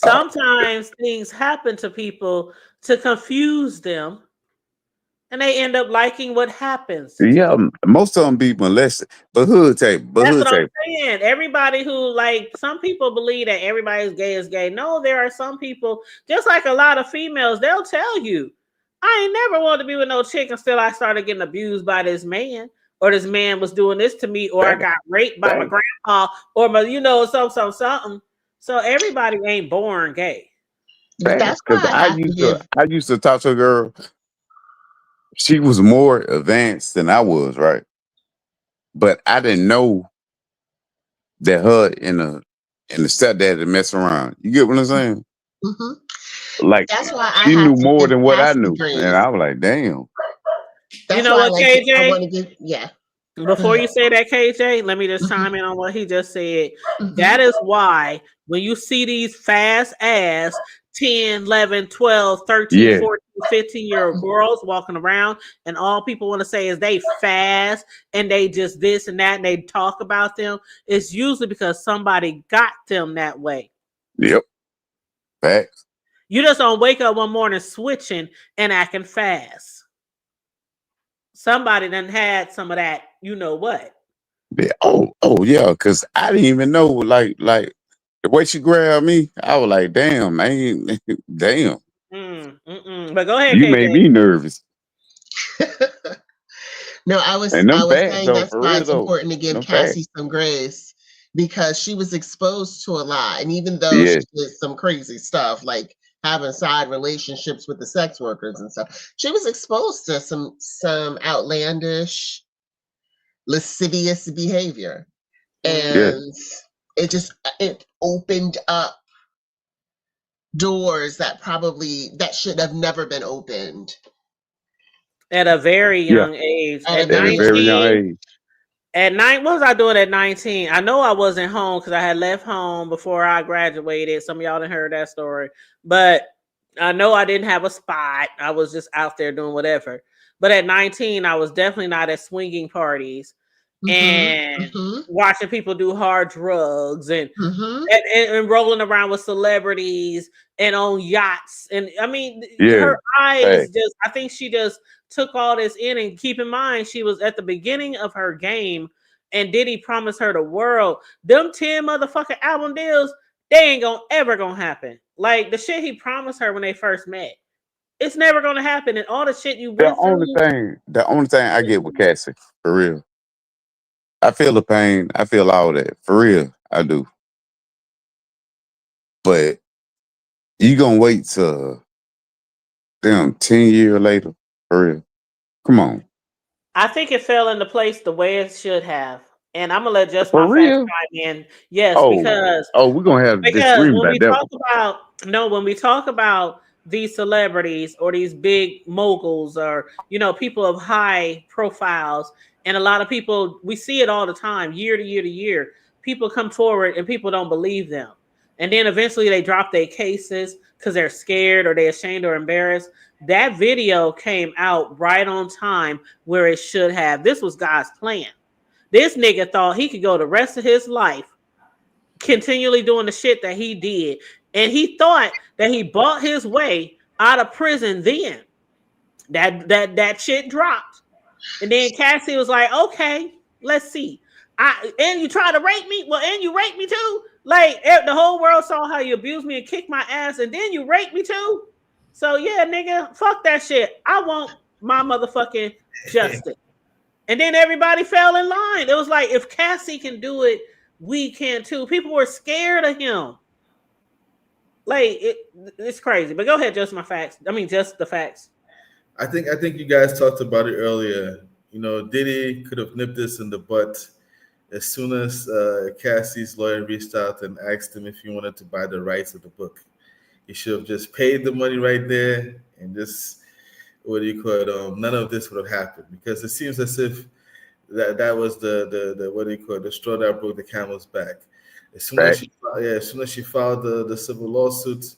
Uh, Sometimes things happen to people to confuse them, and they end up liking what happens to yeah, them. most of them be molested. But That's hood what I'm table. saying. Everybody who some people believe that everybody's gay is gay. No, there are some people, just like a lot of females, they'll tell you, I ain't never wanted to be with no chick until I started getting abused by this man, or this man was doing this to me, or I got raped by my grandpa, or my, something. So everybody ain't born gay. That's Because why I have to give. I used to talk to a girl. She was more advanced than I was, right? But I didn't know that her and the stepdad to mess around. You get what I'm saying? Mhm. Like That's why I she have knew to more give than what I Cassie knew, and grace. I was like, damn. You That's know why what, I KJ? want to give. Yeah. Before you say that, KJ, let me just chime in on what he just said. That is why when you see these fast ass 10, 11, 12, 13, Yeah, 14, 15-year-old girls walking around, and all people want to say is they fast and they just this and that, and they talk about them, it's usually because somebody got them that way. yep, facts. You just don't wake up one morning switching and acting fast. Somebody done had some of that, you know what? Yeah. Oh yeah, because I didn't even know like the way she grabbed me. I was like, damn, man, damn. But go ahead, You made KJ. me nervous. No, I was And them I was facts saying though, that's for why real it's though. important to give Them facts. Cassie some grace because she was exposed to a lot, and even though Yeah, she did some crazy stuff like having side relationships with the sex workers and stuff, she was exposed to some outlandish, lascivious behavior, yeah, and it opened up doors that should have never been opened At a very yeah. young age. at a At At a very young very young 19, age. what was I doing at 19? I know I wasn't home because I had left home before I graduated. Some of y'all didn't heard that story. But I know I didn't have a spot. I was just out there doing whatever. But at 19, I was definitely not at swinging parties and watching people do hard drugs and rolling around with celebrities and on yachts. And I mean, Yeah, her eyes facts. I think she just took all this in. And keep in mind, she was at the beginning of her game and Diddy promised her the world. Them 10 motherfucking album deals, they ain't ever gonna happen. Like the shit he promised her when they first met. It's never gonna happen. And all the shit you The went only through. thing, the only thing I get with Cassie, for real. I feel the pain. I feel all that. For real. I do. But you gonna wait till damn 10 years later? For real. Come on. I think it fell into place the way it should have. And I'm gonna let just For my facts real? chime in. Yes, Oh, we're gonna have a because disagreement when about we that talk one. about when we talk about these celebrities or these big moguls or people of high profiles, and a lot of people, we see it all the time, year to year to year. People come forward and people don't believe them, and then eventually they drop their cases because they're scared or they're ashamed or embarrassed. That video came out right on time where it should have. This was God's plan. This nigga thought he could go the rest of his life continually doing the shit that he did. And he thought that he bought his way out of prison then. That shit dropped. And then Cassie was like, okay, let's see. And you try to rape me? Well, and you raped me too? Like, the whole world saw how you abused me and kicked my ass, and then you raped me too? So yeah, nigga, fuck that shit. I want my motherfucking justice. And then everybody fell in line. It was like, if Cassie can do it, we can too. People were scared of him. Like, it's crazy. But go ahead, just my facts. I mean, just the facts. I think you guys talked about it earlier. Diddy could have nipped this in the butt as soon as Cassie's lawyer reached out and asked him if he wanted to buy the rights of the book. He should have just paid the money right there and just none of this would have happened, because it seems as if that was the straw that broke the camel's back. As soon as she filed the civil lawsuits,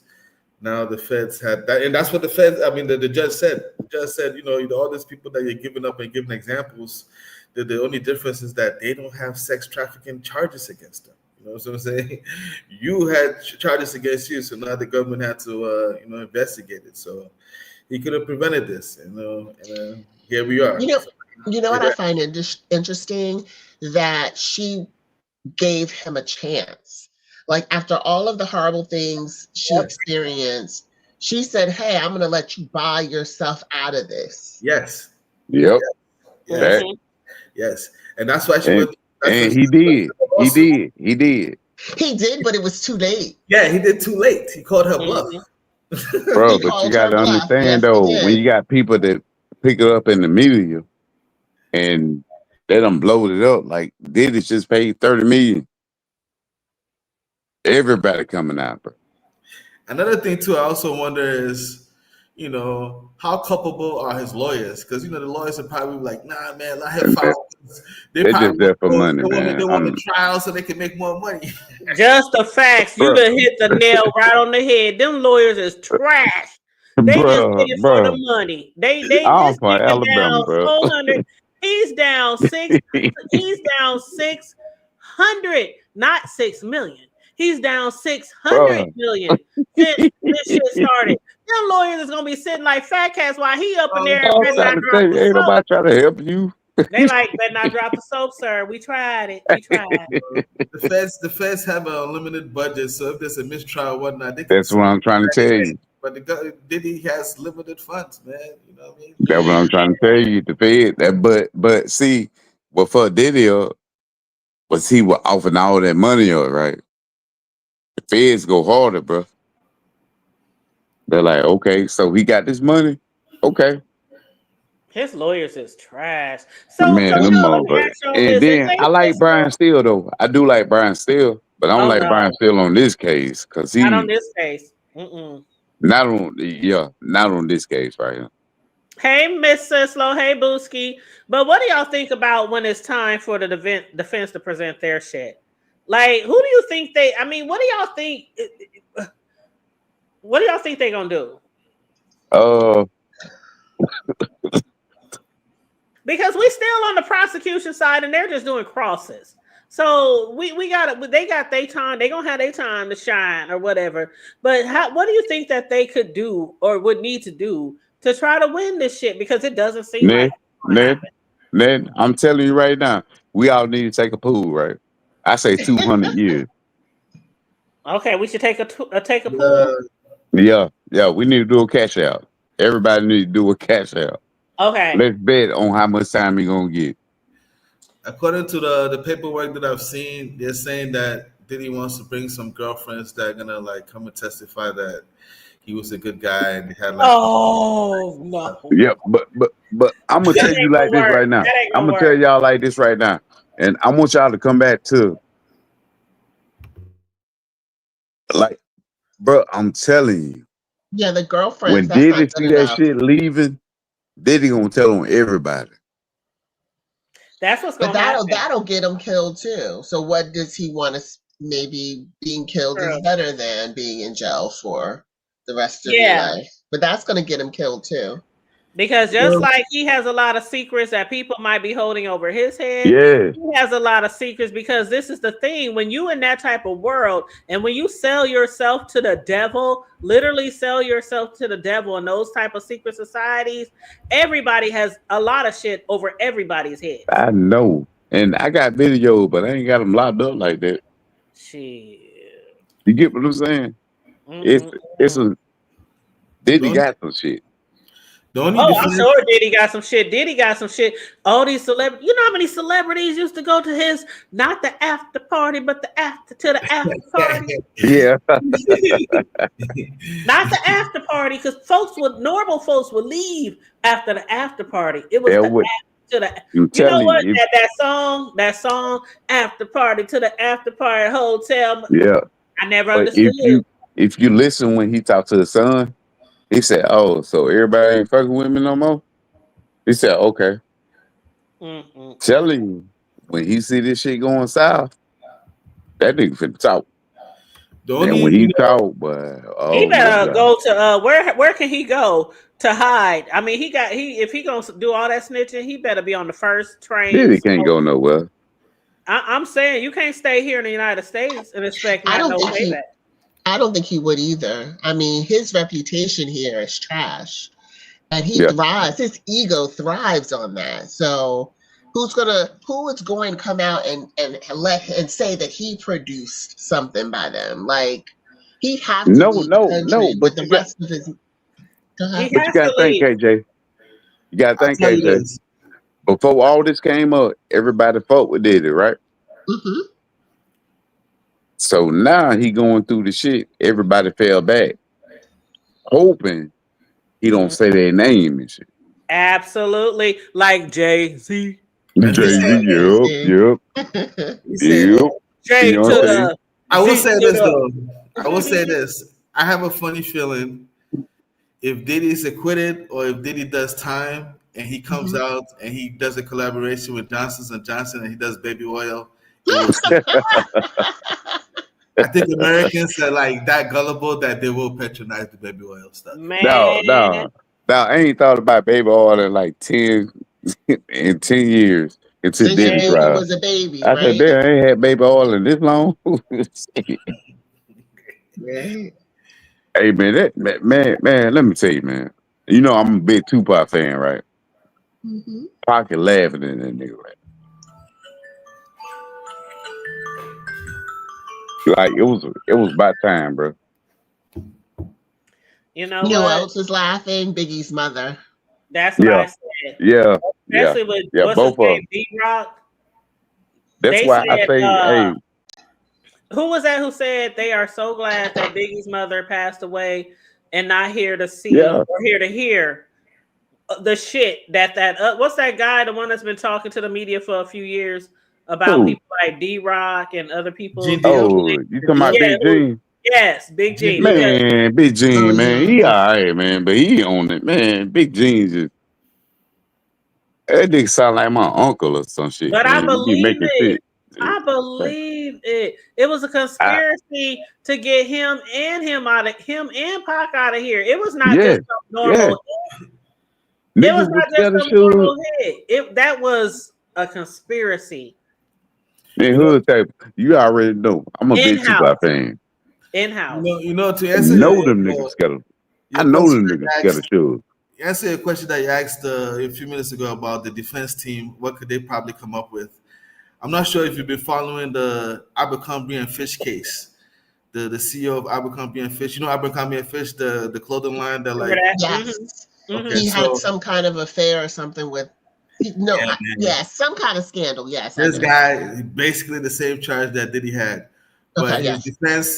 now the feds had that, and that's what the feds. I mean, the judge said. The judge said, all these people that you're giving up and giving examples, the only difference is that they don't have sex trafficking charges against them. You know what I'm saying? You had charges against you, so now the government had to investigate it. So he could have prevented this, and here we are. You know what I find interesting? That she gave him a chance. Like, after all of the horrible things she experienced, she said, hey, I'm going to let you buy yourself out of this. Yes. Yep. Yes. Yes. And that's why she went. And he did. He did, but it was too late. Yeah, he did too late. He called her bluff. Bro, but you got to understand, though, when you got people that pick it up in the media and they done blowed it up, like Diddy just paid $30 million. Everybody coming out, bro. Another thing too, I also wonder is, how culpable are his lawyers? Because the lawyers are probably like, nah, man, let him file. They're just there for money, man. They want the trial so they can make more money. Just the facts. You done hit the nail right on the head. Them lawyers is trash. They just did it for the money. They just down 400. He's down 6. He's down 600, not 6 million. He's down 600 million since this shit started. Them lawyers is gonna be sitting like fat cats while he up in there. Ain't nobody trying to help you. They like, better not drop the soap, sir. We tried it. The feds have an unlimited budget, so if there's a mistrial, whatnot, that's what I'm trying to tell you. But Diddy has limited funds, man. You know what I mean? That's what I'm trying to tell you. The Fed, but see, what for Diddy was he was offering all that money up, right? The feds go harder, bro. They're like, okay, so he got this money, okay. His lawyers is trash. So, man, and then I like Brian Steele though. I do like Brian Steele, but I don't like Brian Steele on this case because he not on this case. Not on this case right here. Hey, Miss Sislo. Hey, Booski. But what do y'all think about when it's time for the defense to present their shit? Like, who do you think what do y'all think? What do y'all think they're gonna do? Because we still on the prosecution side, and they're just doing crosses. So they got their time. They gonna have their time to shine or whatever. But what do you think that they could do or would need to do to try to win this shit? Because it doesn't seem like Ned, I'm telling you right now, we all need to take a pool, right? I say 200 years. Okay, we should take a pool. Yeah, we need to do a cash out. Everybody need to do a cash out. Okay. Let's bet on how much time he gonna get. According to the paperwork that I've seen, they're saying that Diddy wants to bring some girlfriends that are gonna like come and testify that he was a good guy and he had like. Oh no. Yeah, but I'm gonna tell you like this right now. I'm gonna tell y'all like this right now. And I want y'all to come back to like, bro. I'm telling you, Yeah, the girlfriends, when that's not Diddy good see that enough. shit leaving, Diddy gonna tell on everybody. That's what's But gonna happen. that'll get him killed too. So what does he want to? Maybe being killed is True. better than being in jail for the rest of your Yeah. life. But that's going to get him killed too. Because just Well, like he has a lot of secrets that people might be holding over his head, Yeah, he has a lot of secrets because this is the thing. When you in that type of world and when you sell yourself to the devil, literally sell yourself to the devil in those type of secret societies, everybody has a lot of shit over everybody's heads. I know. And I got videos, but I ain't got them locked up like that. Shit. You get what I'm saying? It's it's Mm-mm-mm. a Diddy the got some shit. only Oh, I'm defense. sure Diddy got some shit. Diddy got some shit. All these celebrities, you know how many celebrities used to go to his not the after party, but the after to the after party, Yeah, not the after party, because normal folks would leave after the after party. It was yeah. the What after to the. you You know telling what? you? That song, after party to the after party hotel. Yeah, I never but understood. if you listen when he talked to his son, he said, "Oh, so everybody ain't fucking with me no more." He said, "Okay." Mm-mm-mm. Telling you, when he see this shit going south, that nigga finna talk. The And only when he talk, but He oh my better god, go to where can he go to hide? I mean, if he gonna do all that snitching, he better be on the first train. Diddy can't go nowhere. I'm saying you can't stay here in the United States and expect I not don't no think he payback. I don't think he would either. I mean, his reputation here is trash. And he Yeah, thrives, his ego thrives on that. So who is going to come out and say that he produced something by them? Like he'd have to no, leave the no, no. country with But the you got, rest of his. Go He ahead. but you has got to to think, leave. KJ. You got to I'll think, tell you KJ. this. Before all this came up, everybody fought with Diddy, right? Hmm. So now he going through the shit. Everybody fell back, hoping he don't Mhm. say their name and shit. Absolutely, like Jay Z. And he Jay said, Z, yep, yep, he said, yep. J You know to what I'm but saying? the I will Z say to this the. though. I will say this. I have a funny feeling if Diddy is acquitted or if Diddy does time and he comes Hmm. out and he does a collaboration with Johnson and Johnson and he does baby oil, it will flip. I think Americans are like that gullible that they will patronize the baby oil stuff. No, Man, no, no. I ain't thought about baby oil in like 10 in 10 years until Since your Diddy baby trial. was a baby, I said, right? damn, I ain't had baby oil in this long. Right. Hey man, man, let me tell you, man. You know I'm a big Tupac fan, right? Hmm. Pocket laughing at that nigga, right? Like it was about time, bro. you know You know who what? else was laughing? Biggie's mother. That's what Yeah, I said. yeah, yeah, Especially with yeah. what's his Both of name, them. D Rock. That's They why I said, say, hey, who was that who said they are so glad that Biggie's mother passed away and not here to see yeah, or here to hear the shit what's that guy, the one that's been talking to the media for a few years about who? people like D Rock and other people Gene who, Deal, Oh, you Gene talking about Deal, yeah, Big Gene? yes, Big Gene G, Deal. because Man, Big Oh Gene, man, he yeah. all right, man, but he on it, man. Big Gene just that nigga sound like my uncle or some shit, but I man. He be believe making it. shit. I Like, believe it. It was a I, conspiracy to get him and Pac out of here. It was not yeah, just some yeah. normal. It was Niggas was not just scared of some shoes. normal hit. That was a conspiracy Man, You know, hood type, you already know. I'm a in big house. Tupac fan. In house. to I answer know them niggas scared of. I your know question them that niggas you scared of asked, shoes. answer a question that you asked a few minutes ago about the defense team. What could they probably come up with? I'm not sure if you've been following the Abercrombie and Fish case. The CEO of Abercrombie and Fish. You know Abercrombie and Fish, the clothing line that Remember like. that? Yes. Okay, He had so some kind of affair or something with. No, yeah, man, yes, some kind of scandal. Yes, I this know. guy basically the same charge that Diddy had, but Okay, yes.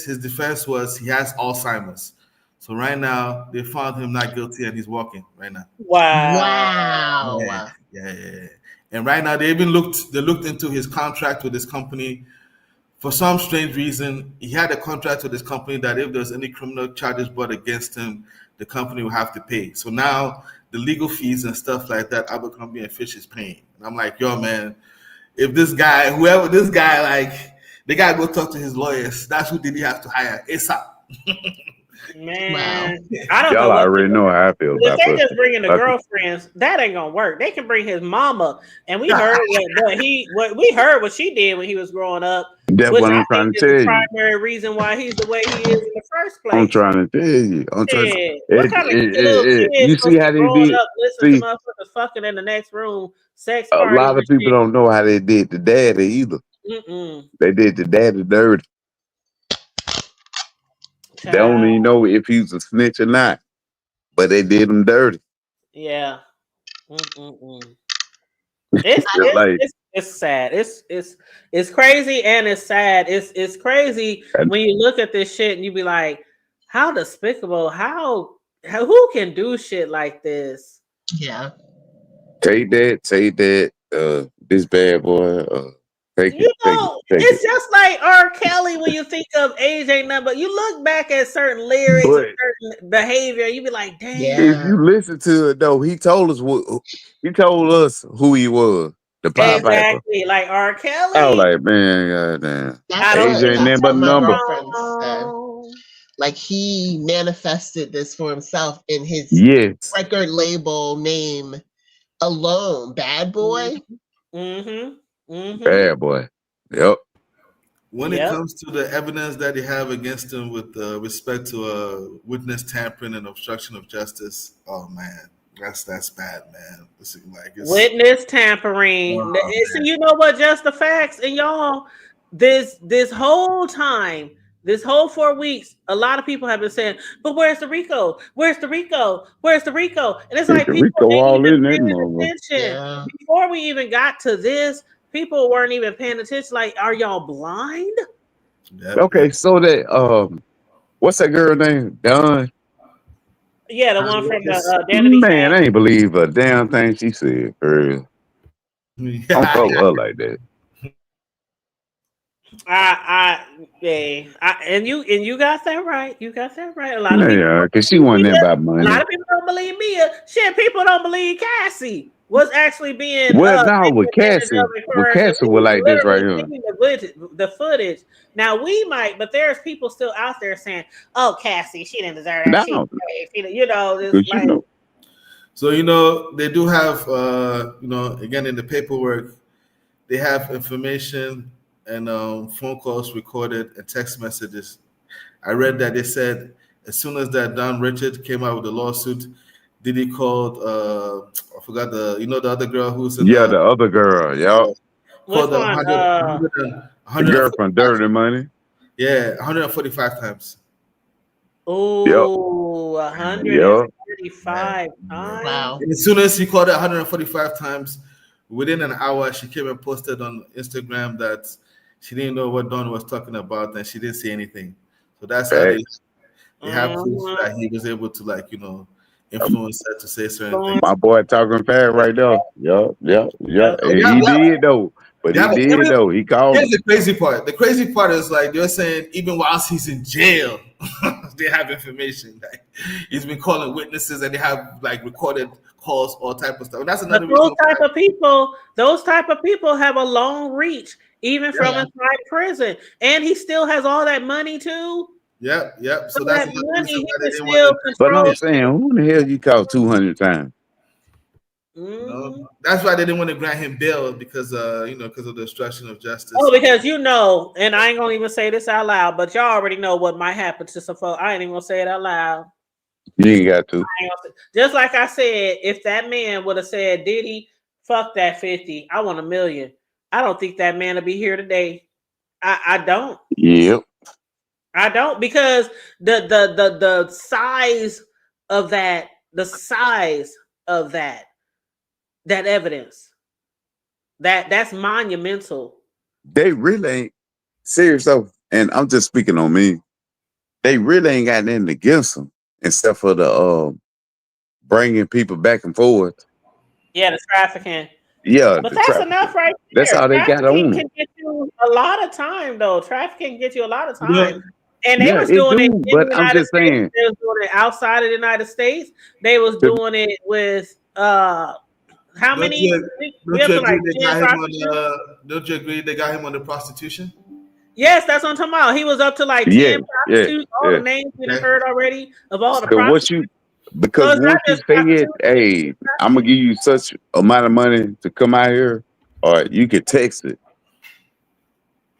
his defense was he has Alzheimer's. So right now they found him not guilty and he's walking right now. Wow. Yeah, Wow. yeah, yeah. And right now they looked into his contract with this company. For some strange reason, he had a contract with this company that if there's any criminal charges brought against him, the company will have to pay. So now the legal fees and stuff like that, Abercrombie and Fish is paying. And I'm like, yo, man, if this guy, whoever this guy, like, they gotta go talk to his lawyers. That's who did he have to hire ASAP. Man, Wow. I don't know Y'all what. already know how I feel If about they just pussy. bring in the Fuck it. girlfriends, that ain't gonna work. They can bring his mama, and we heard what we heard what she did when he was growing up, That's which what I I'm trying think to is the tell you. primary reason why he's the way he is in the first I'm place. trying to tell you. I'm trying. Shit, what kind of little kid You see supposed to how be they growing did? up listening to See, motherfuckers fucking in the next room, sex a parties lot of and people don't know how they did the daddy either. shit? They did the daddy dirty. They don't Child, even know if he's a snitch or not, but they did him dirty. yeah. It's Just like it's sad. It's crazy and it's sad. It's crazy when you look at this shit and you be like, how despicable? How who can do shit like this? Yeah. take that. This bad boy. Take You it. it's just like R. Kelly when you think of age ain't nothing, but you look back at certain lyrics and But certain behavior, you be like, damn. if you listen to it though, he told us who he was. The Pied Piper. Exactly, like R. I was Kelly. like, man, goddamn. That's I don't Age what ain't think nothing that's but what a my number. girlfriend said. Like he manifested this for himself in his Yes. record label name alone. Bad Boy. Bad boy. Yep. When it comes to the evidence that they have against him with respect to witness tampering and obstruction of justice, oh man, that's bad, man. It's Witness tampering. See, you know what? Just the facts, and y'all, this whole time, this whole 4 weeks, a lot of people have been saying, "But where's the Rico? Where's the Rico? Where's the Rico?" And it's like people Rico ain't all even in that paying motherfucker. attention. Before we even got to this, people weren't even paying attention. Like, are y'all blind? Okay, so that what's that girl name? Dawn. Yeah, the one from the Identity Man, Theft. I ain't believe a damn thing she said. For real. Don't fuck with her like that. And you got that right. You got that right. A lot of people, Yeah, because she wasn't there about a money. lot of people don't believe Mia. Shit, people don't believe Cassie was actually being Well, now with taken advantage Cassie, of and coerced. We was like this right literally here. seen the footage. Now we might, but there's people still out there saying, "Oh, Cassie, she didn't deserve that. No, It's like." So they do have again in the paperwork, they have information and phone calls recorded and text messages. I read that they said as soon as that Don Richard came out with the lawsuit, Diddy called I forgot the other girl who's in the other girl, Which called one? 100 the girl from Dirty Money. Yeah, 145 times. Oh, 145 times. Wow. And as soon as he called her 145 times, within an hour, she came and posted on Instagram that she didn't know what Don was talking about and she didn't say anything. So that's how they have proof that he was able to influence her to say certain things. My boy talking fast right there. Yeah. He did though. But he did though. He called. Here's the crazy part. The crazy part is like they're saying even whilst he's in jail, they have information. Like he's been calling witnesses and they have like recorded calls, all type of stuff. And that's another reason. Those type of people have a long reach, even from inside prison. And he still has all that money too. Yep. So that's another reason why they didn't want to. But I'm saying, who the hell you called 200 times? That's why they didn't want to grant him bail because because of the obstruction of justice. Oh, because and I ain't gonna even say this out loud, but y'all already know what might happen to some folks. I ain't even gonna say it out loud. You ain't got to. Just like I said, if that man would have said, Diddy, fuck that 50, I want $1 million. I don't think that man will be here today. I don't. Yep. I don't, because the size of that, that evidence, that's monumental. They really ain't serious though, and I'm just speaking on me. They really ain't got nothing against them except for the bringing people back and forth. Yeah, the trafficking. Yeah, But the that's trafficking. enough right That's there. all they got Trafficking on them. can get you a lot of time, though. Trafficking can get you a lot of Yeah. time. And they Yeah, was it doing it do. in the But I'm United just States. saying. They was doing it outside of the United States. They was to- doing it with how Don't many? you We don't up you to like agree they 10 got him on prostitutes. don't you agree they got him on the prostitution? Yes, that's what I'm talking about. He was up to like Yeah, 10 yeah, prostitutes. All the yeah. names we done Okay. heard already of all the Cause prostitutes. So because it's not once you just say it, prostitution. hey, I'm gonna give you such amount of money to come out here, or you can text it.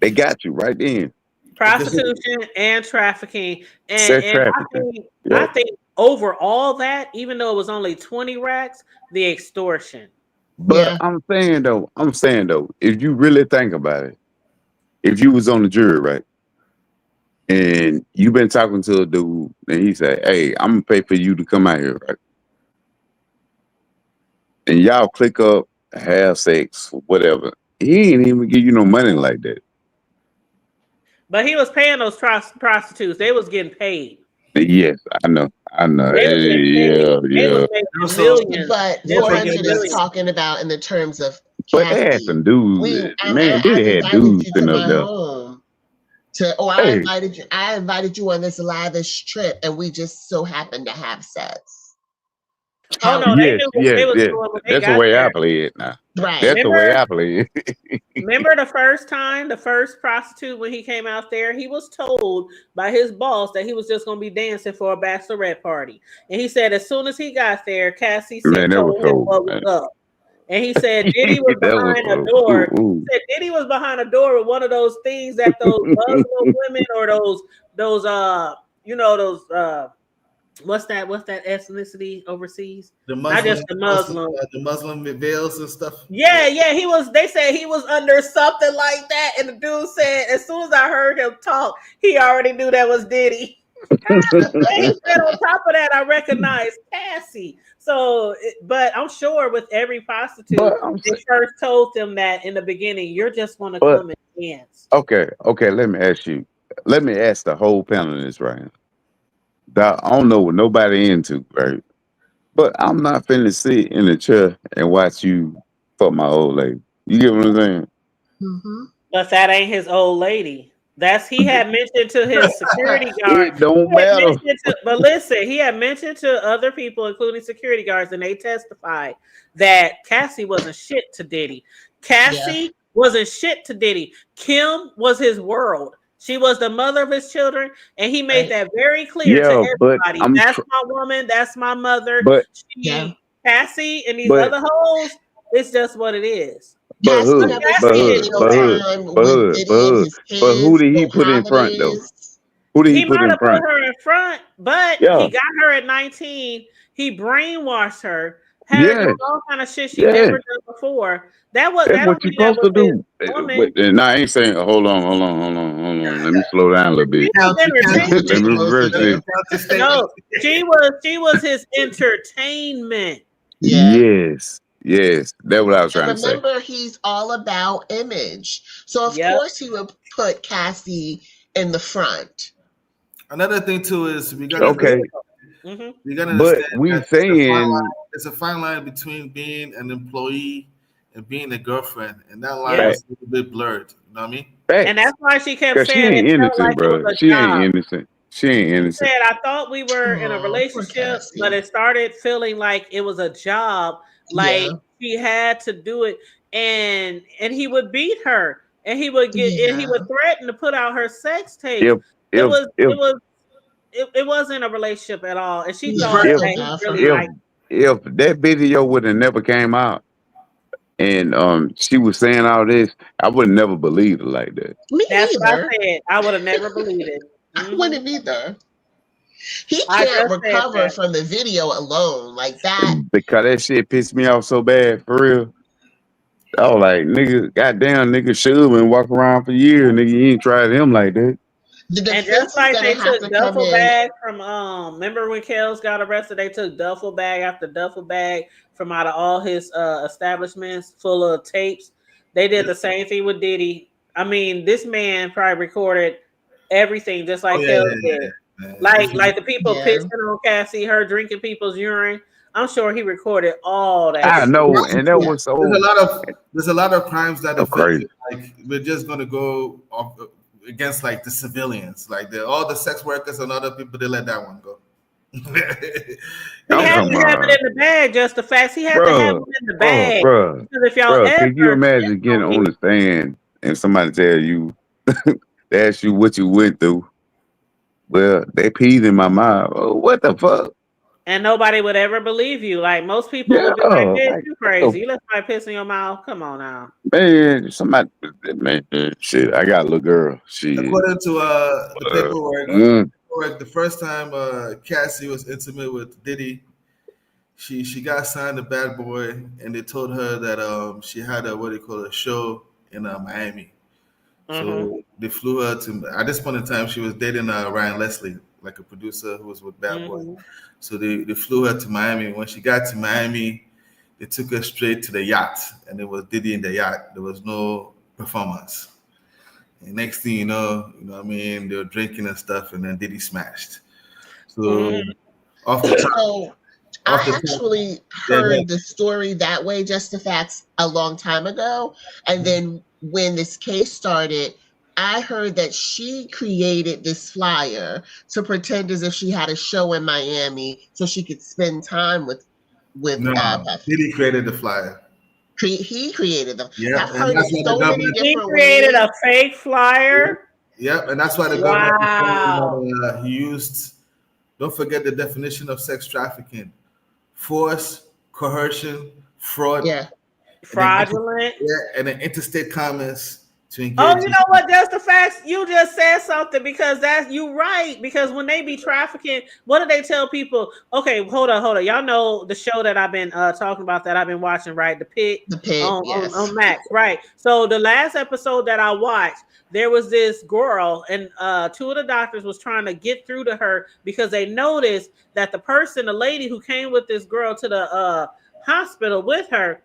They got you right then. Okay, so Prostitution and trafficking, Sex and trafficking. I Yep. think over all that, even though it was only 20 racks, the extortion. But Yeah. I'm saying though, if you really think about it, if you was on the jury, right, and you been talking to a dude, and he say, "Hey, I'm gonna pay for you to come out here," right, and y'all click up, have sex, whatever. He ain't even give you no money like that. But he was paying those prostitutes. They was getting paid. Yes, I know, I know. They was getting paid. Yeah, They was yeah. making also millions. But They was don't forget making 400 is millions. this. talking about in the terms of But they had Cassie. some dudes. Man, I've they had invited dudes you to sitting up my there. home Hey, I invited you on this lavish trip and we just so happened to have sex. Oh How no, they yes, knew what yes, they was yes. doing when they That's the got way I there. play it now. right. That's the way Remember, I play it. remember the first time, the first prostitute when he came out there, he was told by his boss that he was just going to be dancing for a bachelorette party, and he said as soon as he got there, Cassie Man, said that was told him cold, what was man. up, and he said Diddy was That was behind a cold. door. Ooh, He ooh. said Diddy was behind a door with one of those things that those Muslim women or those those what's that ethnicity overseas? The Not Muslim, just the Muslim. the Muslim veils and stuff. Yeah, he was. They said he was under something like that, and the dude said as soon as I heard him talk, he already knew that was Diddy. And he said on top of that, I recognized Cassie. So, but I'm sure with every prostitute, but I'm they saying, first told them that in the beginning, you're just going to but come and dance. okay. Let me ask you. Let me ask the whole panel this right now. I don't know what nobody into, right? But I'm not finna sit in the chair and watch you fuck my old lady. You get what I'm saying? hmm But that ain't his old lady. He had mentioned to his security guard. It don't matter. But listen, he had mentioned to other people, including security guards, and they testified that Cassie wasn't shit to Diddy. Yeah. Cassie wasn't shit to Diddy. Kim was his world. She was the mother of his children, and he made Right. that very clear to Yeah, but everybody. That's my woman. That's my mother. but Yeah. Cassie and these but other hoes. It's just what it is. but Cassie hood, never but Cassie spent is hood, no but nowhere. hood, time but with hood, but Diddy and hood. his But who kids, did he no put in front though? holidays. Who did he He put might in have put front? her in front, but Yeah, he got her at 19. He brainwashed her, had her yeah, doing all kind of shit she yeah. never done before. That That's don't what you mean that supposed was to his do. But woman. I ain't saying. Hold on. Let me slow down a little She bit. was Count your Let me entertainment. chickens. reverse this. Counter statement. No, she was his entertainment. Yeah. Yes, that's what I was And trying to say. remember, he's all about image. So, of Yep. course, he would put Cassie in the front. Another thing too is Okay, Mm-hmm. we gotta but understand we that it's a fine line. saying It's a fine line between being an employee and being a girlfriend, and that line Yeah. fact, is a little bit blurred. You know what I mean? And facts. that's why she kept Cause she saying it ain't felt innocent, like it was bro. a She ain't job. innocent. She ain't She innocent. said, I thought we were in a Oh, poor relationship, but Cassie. it started feeling like it was a job, Yeah. like she had to do it. And he would beat her and he Yeah. would threaten to put out her sex tapes. If It if was if it was it wasn't a relationship at all. And she He thought hurt if so that he bad for really if her. liked if that video would have never came out and she was saying all this, I would never believed it like that. Me that's what I neither. said. I would have never believed it. I Hmm. wouldn't either. He I can't just said recover that. from the video alone like that. Because that shit pissed me off so bad, for real. I was like, nigga, goddamn, nigga should have been walking around for years, nigga. You ain't tried him like that. The And just defense is like gonna they have took to come duffel in. bag from remember when Kels got arrested, they took duffel bag after duffel bag from out of all his establishments full of tapes. They did the same thing with Diddy. I mean, this man probably recorded everything just Oh like yeah, Kels yeah, did. yeah. Man. Like the people Yeah. pissing on Cassie, her drinking people's urine. I'm sure he recorded all that I shit. know, That's and that yeah. was so There's a lot of crimes that so the feds crazy. like we're just gonna go off against like the civilians, like all the sex workers and other people. They let that one go. He I'm had talking to have it about, in the bag, just the facts. He had to have bruh, it in the bruh, bag. bruh, Because if y'all bruh. Can you ever snitch imagine getting on on me, the stand and somebody tell you, they ask you what you went through? Well, they peed in my mouth. Oh, what the fuck? and nobody would ever believe you. Like most people Yeah, would be like, "Bitch, like you what the crazy. You let somebody piss in your mouth. Come on now." man? Somebody, man, shit. I got a little girl. Shit. According to the Uh, paperwork, mm, the first time Cassie was intimate with Diddy, she got signed to Bad Boy, and they told her that she had a what do you call it, a show in Miami. Mm-hmm. So they flew her to. At this point in time, she was dating Ryan Leslie, like a producer who was with Bad Boy. Mm-hmm. So they flew her to Miami. When she got to Miami, they took her straight to the yacht, and it was Diddy in the yacht. There was no performance. And next thing you know what I mean, they were drinking and stuff, and then Diddy smashed. So Mm-hmm. off the top, So off the I top, actually yeah, go ahead. heard the story that way, just the facts, a long time ago. And then when this case started, I heard that she created this flyer to pretend as if she had a show in Miami so she could spend time with No, Puffy. Diddy created the flyer. He created them. Yep, I've and heard it that's why the so many government. He different created ways. a fake flyer. Yep, and that's why the government is saying Wow. that he used. Don't forget the definition of sex trafficking: force, coercion, fraud, Yeah. and then Fraudulent. interstate commerce to Oh, engage you in. know what? Just the facts. You just said something because that's you right. Because when they be trafficking, what do they tell people? Okay, hold on. Y'all know the show that I've been talking about that I've been watching, right? The Pit The pit, on yes. Max, right? So the last episode that I watched, there was this girl, and two of the doctors was trying to get through to her because they noticed that the lady who came with this girl to the hospital with her,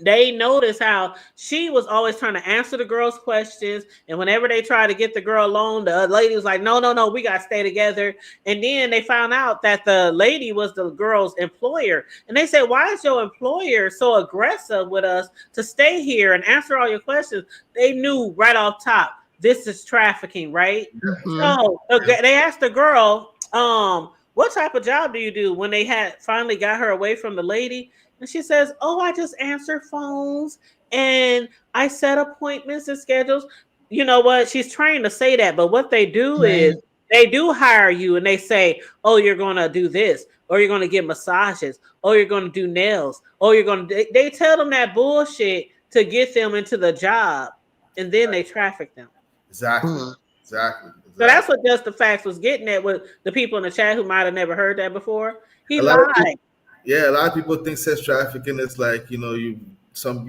they noticed how she was always trying to answer the girl's questions. And whenever they tried to get the girl alone, the lady was like, no, we got to stay together. And then they found out that the lady was the girl's employer. And they said, why is your employer so aggressive with us to stay here and answer all your questions? They knew right off top, this is trafficking, right? Mhm. So they asked the girl, what type of job do you do when they had finally got her away from the lady? And she says, oh, I just answer phones and I set appointments and schedules. You know what? She's trying to say that, but what they do is Right. they do hire you and they say, oh, you're going to do this, or you're going to get massages, or you're going to do nails, or you're going to, they tell them that bullshit to get them into the job, and then they traffic them. Exactly, Mm. exactly, So that's exactly. what Just the Facts was getting at with the people in the chat who might have never heard that before. He A lot of lied. people, yeah, a lot of people think sex trafficking is like you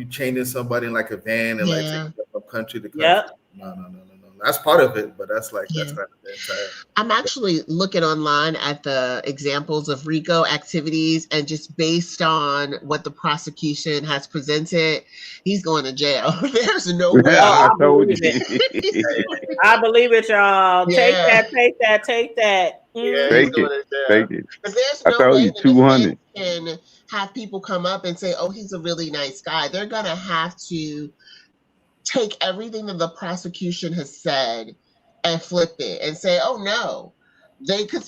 chaining somebody in like a van and like Yeah. taking them from country to country. Yep. No. That's part of it, but that's Yeah. not the entire. I'm actually looking online at the examples of RICO activities, and just based on what the prosecution has presented, he's going to jail. There's no Oh, way. I I told believe it. you. I believe it, y'all. Take Yeah. that. Yeah, he's Take going it. to jail. Take it. Because there's I no told way you the 200. defense can have people come up and say, oh, he's a really nice guy. They're going to have to take everything that the prosecution has said and flip it and say, oh, no. They could.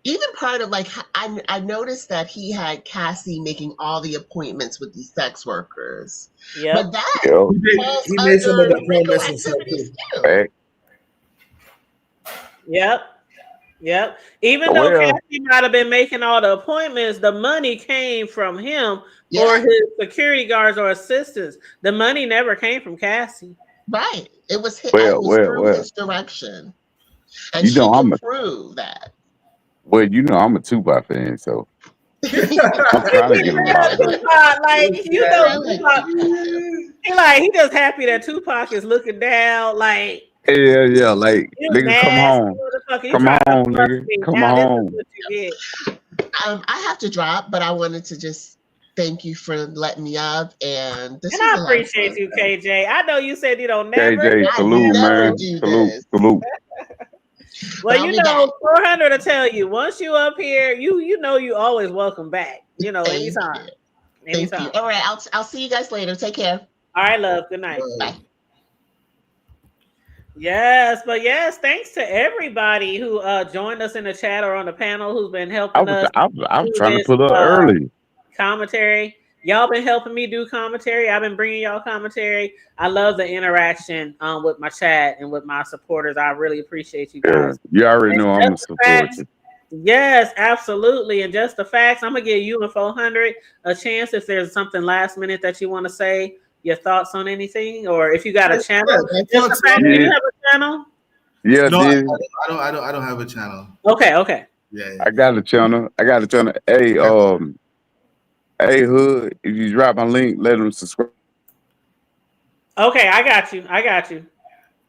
Even part of like, I noticed that he had Cassie making all the appointments with these sex workers, Yep. but that Yo, falls He made some of under the RICO appointments himself activities too. too. back. Yep. Even though Well, Cassie might have been making all the appointments, the money came from him or Yeah, his security guards or assistants. The money never came from Cassie. right. It was through well. his direction, and You she know can prove that. I'm a Tupac fan, so I'm He trying to get him locked up. Tupac, like I like Tupac. Tupac too. He just happy that Tupac is looking down, like Yeah, like you nigga, nasty motherfucker. You come trying to home, fuck nigga, me. come Now this is home. what you get. I have to drop, but I wanted to just thank you for letting me up, and this And was I a lot of appreciate fun. you, KJ. I know you said you don't never. KJ, I salute, never man, do salute, this. salute. But Well, I'll be back. 400 to tell you. Once you up here, you always welcome back. Thank you. Anytime. Thank you. Anytime. All right, I'll see you guys later. Take care. All right, love. Good night. Bye. Yes, but yes, thanks to everybody who joined us in the chat or on the panel who's been I helping was us I was, I was do trying to this put up early. commentary. Y'all been helping me do commentary. I've been bringing y'all commentary. I love the interaction with my chat and with my supporters. I really appreciate you Yeah, guys. you already And know I'm just gonna the support facts, you. yes, absolutely. And just the facts, I'm gonna give you and 400 a chance if there's something last minute that you want to say, your thoughts on anything, or if you got a channel. I Just thought the fact, do Yeah, you have a channel? yeah, No, did I don't have a channel. Okay. Yeah, I got a channel? I got a channel. Hey, Hood, if you drop my link, let them subscribe. Okay, I got you.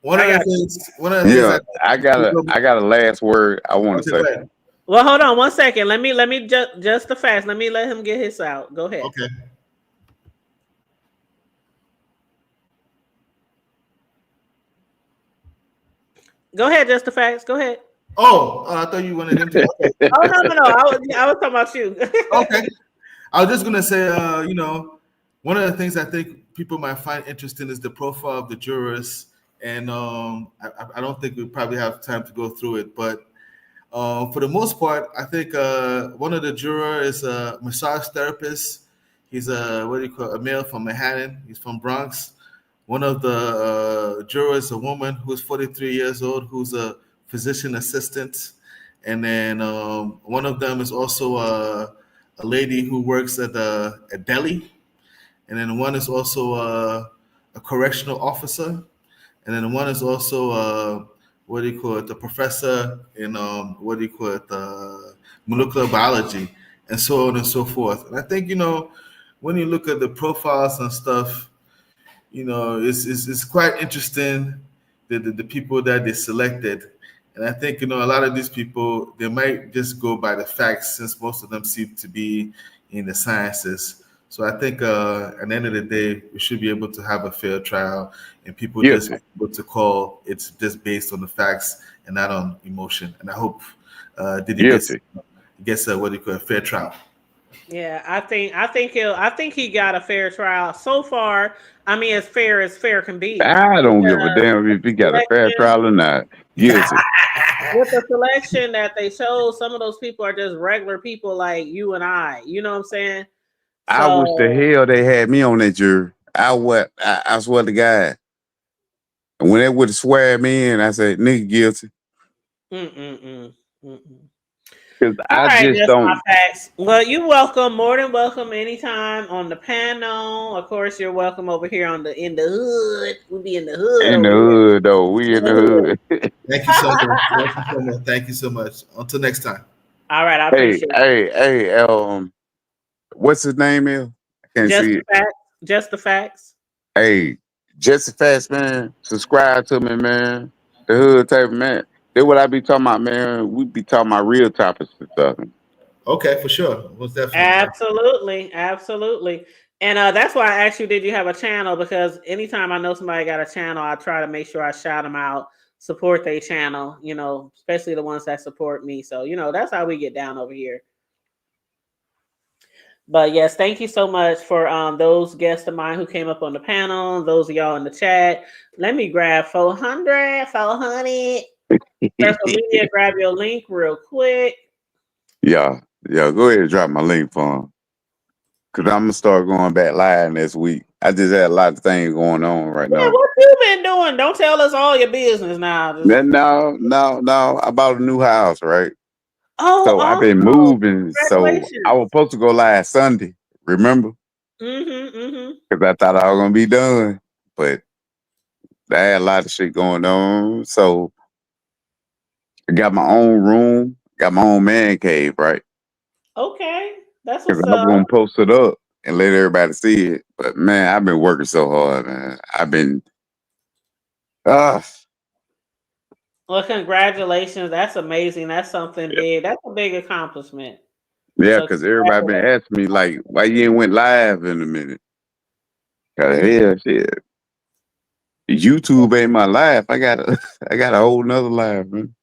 One I of the got you. things, one of the things Yeah, I got a last word I want to okay, say. go ahead. Well, hold on 1 second. Let me just the facts. Let me let him get his out. Go ahead. Okay. Go ahead, just the facts. Go ahead. Oh, I thought you wanted him to. Okay. Oh no. I was talking about you. Okay. I was just gonna say, one of the things I think people might find interesting is the profile of the jurors, and I don't think we probably have time to go through it, but for the most part, I think one of the jurors is a massage therapist. He's a male from Manhattan. He's from Bronx. One of the jurors, a woman who's 43 years old, who's a physician assistant, and then one of them is also a lady who works at a deli, and then one is also a correctional officer, and then one is also the professor in molecular biology, and so on and so forth. And I think when you look at the profiles and stuff, it's quite interesting the people that they selected. And I think a lot of these people, they might just go by the facts, since most of them seem to be in the sciences. So I think at the end of the day, we should be able to have a fair trial, and people Yes, just be able to call it's just based on the facts and not on emotion. And I hope Diddy yes, gets a fair trial. Yeah, I think he got a fair trial so far. I mean, as fair can be. I don't give a Because damn if he got a fair selection trial or not. Guilty. with the selection that they showed, some of those people are just regular people like you and I. You know what I'm saying? I wish the So, hell they had me on that jury. I swear to God. And when they would have swear me in, I said, nigga guilty. mm. Mm. Because All I right, just that's my don't. facts. Well, you're welcome, more than welcome anytime on the panel. Of course, you're welcome over here in the hood. We'll be in the hood In the over hood, though. We in the here. hood. Thank you so much. Thank you so much. Thank you so much. Until next time. All right, I Hey, appreciate it. hey, hey, what's his name is? I can't Just see the it. facts. Just the facts. Hey, Jesse Fast, man. Subscribe to me, man. The hood type, man. That's what I be talking about, man. We be talking about real topics and stuff. Okay, for sure. Most definitely. Absolutely. And that's why I asked you, did you have a channel? Because anytime I know somebody got a channel, I try to make sure I shout them out, support their channel, especially the ones that support me. So, that's how we get down over here. But yes, thank you so much for those guests of mine who came up on the panel, those of y'all in the chat. Let me grab 400. Circle Media, grab your link real quick. Yeah, go ahead and drop my link for him. Because I'm going to start going back live next week. I just had a lot of things going on right Yeah, now. what you been doing? Don't tell us all your business now. No. I bought a new house, right? Oh, So I've been awesome. moving. So I was Congratulations. supposed to go live Sunday, remember? Mm-hmm. Because I thought I was going to be done. But I had a lot of shit going on. So I got my own room, got my own man cave, right? Okay. That's Because what's I was up. going to post it up and let everybody see it. But man, I've been working so hard, man. I've been, uh, Well, congratulations. That's amazing. That's something big. That's a big accomplishment. yeah, So because everybody been congratulations. asking me, like, why you ain't went live in a minute? Cause hell, shit. YouTube ain't my life. I got a, I got a whole nother life, man.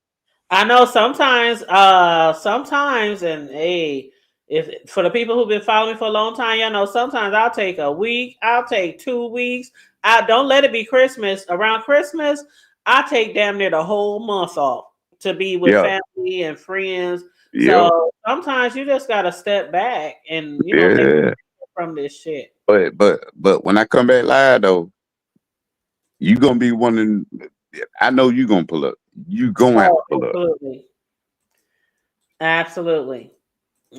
I know sometimes, and hey, if for the people who've been following me for a long time, y'all know sometimes I'll take a week, I'll take 2 weeks. I don't let it be Christmas. Around Christmas, I take damn near the whole month off to be with Yeah, family and friends. yep, So sometimes you just gotta step back and take yeah. from this shit. But when I come back live though, you gonna be one of. I know you gonna pull up. You gonna have to Oh, pull up. absolutely. Absolutely.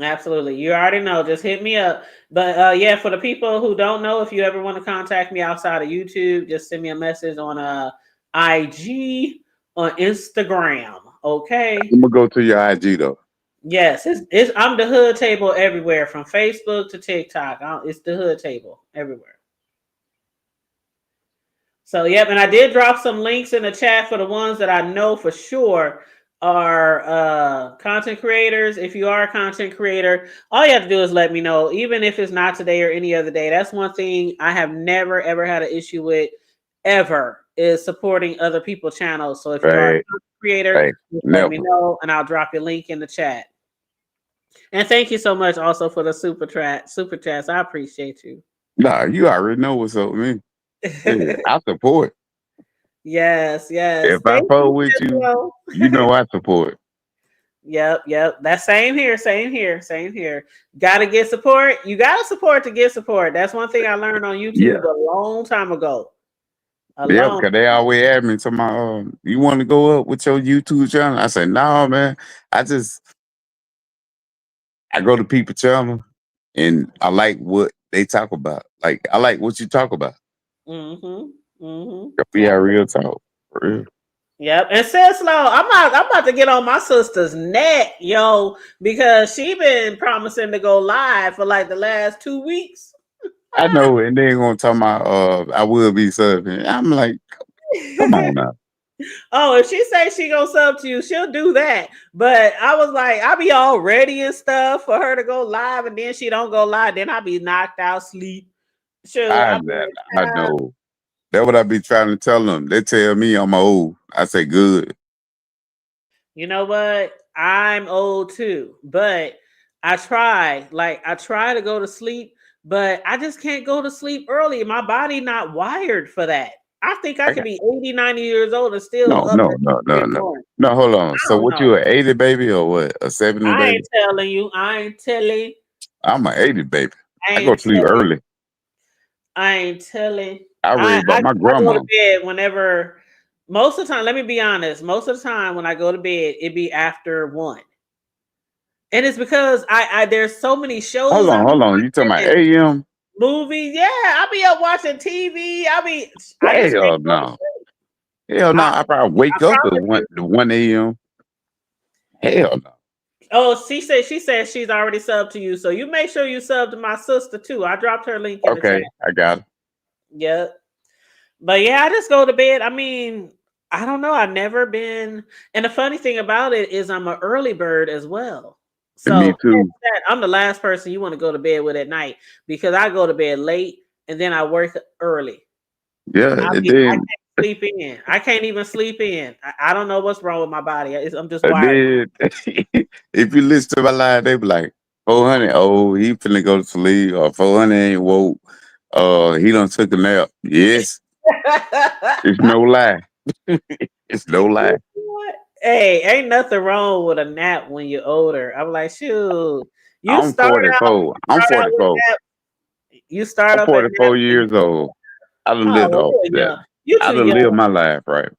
Absolutely. You already know. Just hit me up. But yeah, for the people who don't know, if you ever want to contact me outside of YouTube, just send me a message on IG on Instagram. Okay. I'm gonna go to your IG though. Yes, it's I'm the hood table everywhere from Facebook to TikTok. It's the hood table everywhere. So, yep, and I did drop some links in the chat for the ones that I know for sure are content creators. If you are a content creator, all you have to do is let me know, even if it's not today or any other day. That's one thing I have never ever had an issue with ever is supporting other people's channels. So if you are a Right, content creator, right. just let me Never. know and I'll drop your link in the chat. And thank you so much also for the super chats. I appreciate you. Nah, you already know what's up with me. Yeah, I support. Yes, yes. If I Thank fuck you, with you, Cicelo. you know I support. Yep, yep. That's same here, same here, same here. Gotta get support. You gotta support to get support. That's one thing I learned on Yeah, YouTube a long time ago. A yeah, long because they always ask me to my you want to go up with your YouTube channel? I say, no, man. I just I go to people channel and I like what they talk about. Like I like what you talk about. mm-hmm. Mm-hmm. If we have real Absolutely. talk. For real. Yep. And says slow, I'm about to get on my sister's neck, yo, because she been promising to go live for like the last 2 weeks. I know, and they gonna talk about I will be serving. I'm like, come on now. Oh, if she say she gonna sub to you, she'll do that. But I was like, I'll be all ready and stuff for her to go live, and then she don't go live. Then I'll be knocked out sleep. Sure, I I'll be like, I know. That's what I be trying to tell them. They tell me I'm old. I say good. you know what? I'm old too, but I try to go to sleep, but I just can't go to sleep early. My body not wired for that. I think I I could got be 80, 90 years old and still no, up no, at no, 3 no, in the no. morning. No, hold on. I So don't what you know. an 80 baby or what? A 70 I baby? ain't telling you. I ain't telling. I'm an 80 baby. I I go to ain't sleep telling. early. I ain't telling. I read I, about I my I go to grandma. bed whenever. Most of the time, let me be honest. Most of the time, when I go to bed, it be after 1, and it's because I there's so many shows I be Hold on. You talking about watching and AM? movies. Yeah, I be up watching TV. I just can't Hell go to no. sleep. Hell no. I I probably I wake up at promise you. 1 AM. Hell no. Oh, she said she's already subbed to you, so you make sure you sub to my sister too. I dropped her link in the chat. Okay, I got it. Yep. But yeah, I just go to bed. I mean, I don't know. I've never been. And the funny thing about it is, I'm an early bird as well. And me So too. I'm the last person you want to go to bed with at night because I go to bed late and then I work early. Yeah, and I then can't sleep in. I can't even sleep in. I don't know what's wrong with my body. I'm just and wired. then if you listen to my line, they be like, 400, oh, he finna go to sleep, or 400 ain't woke. He done took a nap. Yes, it's no lie. It's no lie. What? Hey, ain't nothing wrong with a nap when you're older. I'm like, shoot, you I'm start out, 44. I'm start out with 44. nap. You start I'm up at 44 naps and years old. I done oh lived well, off you're that. young. You I too done lived young. my life, right?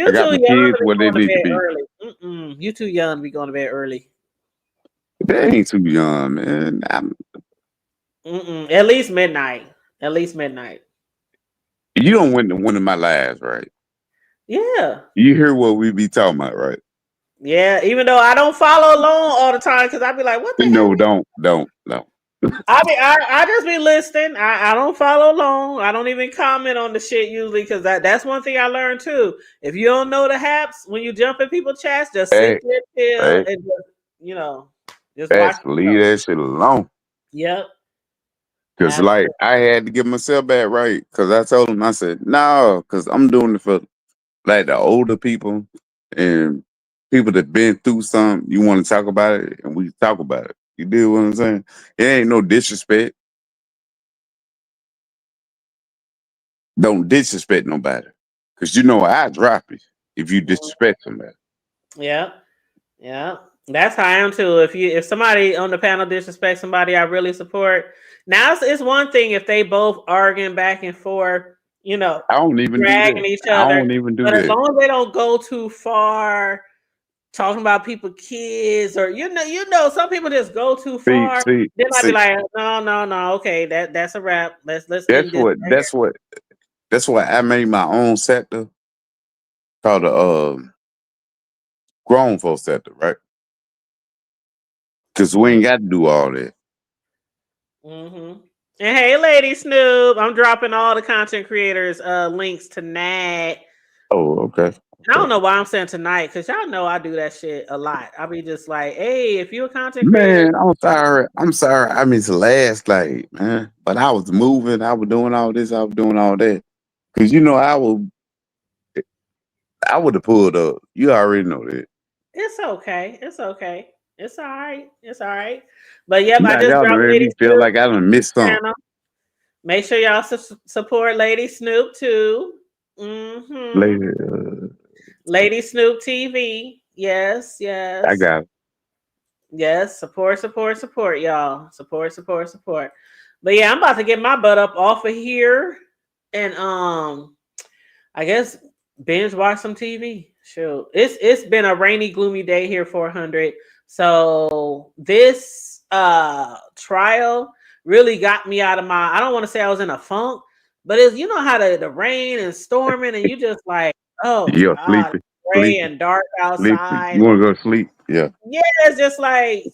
I You got too my young kids to be where they going to need to bed be. early. You too young to be going to bed early. They ain't too young, man. At least midnight. At least midnight. You don't win the one of my lives, right? Yeah. You hear what we be talking about, right? Yeah. Even though I don't follow along all the time because I be like, what the No, hell? don't. I just be listening. I don't follow along. I don't even comment on the shit usually because that's one thing I learned too. If you don't know the haps when you jump in people's chats, just sit Hey, there chill hey, and just just watch best the leave show. that shit alone. Yep, Cause like absolutely. I had to get myself back right. Cause I told him, I said, no, cause I'm doing it for like the older people and people that been through something, you want to talk about it, and we talk about it. You do what I'm saying? It ain't no disrespect. Don't disrespect nobody. Cause you know I drop you if you disrespect somebody. Yeah, yeah. That's how I am too. If somebody on the panel disrespects somebody I really support, now it's one thing if they both arguing back and forth, you know, I don't even do dragging that. each I other. don't even do But as that. long as they don't go too far talking about people kids or some people just go too See, far. see, Then I'd be see. like, no, okay, that's a wrap. Let's That's end this what. right That's what. That's why I made my own sector called the grown folk sector, right? Because we here. ain't got to do all that. Mm-hmm. And hey, Lady Snoop, I'm dropping all the content creators links tonight. Oh, okay. And I don't know why I'm saying tonight, because y'all know I do that shit a lot. I'll be just like, hey, if you're a content creator, Man, I'm sorry. I'm sorry. I missed last night, man. But I was moving. I was doing all this. I was doing all that. Cause you know I would have pulled up. You already know that. it's okay. It's okay. It's all right. It's all right. But yep, I Now just y'all done dropped made Lady me feel Snoop like I done missed something. channel. Make sure y'all support Lady Snoop too. Mm-hmm. Later, Lady Snoop TV. Yes, I yes. got it. Yes, support, y'all. Support. But yeah, I'm about to get my butt up off of here and I guess binge watch some TV. Shoot. It's been a rainy, gloomy day here, 400. So this trial really got me out of I don't want to say I was in a funk, but it's how the rain and storming and you just like, oh You're God, sleepy, gray sleepy, and dark sleepy. outside. You want to go to sleep? Yeah. Yeah, it's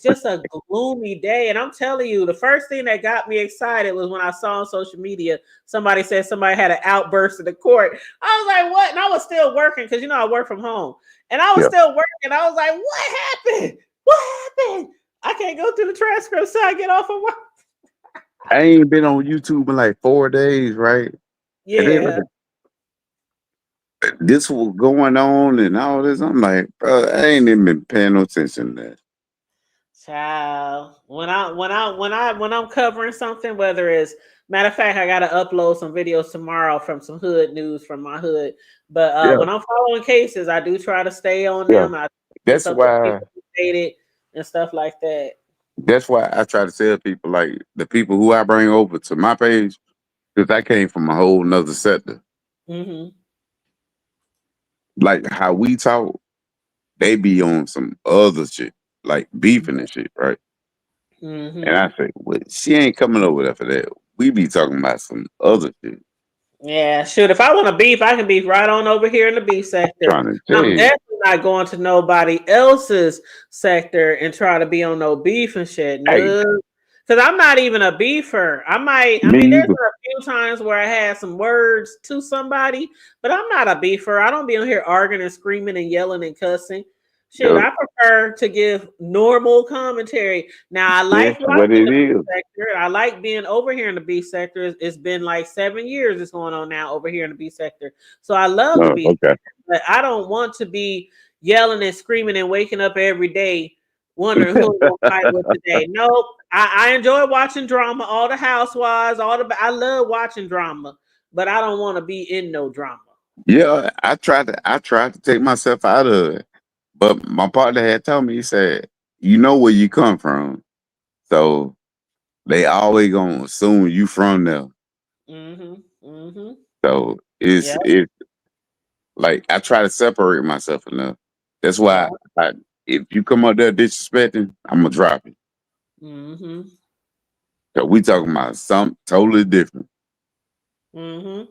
just a gloomy day. And I'm telling you, the first thing that got me excited was when I saw on social media somebody said somebody had an outburst in the court. I was like, what? And I was still working because I work from home. And I was Yeah. still working. I was like, what happened? What happened? I can't go through the transcript so I get off of work. I ain't been on YouTube in like 4 days, right? And then Yeah. this was going on and all this. I'm like, bro, I ain't even been paying no attention to that. Child, when I'm covering something, whether it's matter of fact, I gotta upload some videos tomorrow from some hood news from my hood. But Yeah, when I'm following cases, I do try to stay on yeah. them. I keep That's up to date why. updated and stuff like that. That's why I try to tell people like the people who I bring over to my page, because I came from a whole nother sector. Mm-hmm. Like how we talk, they be on some other shit, like beefing and shit, right? And Mm-hmm. I say, well, she ain't coming over there for that. We be talking about some other shit. Yeah, shoot. If I want to beef, I can beef right on over here in the beef sector. Trying to tell I'm you, definitely not going to nobody else's sector and try to be on no beef and shit. hey, No, because I'm not even a beefer. I me mean, there's either. been a few times where I had some words to somebody, but I'm not a beefer. I don't be on here arguing and screaming and yelling and cussing. Shoot, Yo, I prefer to give normal commentary. Now, I that's like what watching it the beef is. sector. I like being over here in the beef sector. It's been like 7 years it's going on now over here in the beef sector. So I love the No, beef okay. sector, but I don't want to be yelling and screaming and waking up every day wondering who I'm gonna fight with today. Nope. I enjoy watching drama, all the housewives, I love watching drama, but I don't want to be in no drama. Yeah, I tried to take myself out of it. But my partner had told me, he said, you know where you come from. So they always gonna assume you from there. Mm-hmm. Mm-hmm. So Yeah. it's like I try to separate myself enough. That's Yeah. why if you come up there disrespecting, I'm gonna drop it. Mm-hmm. So we talking about something totally different. Mm-hmm.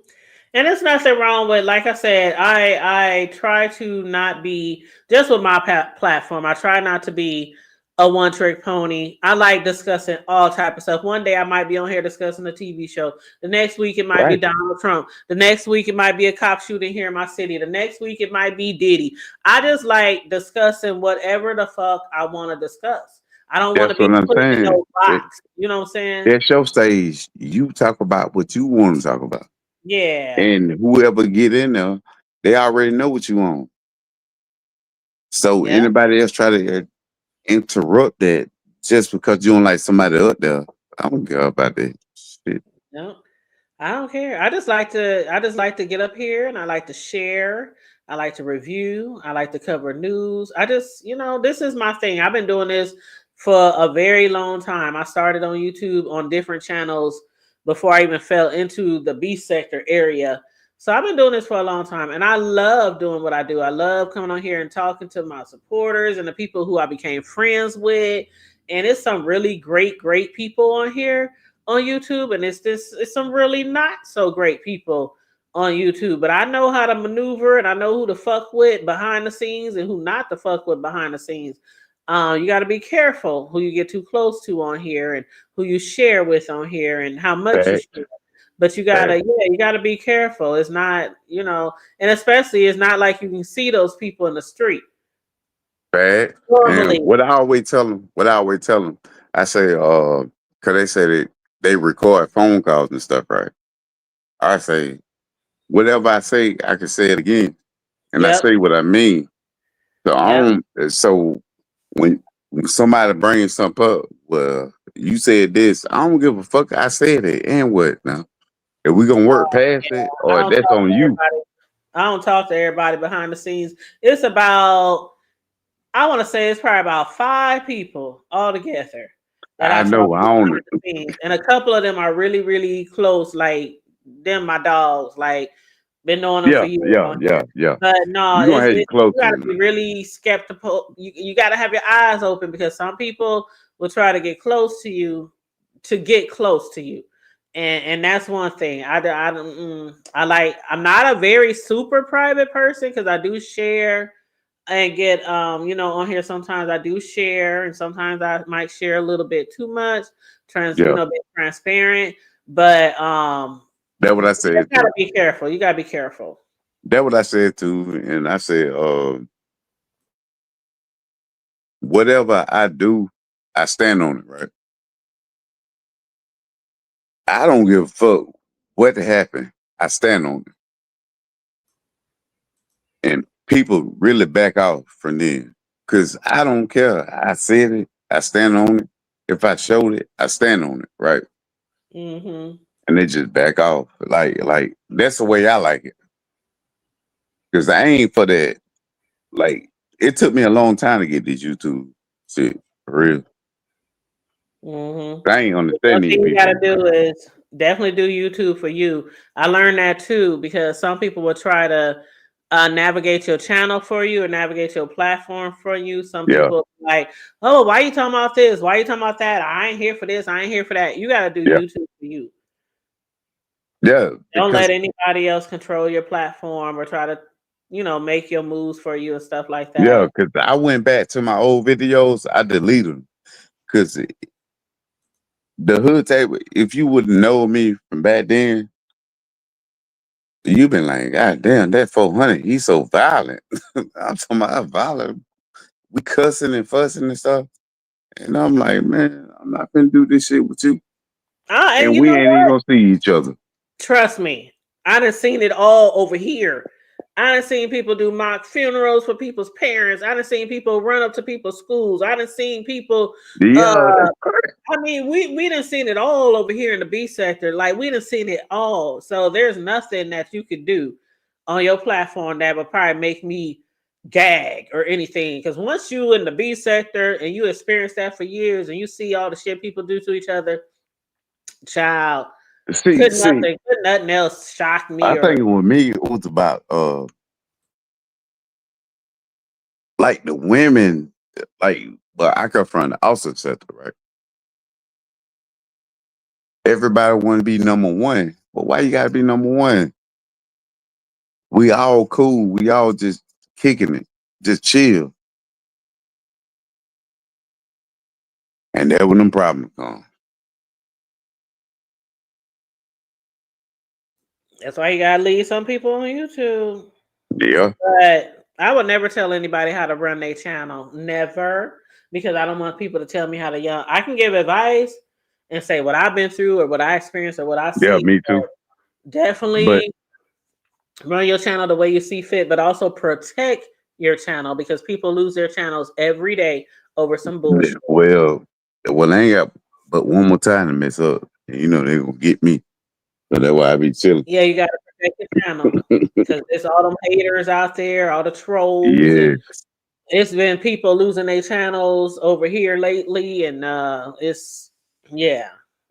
And it's nothing wrong with, like I said, I try to not be just with my platform. I try not to be a one trick pony. I like discussing all type of stuff. One day I might be on here discussing a TV show. The next week it might be Right. Donald Trump. The next week it might be a cop shooting here in my city. The next week it might be Diddy. I just like discussing whatever the fuck I want to discuss. I don't want to That's be what I'm put in saying. no box. You know what I'm saying? That's your stage. You talk about what you want to talk about. Yeah. And whoever get in there, they already know what you want. So Yeah. anybody else try to interrupt that just because you don't like somebody up there, I don't care about that shit. No, I don't care. I just like to get up here and I like to share. I like to review. I like to cover news. This is my thing. I've been doing this for a very long time. I started on YouTube on different channels before I even fell into the B sector area. So I've been doing this for a long time and I love doing what I do. I love coming on here and talking to my supporters and the people who I became friends with. And it's some really great people on here on YouTube, and it's some really not so great people on YouTube. But I know how to maneuver, and I know who to fuck with behind the scenes and who not to fuck with behind the scenes. You got to be careful who you get too close to on here, and who you share with on here, and how much you Fact, share. But fact, you gotta be careful. It's not, and especially it's not like you can see those people in the street fact. And normally. what I always tell them, I say, cause they say that they record phone calls and stuff, right? I say, whatever I say, I can say it again. And I Yep. say what I mean. So I Yep. don't, so when somebody brings something up, well, you said this, I don't give a fuck. I said it. And what now? If we gonna work past it, I or don't that's talk on to you. everybody. I don't talk to everybody behind the scenes. It's about, I want to say it's probably about 5 people altogether that I I talk know, I to don't behind the scenes. And a couple of them are really, really close, like them, my dogs, like been knowing them for yeah, years yeah, on yeah, here. yeah. But no, You gonna have your you close got to one. be really skeptical. You got to have your eyes open because some people will try to get close to you to get close to you. And that's one thing. I'm not a very super private person because I do share and get on here. Sometimes I do share and sometimes I might share a little bit too much, Yeah. be transparent. But That's what I you just said gotta too. be careful. You gotta be careful. That's what I said too. And I said, whatever I do, I stand on it, right? I don't give a fuck what happened. I stand on it. And people really back off from then. Cause I don't care. I said it, I stand on it. If I showed it, I stand on it, right? Hmm. And they just back off. Like that's the way I like it. Cause I ain't for that. Like it took me a long time to get this YouTube shit for real. Hmm. I ain't One understand these thing you gotta people. do is definitely do YouTube for you. I learned that too because some people will try to navigate your channel for you or navigate your platform for you. Some Yeah, people like, oh, why you talking about this? Why you talking about that? I ain't here for this. I ain't here for that. You gotta do yeah, YouTube for you. yeah. Don't let Because anybody else control your platform or try to, make your moves for you and stuff like yeah, that. because I went back to my old videos, I deleted them. Because the hood table, if you wouldn't know me from back then, you've been like, God damn, that 400, he's so violent. I'm talking about violent. We cussing and fussing and stuff. And I'm like, man, I'm not gonna do this shit with you. And And you we know ain't even what? gonna see each other. Trust me, I done seen it all over here. I done seen people do mock funerals for people's parents. I done seen people run up to people's schools. I done seen people. Yeah, Uh, that's crazy. I mean, we done seen it all over here in the B sector. Like we done seen it all. So there's nothing that you could do on your platform that would probably make me gag or anything. Because once you in the B sector and you experience that for years and you see all the shit people do to each other, child. See, see, Could nothing else shock I me or think with me, it was about like the women, like, well, I come from the opposite sector, right? Everybody want to be number one. But why you gotta be number one? We all cool. We all just kicking it, just chill. And that when them problems come. that's why you gotta leave some people on YouTube. Yeah, But I would never tell anybody how to run their channel. Never. Because I don't want people to tell me how to young. I can give advice and say what I've been through or what I experienced or what I yeah, see. me too. But Definitely run your channel the way you see fit, but also protect your channel because people lose their channels every day over some bullshit. Well, I ain't got but one more time to mess up. You know they gonna get me. So that's why I be chilling. Yeah, you gotta protect your channel because there's all them haters out there, all the trolls, Yeah. and it's been people losing their channels over here lately, and it's yeah,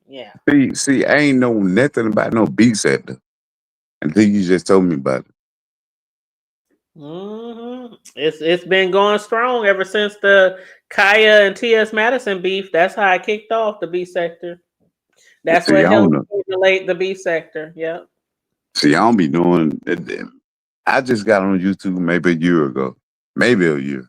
yeah. See, I ain't know nothing about no beat sector until you just told me about it. It's been going strong ever since the Kaya and T.S. Madison beef. That's how I kicked off the B sector. That's See, what I don't helped know. stimulate the B sector. Yep. See, I don't be doing it. I just got on YouTube maybe a year ago. Maybe a year.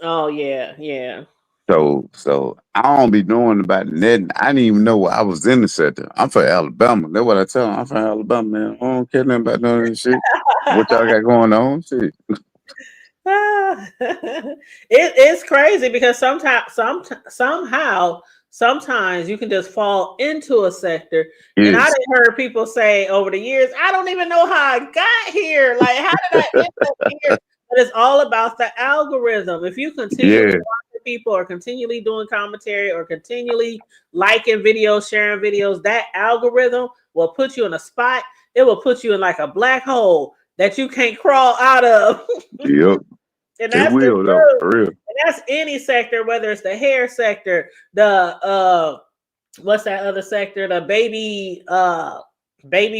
Oh yeah, yeah. So I don't be knowing about nothing. I didn't even know I was in the sector. I'm from Alabama. That's what I tell them. I'm from Alabama, man. I don't care nothing about none of this shit. What y'all got going on? Shit. It's crazy because sometimes you can just fall into a sector. And I Yes. didn't heard people say over the years, I don't even know how I got here. Like, how did I end up here? But it's all about the algorithm. If you continually Yeah. watching people or continually doing commentary or continually liking videos, sharing videos, that algorithm will put you in a spot. It will put you in like a black hole that you can't crawl out of. Yep. And It that's the will though, truth. for real. And that's any sector, whether it's the hair sector, the what's that other sector, the baby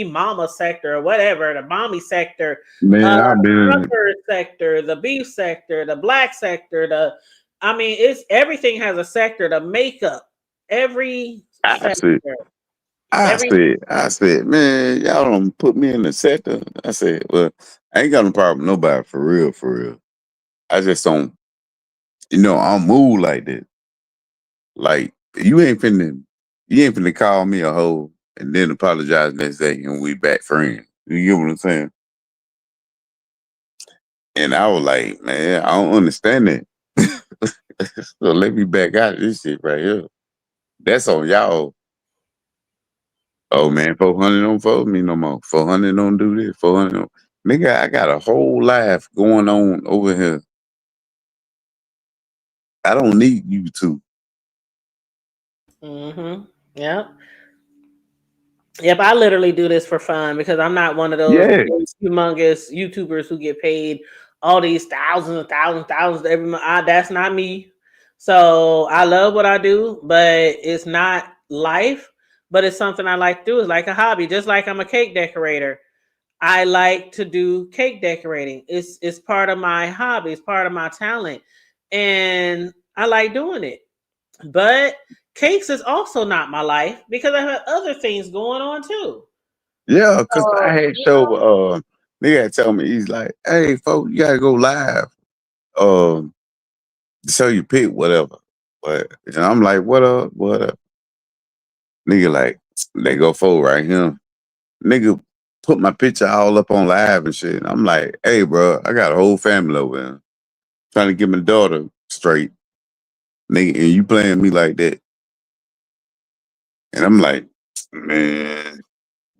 mama sector or whatever, the mommy sector, Man, I've the been in it. trucker sector, the beef sector, the black sector, I mean, it's everything has a sector, the makeup, every I said, sector, I every said, I said, man, y'all don't put me in the sector. I said, well, I ain't got no problem with nobody for real, for real. I just don't, I don't move like that. Like you ain't finna call me a hoe and then apologize next day and we back friends. You get what I'm saying? And I was like, man, I don't understand that. So let me back out of this shit right here. That's on y'all. Oh man, 400 don't fuck me no more. 400 don't do this. 400 don't. Nigga, I got a whole life going on over here. I don't need you to. yeah. Yep, I literally do this for fun because I'm not one of those Yeah. big, humongous YouTubers who get paid all these thousands and thousands every month. That's not me. So I love what I do, but it's not life. But it's something I like to do. It's like a hobby, just like I'm a cake decorator. I like to do cake decorating. It's part of my hobby. It's part of my talent, and I like doing it. But cakes is also not my life because I have other things going on too. Yeah, cause So, I had nigga had tell me, he's like, hey folks, you gotta go live. So you pick whatever. But and I'm like, what up? What up? Nigga like, they go forward right here. Nigga put my picture all up on live and shit. I'm like, hey bro, I got a whole family over here. Trying to get my daughter straight. Nigga, and you playing me like that. And I'm like, man.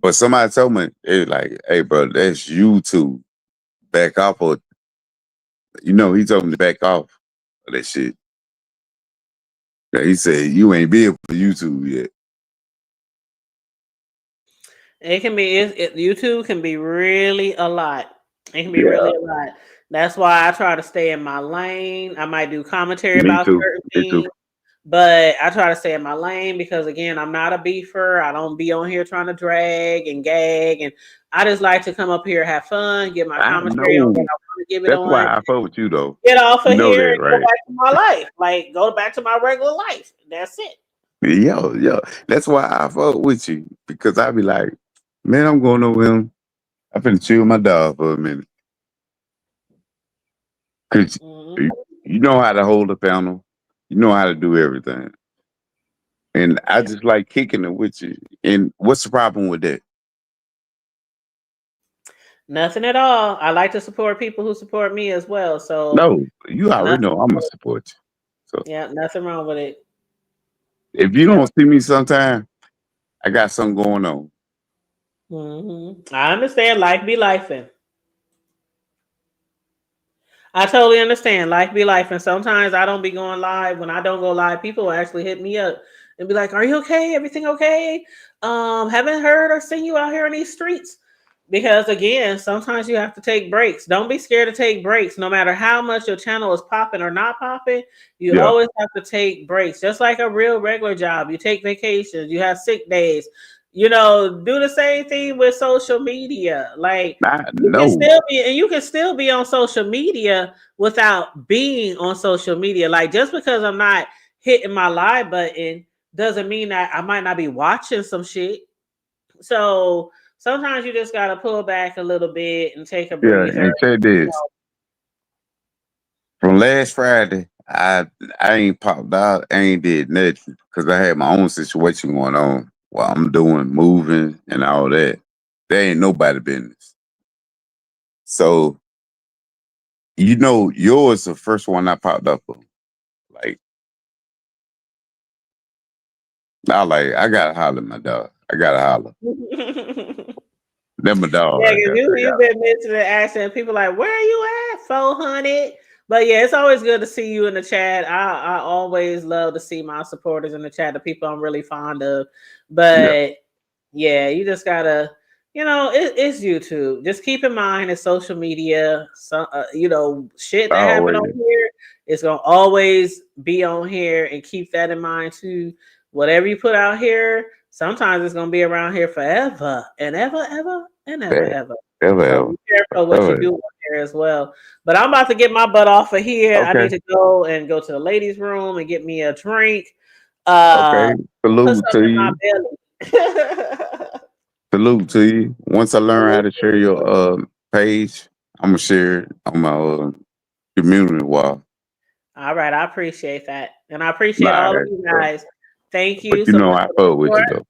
But somebody told me, they like, hey bro, that's YouTube. Back off of he told me to back off of that shit. He said, you ain't big for YouTube yet. it can be YouTube can be really a lot. It can be Yeah, really a lot. That's why I try to stay in my lane. I might do commentary me about too. certain Me too. things, but I try to stay in my lane because again, I'm not a beefer. I don't be on here trying to drag and gag, and I just like to come up here, have fun, get my I commentary on what know. I want to give it That's why on, I fuck with you though. get off You of know here that, and go right? back to my life. Like go back to my regular life. That's it. Yo. That's why I fuck with you. Because I be like, man, I'm going over him. I finna chill with my dog for a minute. Cause Mhm. you know how to hold a panel. You know how to do everything. And I Yeah. just like kicking it with you. And what's the problem with that? Nothing at all. I like to support people who support me as well. So No, you already nothing. know I'm gonna support you. So Yeah, nothing wrong with it. if you Yeah. don't see me sometime, I got something going on. I understand. Life be life. I totally understand. Life be life, and sometimes I don't be going live. When I don't go live, people will actually hit me up and be like, "Are you okay? Everything okay? Haven't heard or seen you out here on these streets." Because again, sometimes you have to take breaks. Don't be scared to take breaks. No matter how much your channel is popping or not popping, you Yeah, always have to take breaks. Just like a real regular job, you take vacations, you have sick days. Do the same thing with social media. Like I know. you can still be on social media without being on social media. Like just because I'm not hitting my live button doesn't mean that I might not be watching some shit. So sometimes you just gotta pull back a little bit and take a Yeah, breather. and check this. From last Friday, I ain't popped out, I ain't did nothing because I had my own situation going on while I'm doing moving and all that. There ain't nobody business. So yours the first one I popped up on. Like I gotta holler at my dog. I gotta holler. That my dog Yeah, right because there. I you've been mentioning accent. People like, where are you at? 400. But yeah, it's always good to see you in the chat. I always love to see my supporters in the chat, the people I'm really fond of. yeah, But yeah, you just gotta, it's YouTube. Just keep in mind it's social media. So shit that happened on always. here, it's gonna always be on here, and keep that in mind too. Whatever you put out here, sometimes it's gonna be around here forever and ever, ever, and ever, That ever. ever, So ever, be careful what you ever. do on here as well. But I'm about to get my butt off of here. I Okay, need to go to the ladies' room and get me a drink. okay. Put Salute to something in my you. belly. Salute to you. Once I learn how Salute to to share your you. page, I'm gonna share it on my community wall. All right, I appreciate that. And I appreciate Nah, all of you guys. Thank but you so much I for the fuck with you support. though.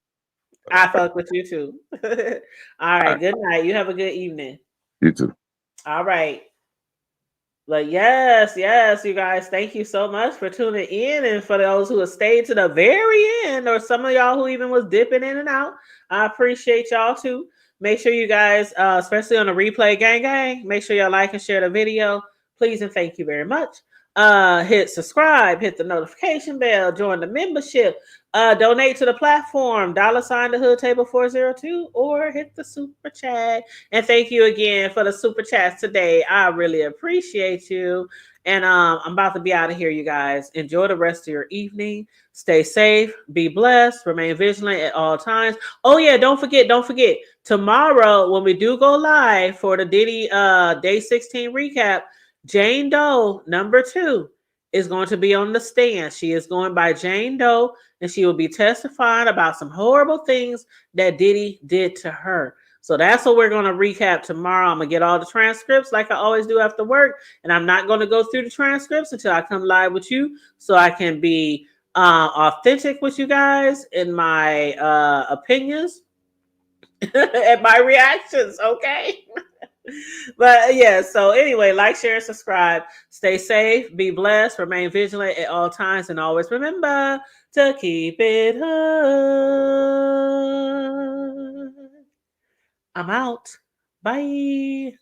I fuck with you too. All All right, right, good night. You have a good evening. you too. All right. But yes, you guys, thank you so much for tuning in, and for those who have stayed to the very end, or some of y'all who even was dipping in and out. I appreciate y'all too. Make sure you guys, especially on the replay gang, make sure y'all like and share the video. Please and thank you very much. Hit subscribe, hit the notification bell, join the membership, donate to the platform, $ the hood table 402, or hit the super chat. And thank you again for the super chats today. I really appreciate you. And I'm about to be out of here, you guys. Enjoy the rest of your evening. Stay safe, be blessed, remain vigilant at all times. Oh yeah, don't forget. Tomorrow, when we do go live for the Diddy Day 16 recap, Jane Doe #2 is going to be on the stand. She is going by Jane Doe, and she will be testifying about some horrible things that Diddy did to her. So that's what we're going to recap tomorrow. I'm going to get all the transcripts like I always do after work. And I'm not going to go through the transcripts until I come live with you, so I can be authentic with you guys in my opinions and my reactions. Okay. But yeah, so anyway, like, share, and subscribe. Stay safe, be blessed, remain vigilant at all times, and always remember to keep it hood. I'm out. Bye.